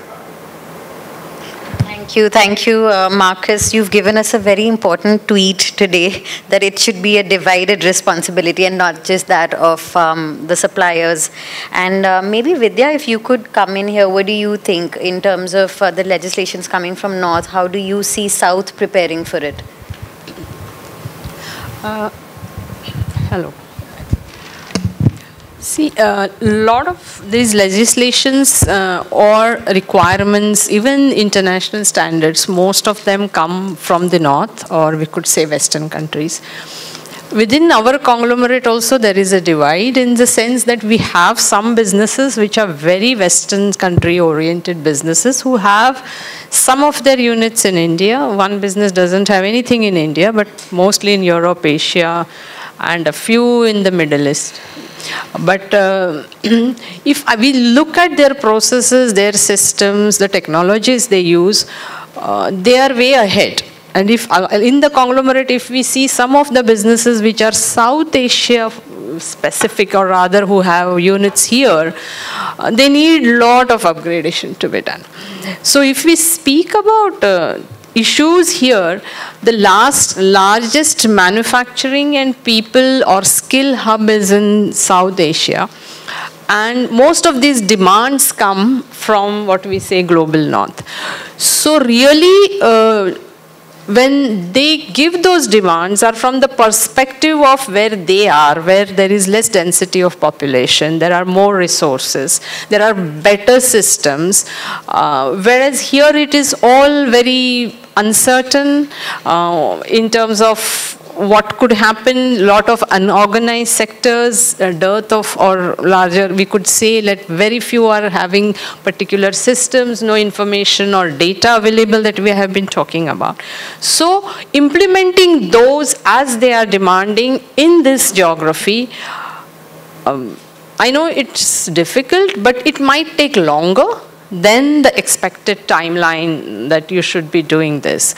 Thank you, Marcus. You've given us a very important tweet today, that it should be a divided responsibility and not just that of the suppliers. And maybe Vidya, if you could come in here, what do you think in terms of the legislations coming from North? How do you see South preparing for it? Hello. See, a lot of these legislations or requirements, even international standards, most of them come from the North, or we could say Western countries. Within our conglomerate also there is a divide, in the sense that we have some businesses which are very Western country oriented businesses who have some of their units in India. One business doesn't have anything in India, but mostly in Europe, Asia, and a few in the Middle East. But if we look at their processes, their systems, the technologies they use, they are way ahead. And if in the conglomerate, if we see some of the businesses which are South Asia specific, or rather who have units here, they need a lot of upgradation to be done. So if we speak about issues here, the largest manufacturing and people or skill hub is in South Asia. And most of these demands come from what we say global north. So really, when they give those demands are from the perspective of where they are, where there is less density of population, there are more resources, there are better systems, whereas here it is all very uncertain in terms of what could happen. Lot of unorganized sectors, dearth of, or larger, we could say that very few are having particular systems, no information or data available that we have been talking about. So implementing those as they are demanding in this geography, I know it's difficult, but it might take longer than the expected timeline that you should be doing this.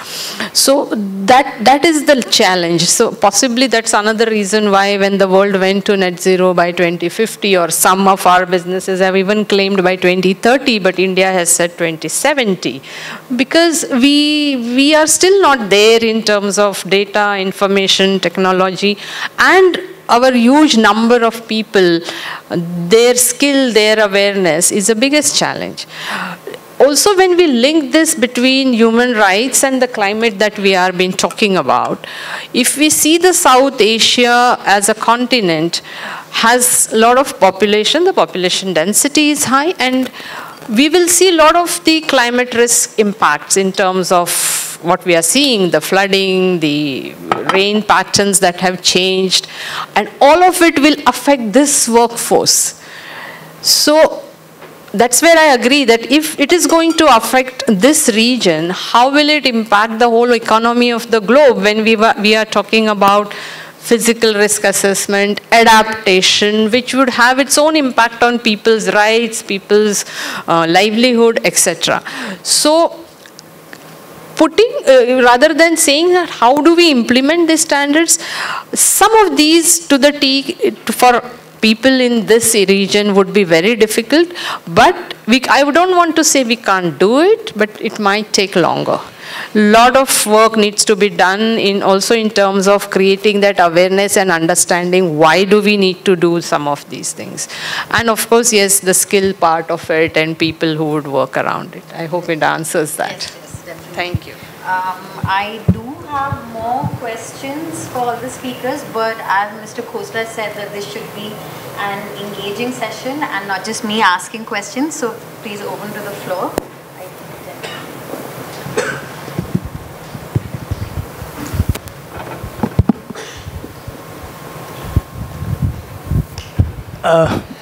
So that is the challenge. So possibly that's another reason why when the world went to net zero by 2050, or some of our businesses have even claimed by 2030, but India has said 2070, because we are still not there in terms of data, information, technology, and our huge number of people, their skill, their awareness is the biggest challenge. Also, when we link this between human rights and the climate that we are been talking about, if we see the South Asia as a continent has a lot of population, the population density is high, and we will see a lot of the climate risk impacts in terms of what we are seeing, the flooding, the rain patterns that have changed, and all of it will affect this workforce. So that's where I agree that if it is going to affect this region, how will it impact the whole economy of the globe when we are talking about physical risk assessment, adaptation, which would have its own impact on people's rights, people's livelihood, etc. So rather than saying that how do we implement these standards, some of these to the T for people in this region would be very difficult, but I don't want to say we can't do it, but it might take longer. Lot of work needs to be done also in terms of creating that awareness and understanding why do we need to do some of these things. And of course, yes, the skill part of it and people who would work around it. I hope it answers that. Yes, thank you. I do have more questions for all the speakers, but as Mr. Khosla said that this should be an engaging session and not just me asking questions, so please open to the floor.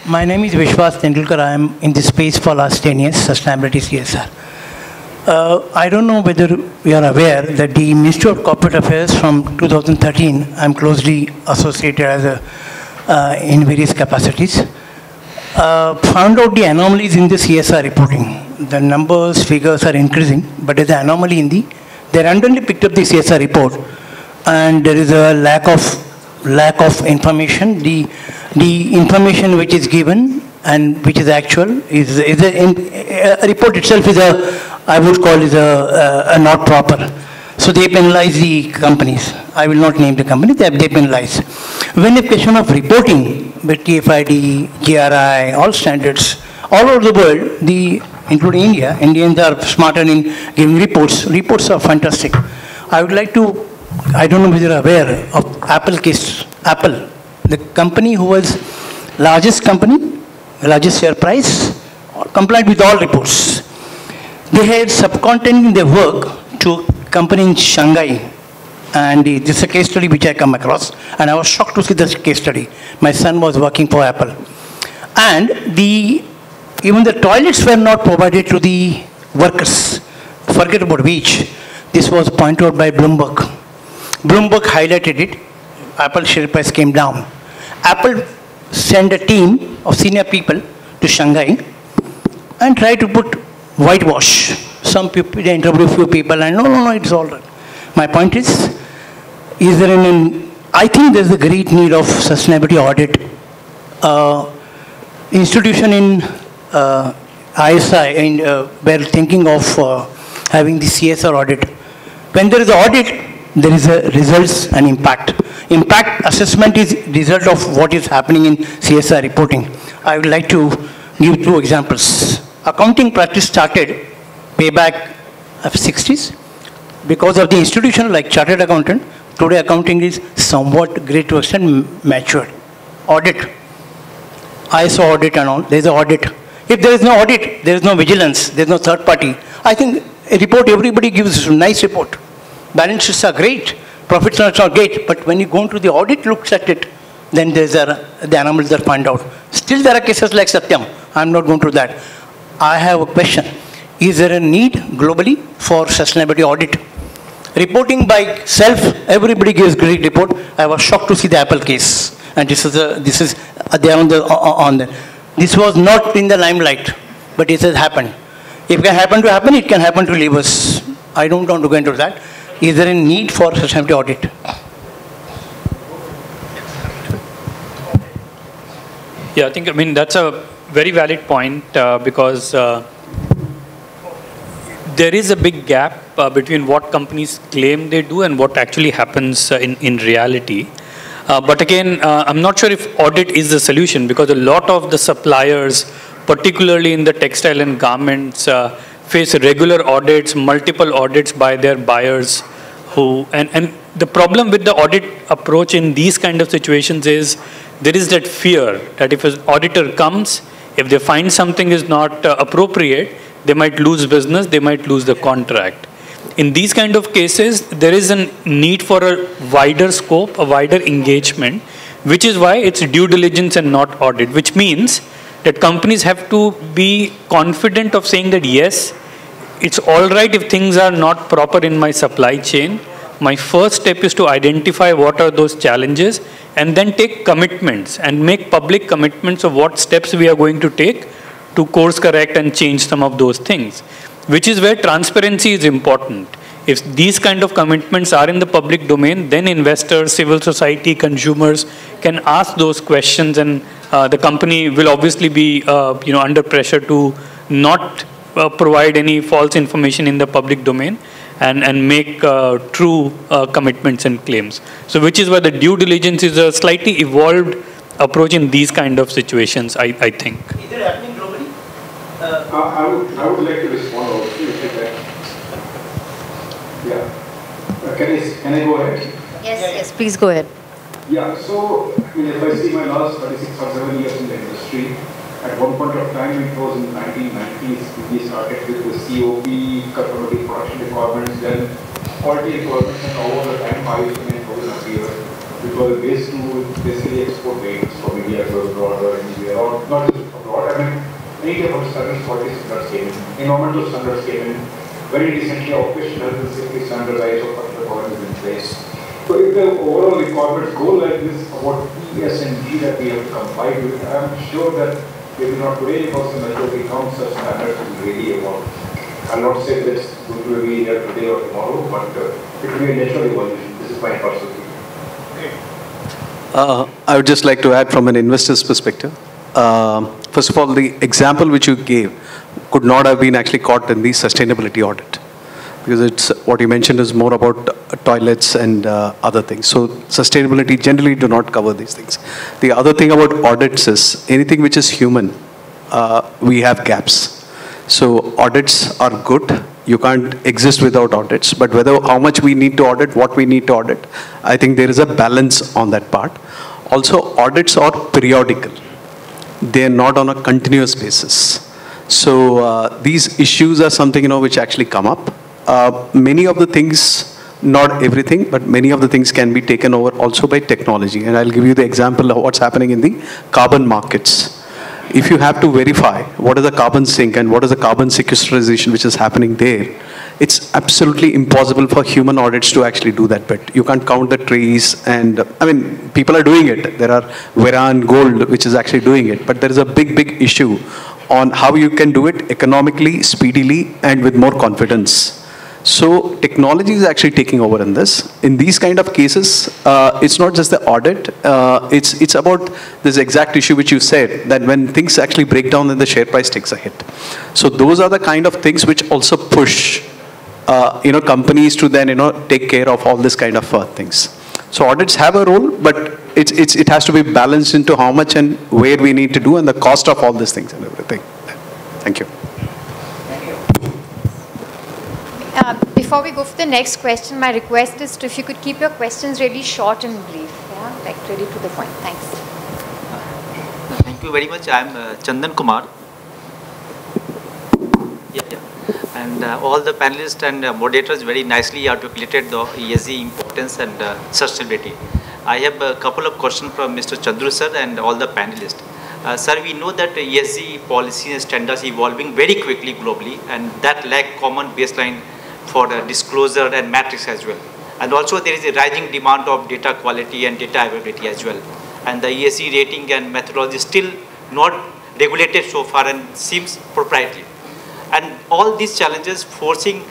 My name is Vishwas Tendulkar. I am in this space for last 10 years, sustainability CSR. I don't know whether we are aware that the Ministry of Corporate Affairs from 2013, I'm closely associated as in various capacities, found out the anomalies in the CSR reporting. The numbers, figures are increasing, but there's an anomaly in they randomly picked up the CSR report, and there is a lack of information. The information which is given and which is actual is a report itself is I would call is a not proper. So they penalize the companies. I will not name the company, they penalize. When a question of reporting with TFID, GRI, all standards, all over the world, including India, Indians are smarter in giving reports. Reports are fantastic. I would like to, I don't know whether you are aware of Apple case. Apple, the company who was largest company, largest share price, complied with all reports. They had subcontracting their work to a company in Shanghai. And this is a case study which I come across. And I was shocked to see this case study. My son was working for Apple. And even the toilets were not provided to the workers. Forget about which. This was pointed out by Bloomberg. Bloomberg highlighted it. Apple share price came down. Apple sent a team of senior people to Shanghai and tried to put whitewash. Some people, they interviewed a few people and no, it's all right. My point is there I think there's a great need of sustainability audit institution in ISI, and we're thinking of having the CSR audit. When there is an audit, there is a results and impact. Impact assessment is result of what is happening in CSR reporting. I would like to give 2 examples. Accounting practice started way back of 60s. Because of the institution like chartered accountant, today accounting is somewhat great to extent matured. Audit. ISO audit and all, there is an audit. If there is no audit, there is no vigilance, there is no third party. I think a report, everybody gives a nice report. Balance sheets are great, profits are not great, but when you go into the audit, looks at it, then there's the anomalies are found out. Still there are cases like Satyam. I'm not going to that. I have a question. Is there a need globally for sustainability audit? Reporting by self, everybody gives great report. I was shocked to see the Apple case. And this is there on the. This was not in the limelight, but it has happened. If it can happen to happen, it can happen to levers. I don't want to go into that. Is there a need for sustainability audit? Yeah, I mean, that's a very valid point because there is a big gap between what companies claim they do and what actually happens in reality. But again, I'm not sure if audit is the solution because a lot of the suppliers, particularly in the textile and garments, face regular audits, multiple audits by their buyers and the problem with the audit approach in these kind of situations is there is that fear that if an auditor comes, if they find something is not appropriate, they might lose business, they might lose the contract. In these kind of cases, there is a need for a wider scope, a wider engagement, which is why it's due diligence and not audit, which means that companies have to be confident of saying that yes, it's all right if things are not proper in my supply chain. My first step is to identify what are those challenges and then take commitments and make public commitments of what steps we are going to take to course correct and change some of those things, which is where transparency is important. If these kind of commitments are in the public domain, then investors, civil society, consumers can ask those questions and the company will obviously be under pressure to not provide any false information in the public domain and make true commitments and claims. So which is why the due diligence is a slightly evolved approach in these kind of situations, I think. Is it happening globally? I would like to respond also if you can. Yeah. Can I go ahead? Yes, please go ahead. Yeah, so if I see my last 36 or 7 years in the industry, at one point of time, it was in the 1990s, we started with the COP, conformity production requirements, then quality requirements, and all the time, ISO 9000 appeared, which was based to basically export weights from India to abroad or anywhere, or not just abroad. I mean, any type of standards, quality standards came in, environmental standards came in, very recently, occupational health and safety standards, ISO 14001 is in place. So if the overall requirements go like this, about E, S, and G that we have to comply with, I am sure that maybe not today because the majority counts such standards will really evolve. I'll not say that it's going to be here today or tomorrow, but it will be a natural evolution. This is my personal view. I would just like to add from an investor's perspective. First of all, the example which you gave could not have been actually caught in the sustainability audit. Because it's what you mentioned is more about toilets and other things. So sustainability generally do not cover these things. The other thing about audits is anything which is human, we have gaps. So audits are good. You can't exist without audits. But whether how much we need to audit, what we need to audit, I think there is a balance on that part. Also, audits are periodical. They are not on a continuous basis. So these issues are something which actually come up. Many of the things, not everything, but many of the things can be taken over also by technology. And I'll give you the example of what's happening in the carbon markets. If you have to verify what is the carbon sink and what is the carbon sequestration which is happening there, it's absolutely impossible for human audits to actually do that bit. You can't count the trees and, I mean, people are doing it. There are Vera and Gold which is actually doing it. But there is a big issue on how you can do it economically, speedily, and with more confidence. So technology is actually taking over in this. In these kind of cases, it's not just the audit, it's about this exact issue which you said, that when things actually break down, then the share price takes a hit. So those are the kind of things which also push companies to then take care of all this kind of things. So audits have a role, but it has to be balanced into how much and where we need to do and the cost of all these things and everything. Thank you. Before we go for the next question, my request is if you could keep your questions really short and brief, yeah, like really to the point. Thanks. Thank you very much. I am Chandan Kumar. And all the panelists and moderators very nicely articulated the ESG importance and sustainability. I have a couple of questions from Mr. Chandru sir and all the panelists. Sir, we know that ESG policy and standards evolving very quickly globally, and that lack common baseline for disclosure and metrics as well. And also there is a rising demand of data quality and data availability as well. And the ESG rating and methodology is still not regulated so far and seems proprietary. And all these challenges forcing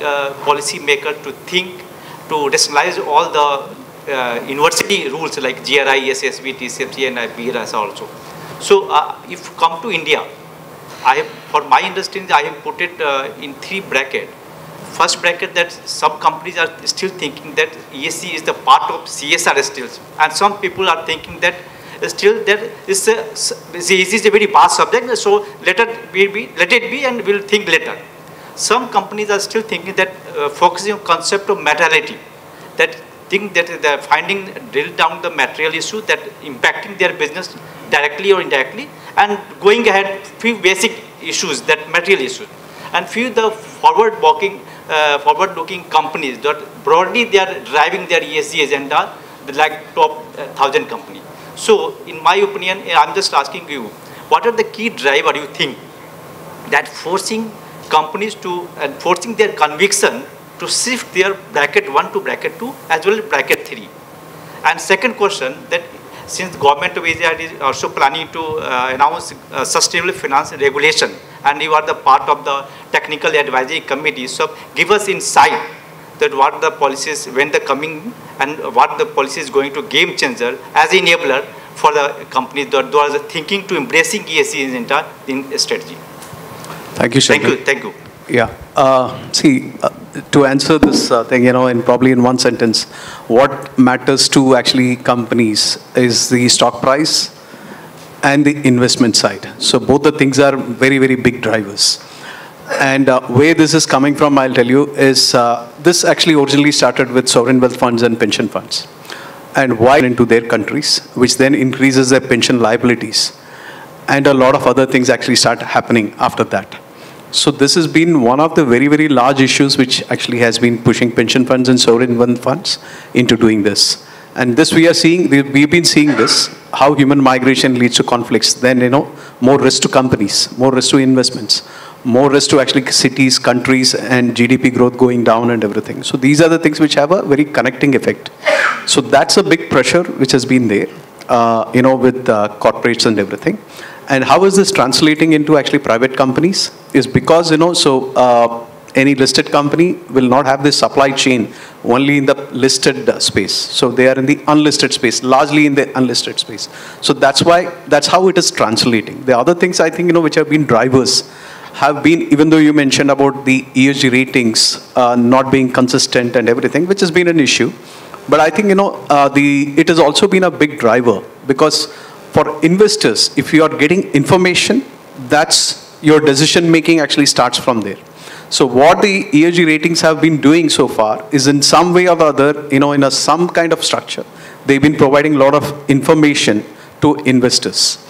policy makers to think, to rationalize all the university rules like GRI, SSB, TCFC and BRS also. So if you come to India, for my understanding, I have put it in 3 brackets. First bracket, that some companies are still thinking that ESG is the part of CSR still. And some people are thinking that still that ESG is a very vast subject, so let it be and we'll think later. Some companies are still thinking that focusing on concept of materiality, that think that they're finding, drill down the material issue that impacting their business directly or indirectly, and going ahead few basic issues, that material issues. And few the forward-looking companies that broadly they are driving their ESG agenda like top 1,000 company. So in my opinion, I'm just asking you, what are the key driver you think that forcing companies to, and forcing their conviction to shift their bracket 1 to bracket 2 as well as bracket 3? And second question, that since government of Asia is also planning to announce sustainable finance regulation, and you are the part of the technical advisory committee, so give us insight that what the policies, when the coming, and what the policy is going to game changer as enabler for the companies that are thinking to embracing ESG in strategy. Thank you, Shankar. Thank you. Yeah. See, to answer this thing, in probably in one sentence, what matters to actually companies is the stock price and the investment side. So both the things are very, very big drivers. And where this is coming from, I'll tell you, is this actually originally started with sovereign wealth funds and pension funds. And why into their countries, which then increases their pension liabilities. And a lot of other things actually start happening after that. So this has been one of the very, very large issues which actually has been pushing pension funds and sovereign wealth funds into doing this. And this we are seeing, we've been seeing this, how human migration leads to conflicts. Then, more risk to companies, more risk to investments, more risk to actually cities, countries, and GDP growth going down and everything. So these are the things which have a very connecting effect. So that's a big pressure which has been there, with corporates and everything. And how is this translating into actually private companies? Is because, any listed company will not have this supply chain only in the listed space. So they are in the unlisted space, largely in the unlisted space. So that's how it is translating. The other things I think, which have been drivers have been, even though you mentioned about the ESG ratings not being consistent and everything, which has been an issue. But I think, it has also been a big driver, because for investors, if you are getting information, that's your decision making actually starts from there. So what the ESG ratings have been doing so far is in some way or other, in some kind of structure, they've been providing a lot of information to investors.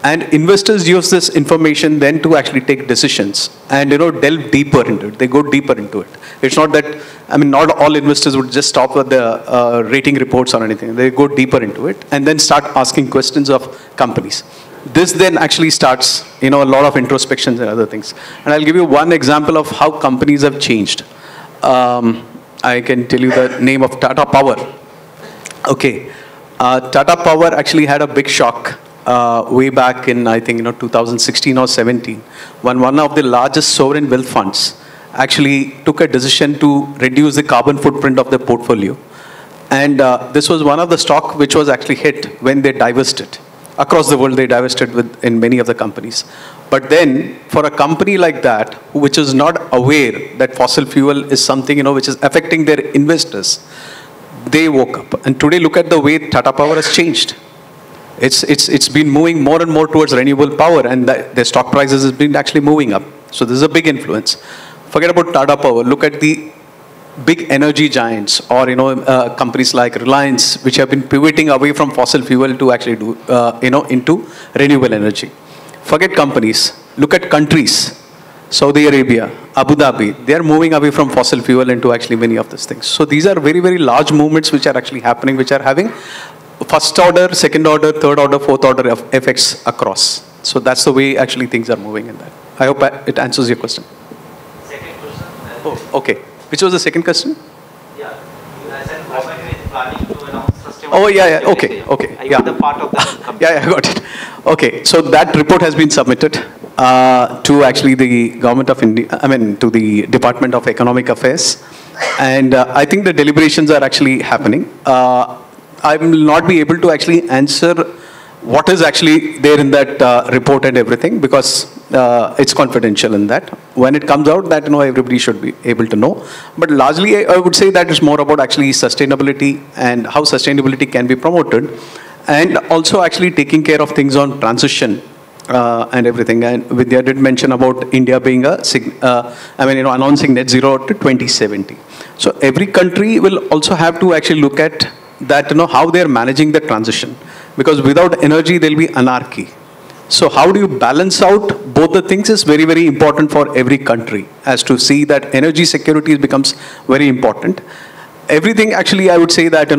And investors use this information then to actually take decisions and, delve deeper into it. They go deeper into it. It's not that, not all investors would just stop at the rating reports or anything. They go deeper into it and then start asking questions of companies. This then actually starts, a lot of introspections and other things. And I'll give you one example of how companies have changed. I can tell you the name of Tata Power. Okay. Tata Power actually had a big shock way back in, I think, 2016 or 17, when one of the largest sovereign wealth funds actually took a decision to reduce the carbon footprint of their portfolio. And this was one of the stock which was actually hit when they divested. Across the world, they divested in many of the companies. But then, for a company like that, which is not aware that fossil fuel is something, which is affecting their investors, they woke up. And today, look at the way Tata Power has changed. It's been moving more and more towards renewable power, and their stock prices has been actually moving up. So this is a big influence. Forget about Tata Power. Look at the big energy giants, or companies like Reliance, which have been pivoting away from fossil fuel to actually do into renewable energy. Forget companies. Look at countries. Saudi Arabia, Abu Dhabi, they are moving away from fossil fuel into actually many of these things. So these are very, very large movements which are actually happening, which are having first order, second order, third order, fourth order effects across. So that's the way actually things are moving in that. I hope it answers your question. Second question. Oh, okay. Which was the second question? Yeah, you said government is planning to announce sustainable. Oh, yeah, yeah. Okay, okay. Yeah. The part of the Yeah, I got it. Okay, so that report has been submitted to actually the government of India, to the Department of Economic Affairs. And I think the deliberations are actually happening. I will not be able to actually answer what is actually there in that report and everything, because it's confidential in that. When it comes out, that everybody should be able to know. But largely, I would say that it's more about actually sustainability and how sustainability can be promoted, and also actually taking care of things on transition and everything. And Vidya did mention about India being announcing net zero to 2070. So every country will also have to actually look at that, how they are managing the transition. Because without energy, there will be anarchy. So how do you balance out both the things is very, very important for every country, as to see that energy security becomes very important. Everything actually, I would say that,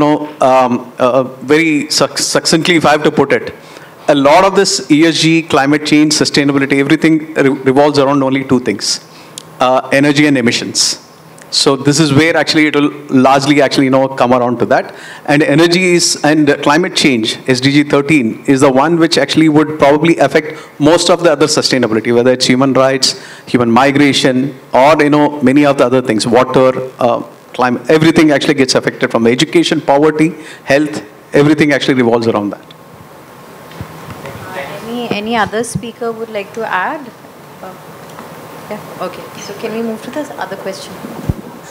very succinctly, if I have to put it, a lot of this ESG, climate change, sustainability, everything revolves around only two things, energy and emissions. So this is where actually it will largely actually come around to that. And energy is, and climate change, SDG 13, is the one which actually would probably affect most of the other sustainability, whether it's human rights, human migration, or many of the other things, water, climate, everything actually gets affected from education, poverty, health, everything actually revolves around that. Any other speaker would like to add? Yeah, okay. So can we move to this other question?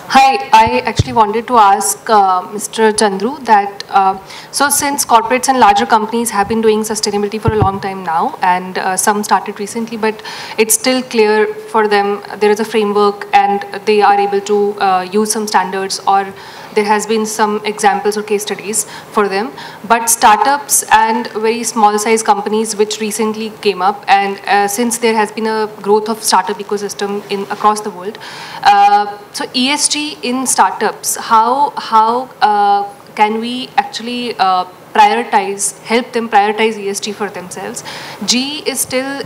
Hi, I actually wanted to ask Mr. Chandru that, so since corporates and larger companies have been doing sustainability for a long time now, and some started recently, but it's still clear for them, there is a framework and they are able to use some standards, or there has been some examples or case studies for them. But startups and very small size companies which recently came up, and since there has been a growth of startup ecosystem across the world, so ESG in startups, how can we actually help them prioritize ESG for themselves? G is still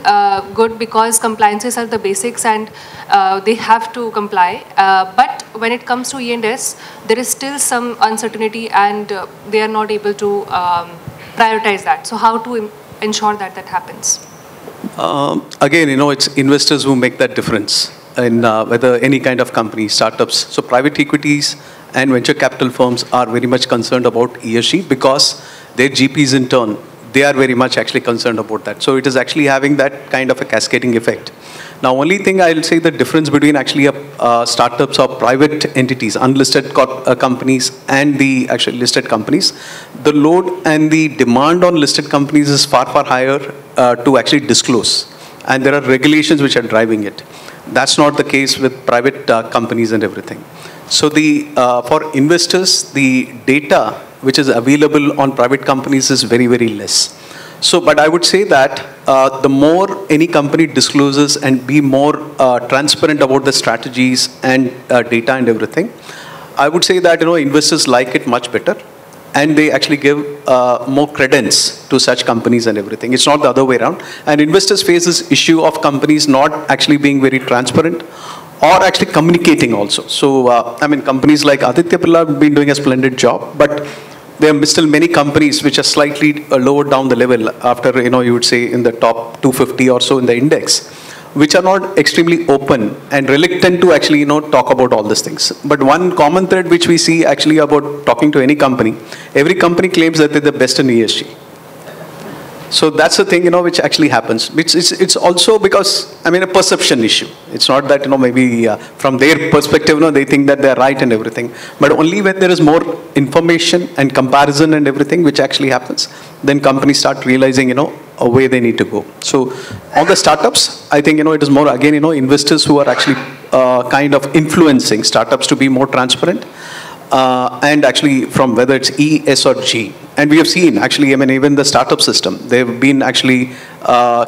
good because compliances are the basics and they have to comply. But when it comes to E&S, there is still some uncertainty and they are not able to prioritize that. So how to ensure that that happens? Again, it's investors who make that difference in whether any kind of company, startups. So private equities and venture capital firms are very much concerned about ESG because their GPs in turn, they are very much actually concerned about that. So it is actually having that kind of a cascading effect. Now, only thing I'll say the difference between actually startups or private entities, unlisted companies and the actually listed companies, the load and the demand on listed companies is far, far higher to actually disclose. And there are regulations which are driving it. That's not the case with private companies and everything. So for investors, the data which is available on private companies is very, very less. So, but I would say that the more any company discloses and be more transparent about the strategies and data and everything, I would say that investors like it much better, and they actually give more credence to such companies and everything. It's not the other way around. And investors face this issue of companies not actually being very transparent or actually communicating also. So, companies like Aditya Birla have been doing a splendid job, but there are still many companies which are slightly lower down the level after, you would say in the top 250 or so in the index, which are not extremely open and reluctant to actually, talk about all these things. But one common thread which we see actually about talking to any company, every company claims that they're the best in ESG. So that's the thing, which actually happens. It's also because, a perception issue. It's not that, maybe from their perspective, they think that they're right and everything. But only when there is more information and comparison and everything, which actually happens, then companies start realizing, a way they need to go. So on the startups, I think, it is more, again, investors who are actually kind of influencing startups to be more transparent. And actually from whether it's E, S or G. And we have seen actually, even the startup system, there have been actually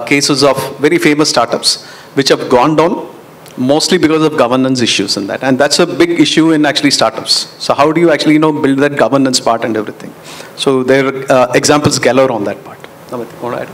cases of very famous startups which have gone down mostly because of governance issues and that. And that's a big issue in actually startups. So how do you actually, build that governance part and everything? So there are examples galore on that part. Namit, want to add?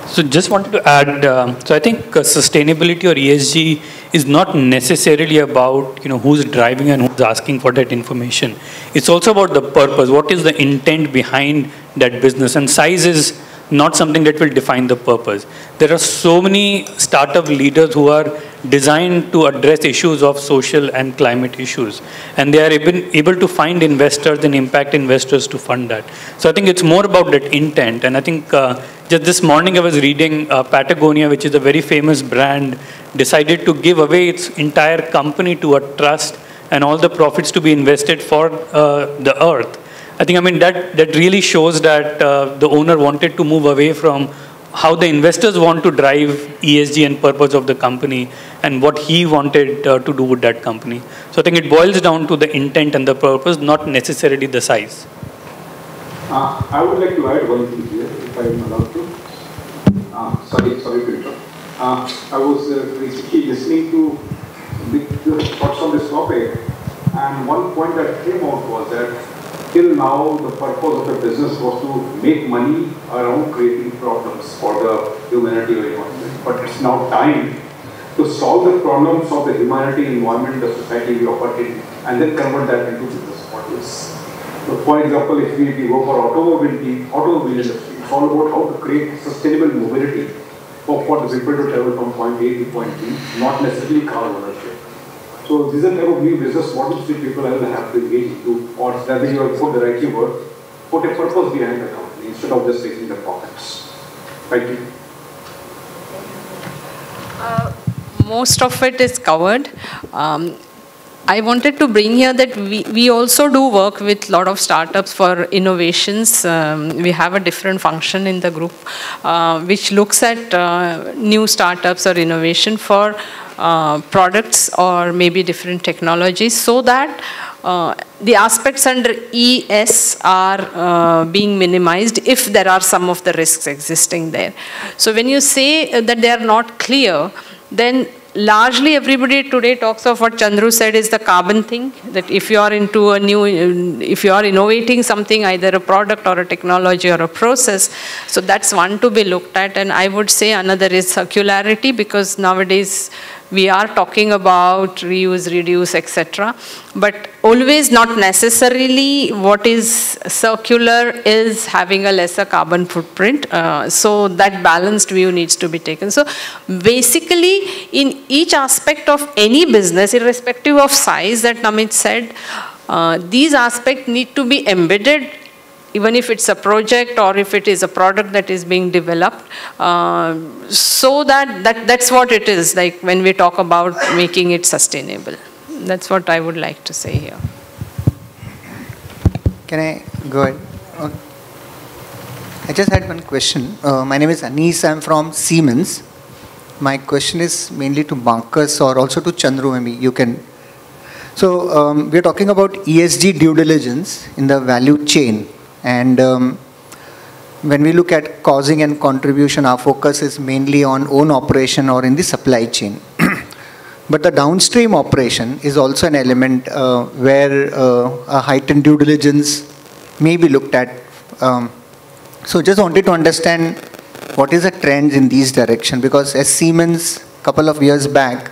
So just wanted to add, so I think sustainability or ESG is not necessarily about, who's driving and who's asking for that information. It's also about the purpose. What is the intent behind that business? And size is not something that will define the purpose. There are so many startup leaders who are designed to address issues of social and climate issues. And they are able to find investors and impact investors to fund that. So I think it's more about that intent. And I think just this morning I was reading Patagonia, which is a very famous brand, decided to give away its entire company to a trust and all the profits to be invested for the earth. I think, that really shows that the owner wanted to move away from how the investors want to drive ESG and purpose of the company and what he wanted to do with that company. So I think it boils down to the intent and the purpose, not necessarily the size. I would like to add one thing here, if I am allowed to. Sorry to interrupt. I was basically listening to the thoughts on this topic, and one point that came out was that till now, the purpose of the business was to make money around creating problems for the humanity or environment. But it's now time to solve the problems of the humanity, environment, the society we operate in, and then convert that into business models. So, for example, if we go for automobile industry, it's all about how to create sustainable mobility for the people to travel from point A to point B, not necessarily car ownership. So these are type of new business models which people will have to engage into, or rather you put the right keyword, put a purpose behind the company instead of just taking the profits. Thank you. Most of it is covered. I wanted to bring here that we also do work with a lot of startups for innovations. We have a different function in the group which looks at new startups or innovation for products or maybe different technologies, so that the aspects under ES are being minimized if there are some of the risks existing there. So when you say that they are not clear, then largely everybody today talks of what Chandru said is the carbon thing, that if you are into if you are innovating something, either a product or a technology or a process, so that's one to be looked at. And I would say another is circularity, because nowadays we are talking about reuse, reduce, etc. But always not necessarily what is circular is having a lesser carbon footprint. So that balanced view needs to be taken. So basically in each aspect of any business, irrespective of size that Namit said, these aspects need to be embedded, even if it's a project or if it is a product that is being developed, so that's what it is, like when we talk about making it sustainable. That's what I would like to say here. Can I go ahead? Okay. I just had one question. My name is Anis, I'm from Siemens. My question is mainly to Marcus or also to Chandru, maybe you can. So we're talking about ESG due diligence in the value chain. And when we look at causing and contribution, our focus is mainly on own operation or in the supply chain. But the downstream operation is also an element where a heightened due diligence may be looked at. So just wanted to understand what is the trend in these direction, because as Siemens, a couple of years back,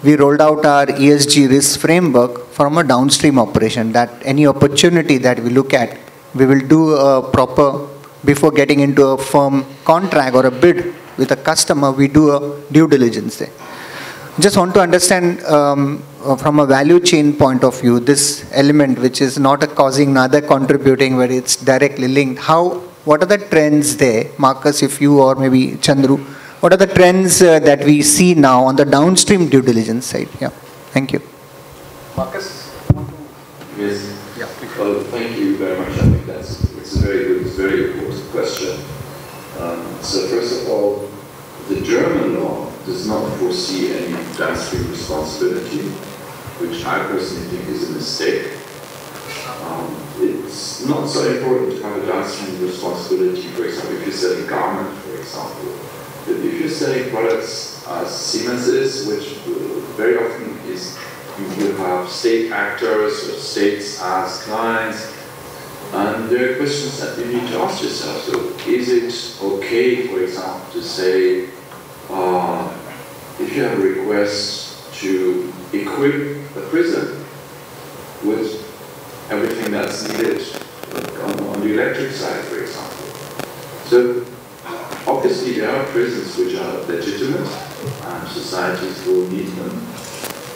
we rolled out our ESG risk framework from a downstream operation, that any opportunity that we look at, we will do a proper, before getting into a firm contract or a bid, with a customer, we do a due diligence there. Just want to understand from a value chain point of view, this element which is not a causing, neither contributing, but it's directly linked. What are the trends there? Marcus, if you or maybe Chandru, what are the trends that we see now on the downstream due diligence side? Yeah, thank you. Marcus? Yes. Yeah, well, thank you very much. I think it's a very good, very important question. So first of all, the German law does not foresee any downstream responsibility, which I personally think is a mistake. It's not so important to have a downstream responsibility, for example, if you're selling garment, for example. But if you're selling products as Siemens is, which very often is, you will have state actors or states as clients, and there are questions that you need to ask yourself. So is it okay, for example, to say, if you have a request to equip a prison with everything that's needed on the electric side, for example. So obviously there are prisons which are legitimate and societies will need them.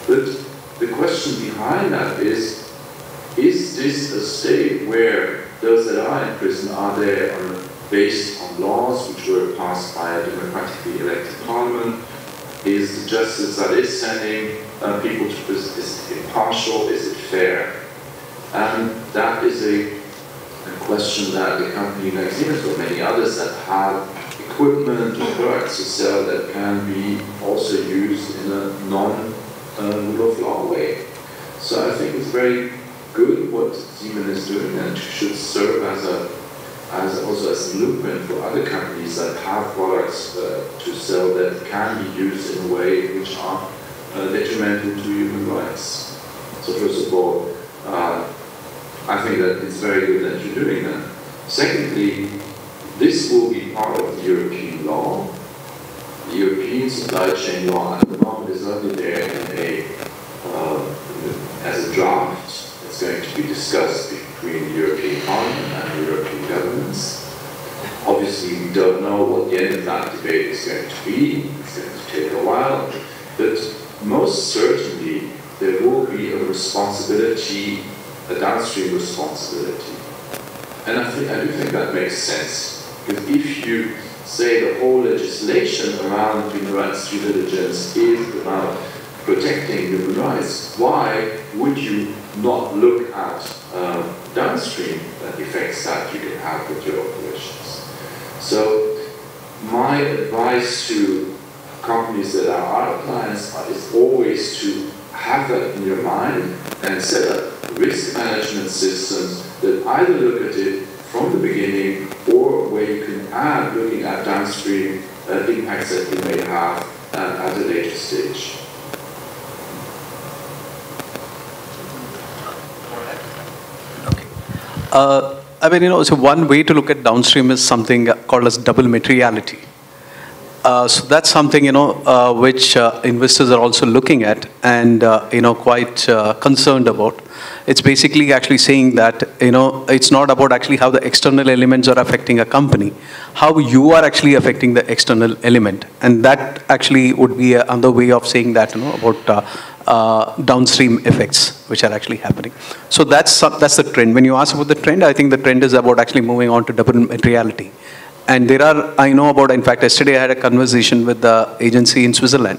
But the question behind that is this a state where those that are in prison are there based on laws which were passed by a democratically elected parliament? Is the justice that is sending people to prison, is it impartial, is it fair? And that is a question that the company like Siemens or many others that have equipment or products to sell that can be also used in a non-rule of law way. So I think it's very good what Siemens is doing and should serve as also as a blueprint for other companies that have products to sell that can be used in a way which are detrimental to human rights. So first of all, I think that it's very good that you're doing that. Secondly, this will be part of the European law. The European supply chain law at the moment is only there as a draft. It's going to be discussed between the European Parliament and the European governments. Obviously, we don't know what the end of that debate is going to be. It's going to take a while. But most certainly, there will be a responsibility, a downstream responsibility. And I do think that makes sense. Because if you say the whole legislation around human rights due diligence is about protecting human rights, why would you not look at downstream effects that you can have with your operations? So my advice to companies that are our clients is always to have that in your mind and set up risk management systems that either look at it from the beginning or where you can add looking at downstream impacts that you may have at a later stage. I mean, so one way to look at downstream is something called as double materiality. So that's something, which investors are also looking at and, quite concerned about. It's basically actually saying that, it's not about actually how the external elements are affecting a company, how you are actually affecting the external element. And that actually would be another way of saying that, about downstream effects which are actually happening. So that's the trend. When you ask about the trend, I think the trend is about actually moving on to double materiality. And there are, I know about, in fact, yesterday I had a conversation with the agency in Switzerland,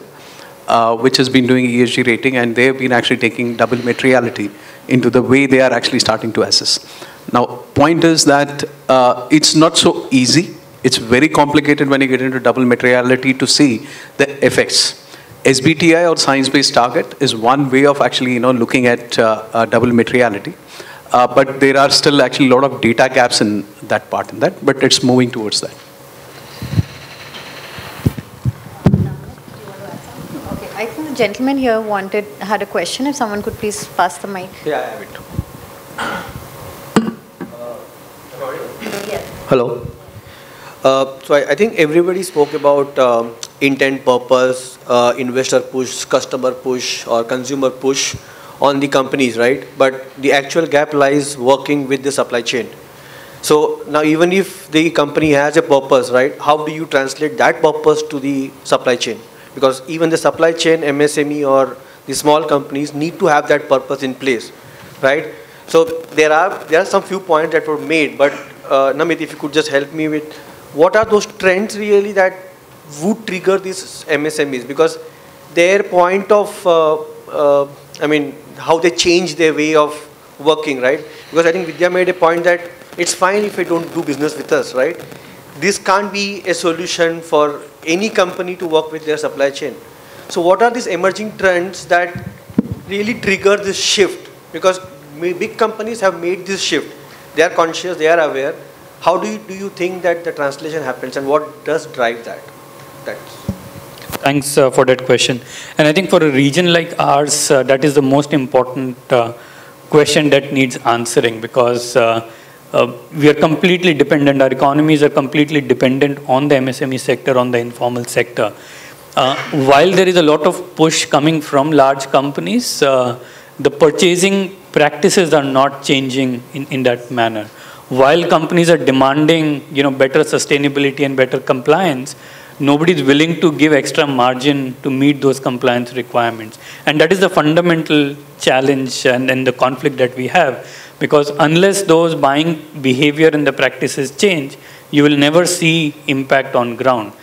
which has been doing ESG rating, and they have been actually taking double materiality into the way they are actually starting to assess. Now, point is that it's not so easy. It's very complicated when you get into double materiality to see the effects. SBTI or science-based target is one way of actually, looking at double materiality. But there are still actually a lot of data gaps in that part, but it's moving towards that. Okay, I think the gentleman here had a question. If someone could please pass the mic. Yeah, I have it. Yes. Hello. So I think everybody spoke about intent, purpose, investor push, customer push, or consumer push on the companies, right? But the actual gap lies working with the supply chain. So now even if the company has a purpose, right, how do you translate that purpose to the supply chain? Because even the supply chain, MSME or the small companies need to have that purpose in place, right? So there are some few points that were made, but Namit, if you could just help me with what are those trends really that would trigger these MSMEs? Because their point of, I mean, how they change their way of working, right? Because I think Vidya made a point that it's fine if they don't do business with us, right? This can't be a solution for any company to work with their supply chain. So what are these emerging trends that really trigger this shift? Because big companies have made this shift. They are conscious, they are aware. How do you think that the translation happens, and what does drive that? Thanks for that question. And I think for a region like ours, that is the most important question that needs answering, because we are completely dependent, our economies are completely dependent on the MSME sector, on the informal sector. While there is a lot of push coming from large companies, the purchasing practices are not changing in that manner. While companies are demanding, better sustainability and better compliance, nobody is willing to give extra margin to meet those compliance requirements. And that is the fundamental challenge and the conflict that we have. Because unless those buying behavior and the practices change, you will never see impact on ground.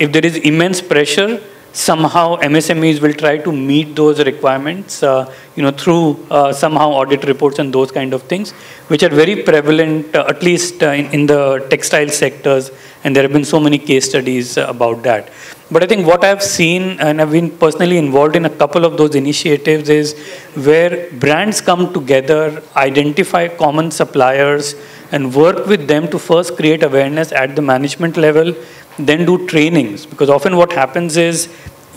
If there is immense pressure, somehow MSMEs will try to meet those requirements, through somehow audit reports and those kind of things, which are very prevalent, at least in the textile sectors, and there have been so many case studies about that. But I think what I've seen, and I've been personally involved in a couple of those initiatives, is where brands come together, identify common suppliers, and work with them to first create awareness at the management level, then do trainings. Because often what happens is,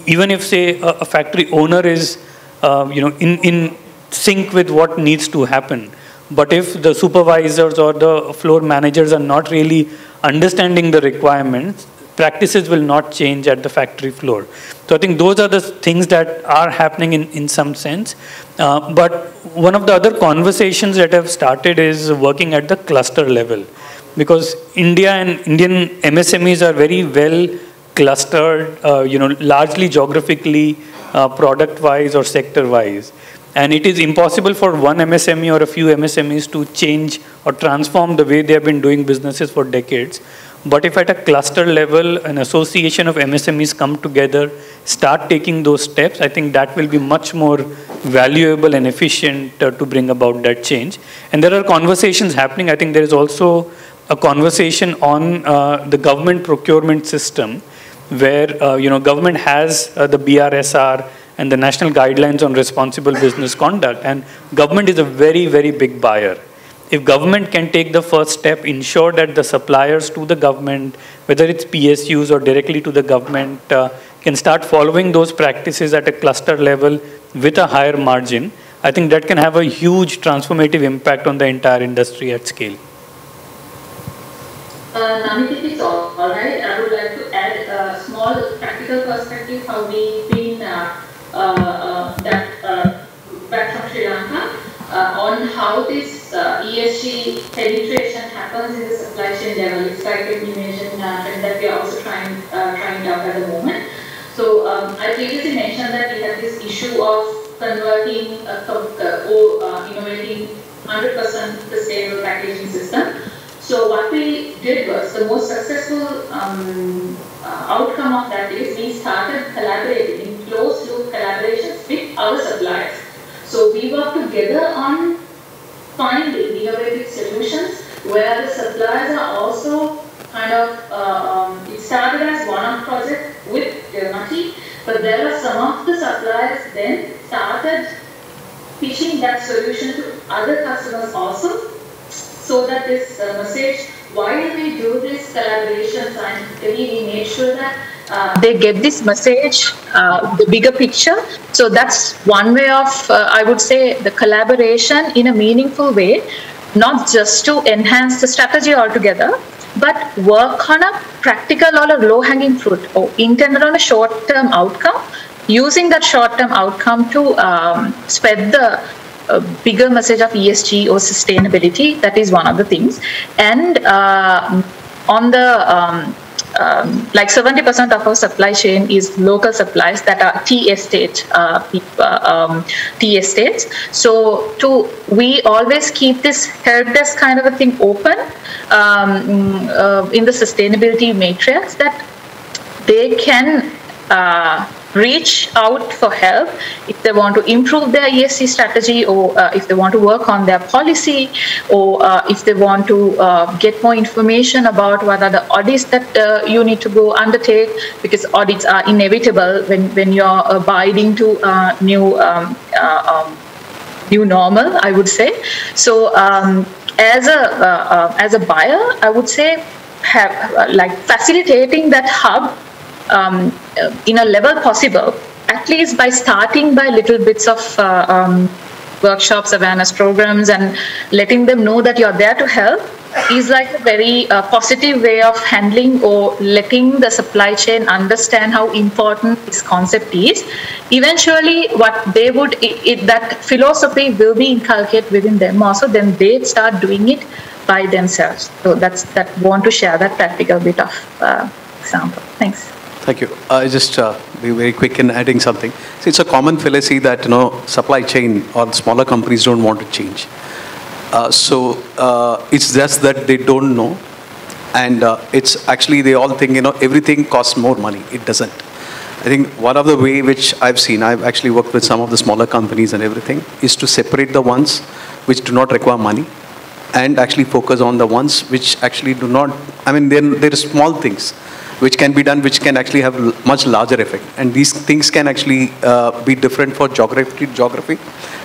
even if, say, a factory owner is in sync with what needs to happen, but if the supervisors or the floor managers are not really understanding the requirements, practices will not change at the factory floor. So I think those are the things that are happening in some sense. But one of the other conversations that have started is working at the cluster level. Because India and Indian MSMEs are very well clustered, largely geographically, product-wise or sector-wise. And it is impossible for one MSME or a few MSMEs to change or transform the way they have been doing businesses for decades. But if at a cluster level, an association of MSMEs come together, start taking those steps, I think that will be much more valuable and efficient to bring about that change. And there are conversations happening. I think there is also a conversation on the government procurement system, where government has the BRSR and the national guidelines on responsible business conduct, and government is a very, very big buyer. If government can take the first step, ensure that the suppliers to the government, whether it's PSUs or directly to the government, can start following those practices at a cluster level with a higher margin, I think that can have a huge transformative impact on the entire industry at scale. Namit, if it's all right, I would like to add a small practical perspective how we've been back from Sri Lanka on how this ESG penetration happens in the supply chain level. It's like a new mentioned trend that we are also trying out at the moment. So I previously mentioned that we have this issue of converting, innovating 100% sustainable packaging system. So what we did was, the most successful outcome of that is we started collaborating in closed loop collaborations with our suppliers. So we work together on finding innovative solutions where the suppliers are also kind of, it started as one-off project with Dermati, but there are some of the suppliers then started pitching that solution to other customers also, so that this message, while we do this collaboration scientifically, we make sure that they get this message, the bigger picture. So that's one way of, I would say, the collaboration in a meaningful way, not just to enhance the strategy altogether, but work on a practical or a low-hanging fruit, or intended on a short-term outcome, using that short-term outcome to spread the bigger message of ESG or sustainability. That is one of the things. And on the like 70% of our supply chain is local supplies that are tea estates. So we always keep this help desk kind of a thing open in the sustainability matrix, that they can reach out for help if they want to improve their ESG strategy, or if they want to work on their policy, or if they want to get more information about what are the audits that you need to go undertake, because audits are inevitable when you're abiding to new normal, I would say. So as a buyer, I would say like facilitating that hub in a level possible, at least by starting by little bits of workshops, awareness programs, and letting them know that you're there to help, is like a very positive way of handling or letting the supply chain understand how important this concept is. Eventually, what they would, that philosophy will be inculcated within them also, then they start doing it by themselves. So that want to share that practical bit of example. Thanks. Thank you. I just be very quick in adding something. See, it's a common fallacy that supply chain or smaller companies don't want to change. So it's just that they don't know, and it's actually they all think everything costs more money. It doesn't. I think one of the way which I've seen, I've actually worked with some of the smaller companies and everything, is to separate the ones which do not require money, and actually focus on the ones which actually do not. I mean, there are small things which can be done, which can actually have much larger effect. And these things can actually be different for geography to geography,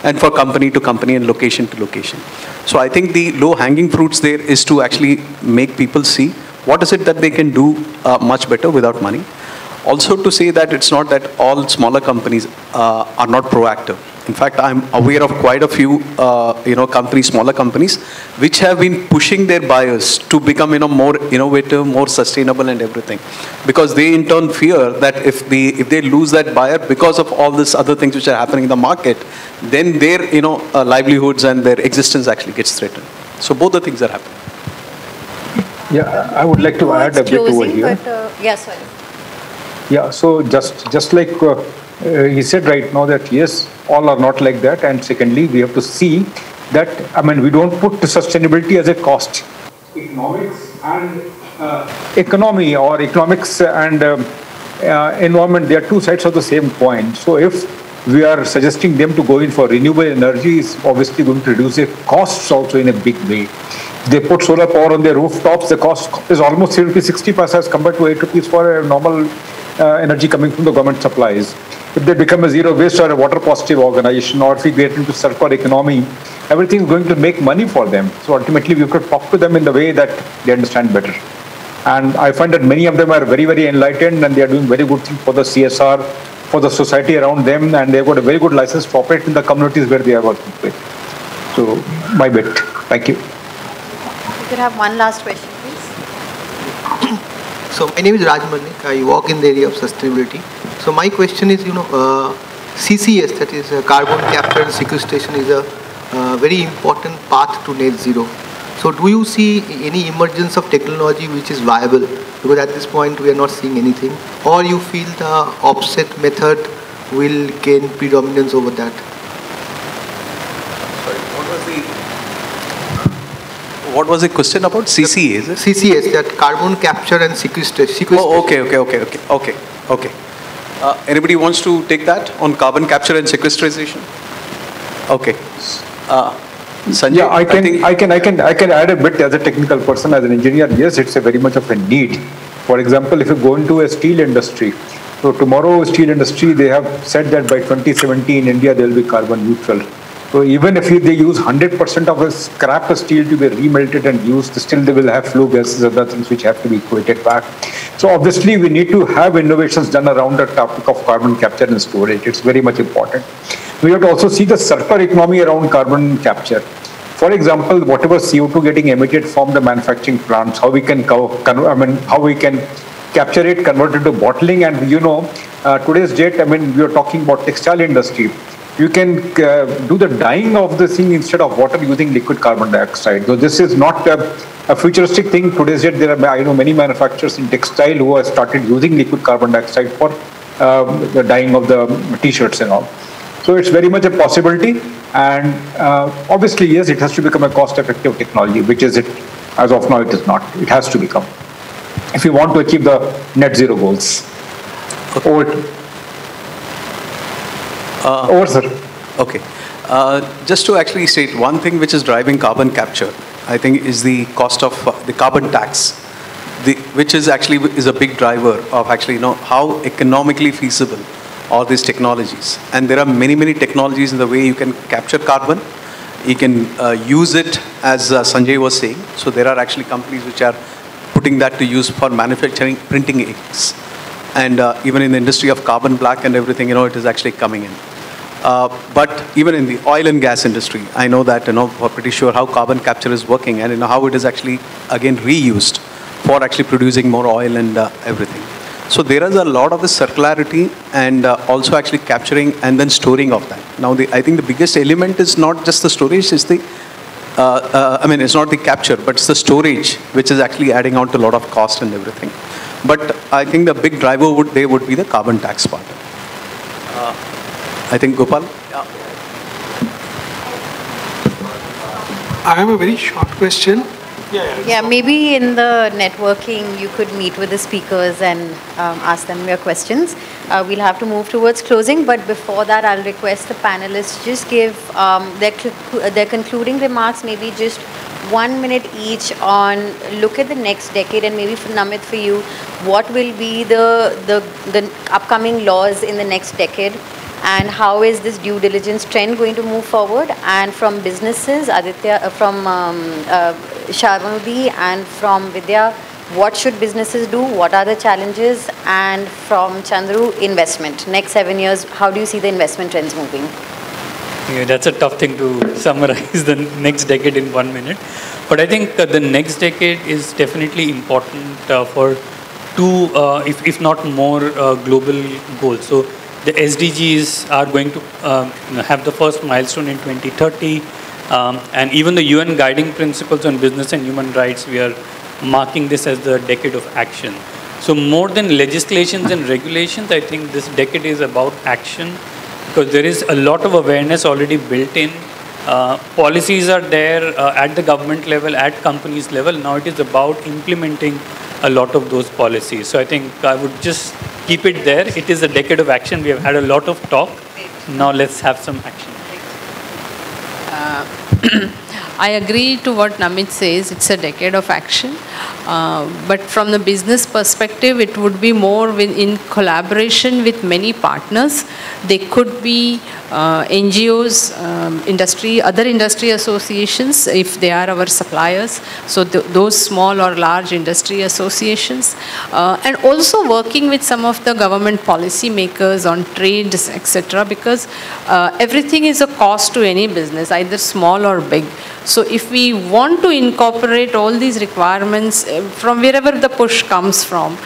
and for company to company, and location to location. So I think the low-hanging fruits there is to actually make people see what is it that they can do much better without money. Also to say that it's not that all smaller companies are not proactive. In fact, I'm aware of quite a few, companies, smaller companies, which have been pushing their buyers to become, more innovative, more sustainable, and everything, because they in turn fear that if they lose that buyer because of all these other things which are happening in the market, then their, livelihoods and their existence actually gets threatened. So both the things are happening. Yeah, I would like to add a bit over here. But, yeah, sorry. Yeah, so just like he said right now that yes, all are not like that, and secondly, we have to see that, we don't put sustainability as a cost. Economics and economy, or economics and environment, they are two sides of the same coin. So if we are suggesting them to go in for renewable energy, is obviously going to reduce their costs also in a big way. They put solar power on their rooftops, the cost is almost 60 paisa compared to 8 rupees for a normal energy coming from the government supplies. If they become a zero waste or a water positive organization, or if we get into circular economy, everything is going to make money for them. So ultimately we could talk to them in the way that they understand better. And I find that many of them are very, very enlightened, and they are doing very good things for the CSR, for the society around them, and they've got a very good license to operate in the communities where they are working with. So my bit. Thank you. You could have one last question, please. So my name is Raj Manik. I work in the area of sustainability. So my question is, CCS, that is carbon capture and sequestration, is a very important path to net zero. So do you see any emergence of technology which is viable? Because at this point we are not seeing anything. Or you feel the offset method will gain predominance over that? What was the question about? CCS? CCS, that carbon capture and sequestration. Oh, okay. Anybody wants to take that on carbon capture and sequestration? Okay. Sanjay, yeah, I can add a bit as a technical person, as an engineer. Yes, it's a very much of a need. For example, if you go into a steel industry, so tomorrow steel industry, they have said that by 2070 in India, they will be carbon neutral. So even if they use 100% of a scrap steel to be remelted and used, still they will have flue gases and other things which have to be equated back. So obviously we need to have innovations done around the topic of carbon capture and storage. It's very much important. We have to also see the circular economy around carbon capture. For example, whatever CO2 getting emitted from the manufacturing plants, how we can capture it, convert it to bottling, and today's date, we are talking about textile industry. you can do the dyeing of the thing instead of water using liquid carbon dioxide. So this is not a futuristic thing. Today's date, there are, I know, many manufacturers in textile who have started using liquid carbon dioxide for the dyeing of the t-shirts and all. So it's very much a possibility, and obviously, yes, it has to become a cost-effective technology, which is it. As of now, it is not. It has to become, if we want to achieve the net zero goals. Over, sir. Okay. Just to actually state one thing which is driving carbon capture, I think, is the cost of the carbon tax, which is actually a big driver of actually, how economically feasible are these technologies. And there are many, many technologies in the way you can capture carbon. You can use it, as Sanjay was saying. So there are actually companies which are putting that to use for manufacturing printing inks. And even in the industry of carbon black and everything, it is actually coming in. But even in the oil and gas industry, I know that, we're pretty sure how carbon capture is working, and how it is actually, again, reused for actually producing more oil and everything. So there is a lot of the circularity and also actually capturing and then storing of that. Now, I think the biggest element is not just the storage, it's the, it's not the capture, but it's the storage, which is actually adding on to a lot of cost and everything. But I think the big driver would be the carbon tax part. I think Gopal? I have a very short question. Yeah, maybe in the networking you could meet with the speakers and ask them your questions. We'll have to move towards closing, but before that I'll request the panelists just give their concluding remarks, maybe just 1 minute each on look at the next decade, and maybe for Namit, for you, what will be the upcoming laws in the next decade, and how is this due diligence trend going to move forward? And from businesses, Aditya, from Sharmanudi and from Vidya, what should businesses do? What are the challenges? And from Chandru, investment. Next 7 years, how do you see the investment trends moving? Yeah, that's a tough thing to summarize the next decade in 1 minute. But I think the next decade is definitely important for two, if not more, global goals. So the SDGs are going to have the first milestone in 2030. And even the UN guiding principles on business and human rights, we are marking this as the decade of action. So more than legislations and regulations, I think this decade is about action, because there is a lot of awareness already built in. Policies are there at the government level, at companies level. Now it is about implementing a lot of those policies. So I think I would just keep it there. It is a decade of action. We have had a lot of talk. Now let's have some action. I agree to what Namit says. It's a decade of action. But from the business perspective, it would be more in collaboration with many partners. They could be NGOs, other industry associations, if they are our suppliers. So those small or large industry associations. And also working with some of the government policy makers on trades, etc. Because everything is a cost to any business, either small or big. So if we want to incorporate all these requirements from wherever the push comes from,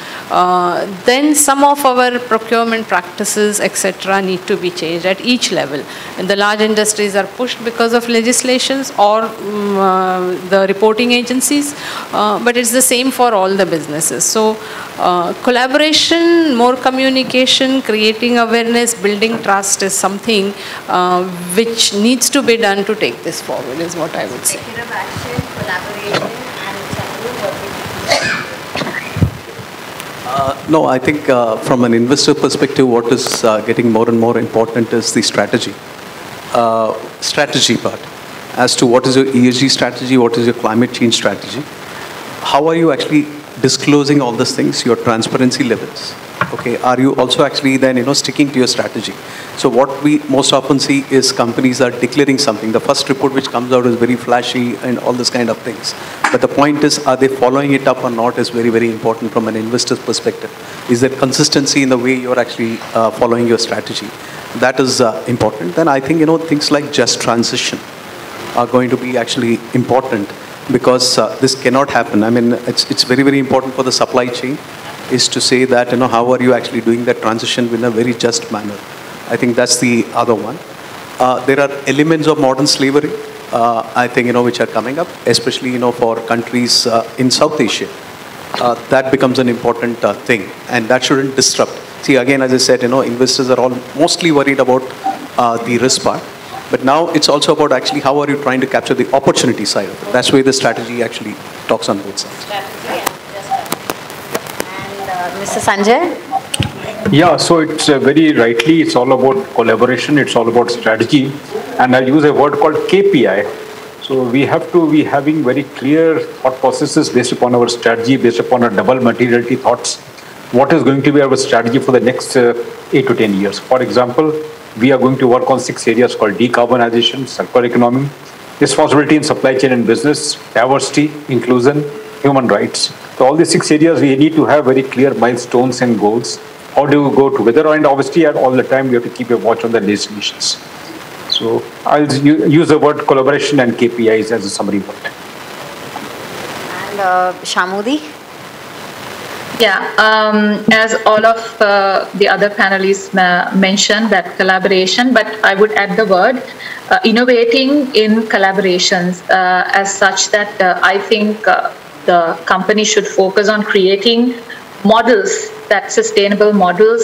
then some of our procurement practices, etc., need to be changed at each level. And the large industries are pushed because of legislations or the reporting agencies, but it's the same for all the businesses. So collaboration, more communication, creating awareness, building trust is something which needs to be done to take this forward, is what I would say. Action, collaboration, and No, I think from an investor perspective, what is getting more and more important is the strategy. Strategy part. As to what is your ESG strategy, what is your climate change strategy. How are you actually disclosing all these things, your transparency levels? Okay, are you also actually then, sticking to your strategy? So what we most often see is companies are declaring something. The first report which comes out is very flashy and all this kind of things. But the point is, are they following it up or not is very, very important from an investor's perspective. Is there consistency in the way you're actually following your strategy? That is important. Then I think, things like just transition are going to be actually important, because this cannot happen. I mean, it's very, very important for the supply chain is to say that, how are you actually doing that transition in a very just manner. I think that's the other one. there are elements of modern slavery, I think, which are coming up, especially, for countries in South Asia. That becomes an important thing, and that shouldn't disrupt. See, again, as I said, investors are all mostly worried about the risk part, but now it's also about actually how are you trying to capture the opportunity side of it. That's where the strategy actually talks on both sides. And Mr. Sanjay? Yeah, so it's very rightly, it's all about collaboration, it's all about strategy, and I'll use a word called KPI. So we have to be having very clear thought processes based upon our strategy, based upon our double materiality thoughts. What is going to be our strategy for the next 8 to 10 years? For example, we are going to work on 6 areas called decarbonization, circular economy, responsibility in supply chain and business, diversity, inclusion, human rights. So all these 6 areas, we need to have very clear milestones and goals. How do we go together? And obviously, all the time, we have to keep a watch on the destinations. So I'll use the word collaboration and KPIs as a summary word. And Shamudi? Yeah, as all of the other panelists mentioned, that collaboration, but I would add the word innovating in collaborations as such that I think the company should focus on creating models, that sustainable models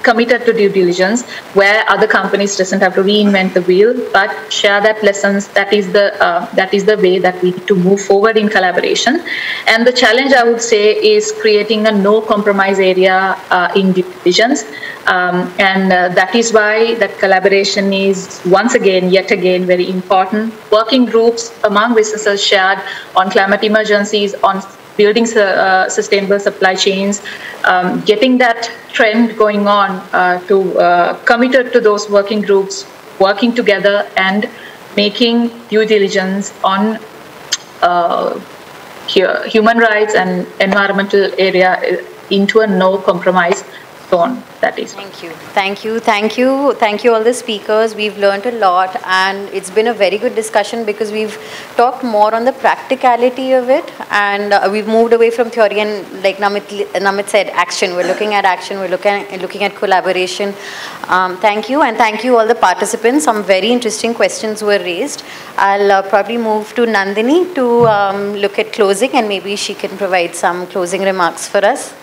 committed to due diligence, where other companies doesn't have to reinvent the wheel, but share that lessons. That is the way that we need to move forward in collaboration. And the challenge, I would say, is creating a no compromise area in due diligence. And that is why that collaboration is yet again very important. Working groups among businesses shared on climate emergencies, on building sustainable supply chains, getting that trend going on committed to those working groups, working together and making due diligence on human rights and environmental area into a no compromise zone. That is. Thank you all the speakers. We've learned a lot, and it's been a very good discussion because we've talked more on the practicality of it, and we've moved away from theory and, like Namit said, action. We're looking at action, we're looking at collaboration. Thank you, and thank you all the participants. Some very interesting questions were raised. I'll probably move to Nandini to look at closing, and maybe she can provide some closing remarks for us.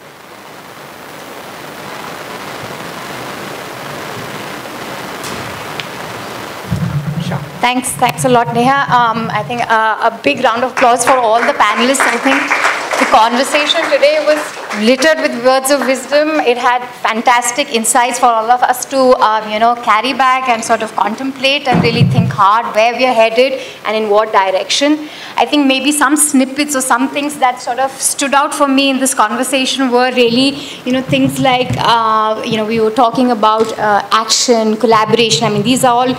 Thanks a lot, Neha. I think a big round of applause for all the panelists. I think the conversation today was littered with words of wisdom. It had fantastic insights for all of us to, carry back and sort of contemplate and really think hard where we are headed and in what direction. I think maybe some snippets or some things that sort of stood out for me in this conversation were really, things like, we were talking about action, collaboration. I mean, these are all,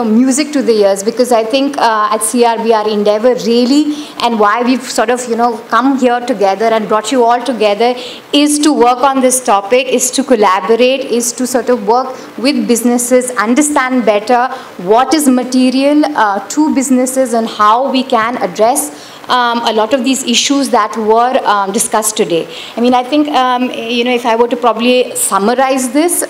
music to the ears, because I think at CRB our endeavor really, and why we've sort of, come here together and brought you all together, is to work on this topic, is to collaborate, is to sort of work with businesses, understand better what is material to businesses and how we can address a lot of these issues that were discussed today. I mean, I think, if I were to probably summarize this,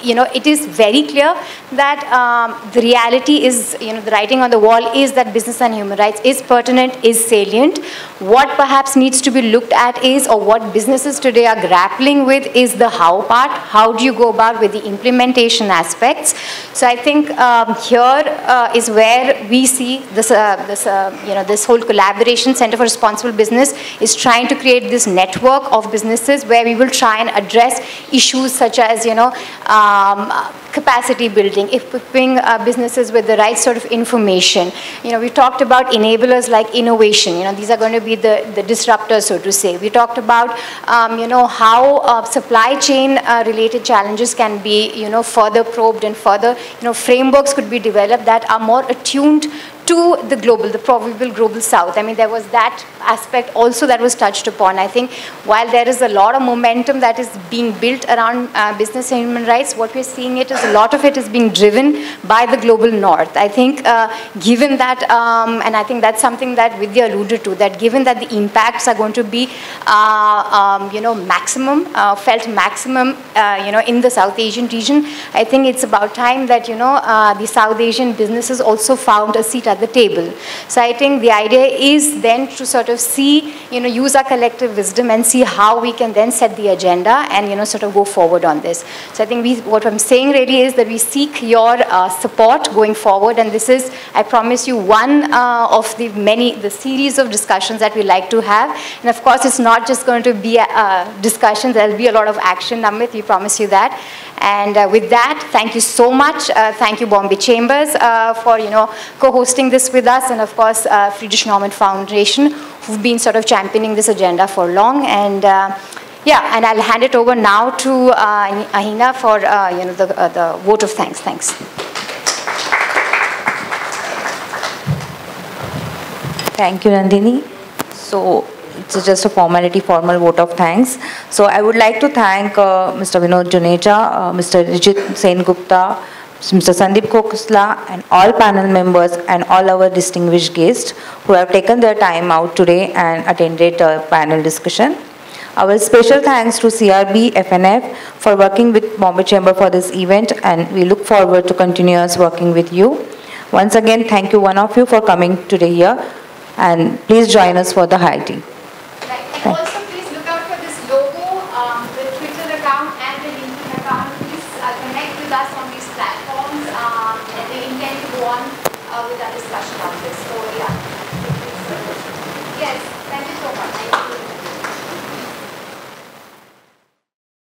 it is very clear that the reality is, the writing on the wall is that business and human rights is pertinent, is salient. What perhaps needs to be looked at is, or what businesses today are grappling with, is the how part. How do you go about with the implementation aspects? So I think here is where we see this, this whole collaboration Center for Responsible Business is trying to create this network of businesses where we will try and address issues such as, capacity building, equipping businesses with the right sort of information. We talked about enablers like innovation. These are going to be the disruptors, so to say. We talked about, how supply chain related challenges can be, further probed, and further, frameworks could be developed that are more attuned to the global, the probable global south. I mean, there was that aspect also that was touched upon. I think while there is a lot of momentum that is being built around business and human rights, what we're seeing it is a lot of it is being driven by the global north. I think given that, and I think that's something that Vidya alluded to, that given that the impacts are going to be, maximum, felt maximum, in the South Asian region, I think it's about time that, the South Asian businesses also found a seat at the table. So I think the idea is then to sort of see, use our collective wisdom and see how we can then set the agenda and, sort of go forward on this. So I think what I'm saying really is that we seek your support going forward, and this is, I promise you, one of the series of discussions that we like to have. And of course, it's not just going to be a discussion, there'll be a lot of action, Namit, we promise you that. And with that, thank you so much. Thank you, Bombay Chambers, for co-hosting this with us, and of course, Friedrich Naumann Foundation, who've been sort of championing this agenda for long. And and I'll hand it over now to Ahina for the vote of thanks. Thanks. Thank you, Nandini. So it's just a formal vote of thanks. So I would like to thank Mr. Vinod Juneja, Mr. Rijit Sen Gupta, Mr. Sandeep Khosla, and all panel members and all our distinguished guests who have taken their time out today and attended the panel discussion. Our special thanks to CRB FNF for working with Bombay Chamber for this event, and we look forward to continuous working with you. Once again, thank you, one of you, for coming today here, and please join us for the high tea. Right. And also please look out for this logo, the Twitter account and the LinkedIn account. Please connect with us on these platforms, and we intend to go on with our discussion on this. So yeah. Yes, thank you so much. Thank you.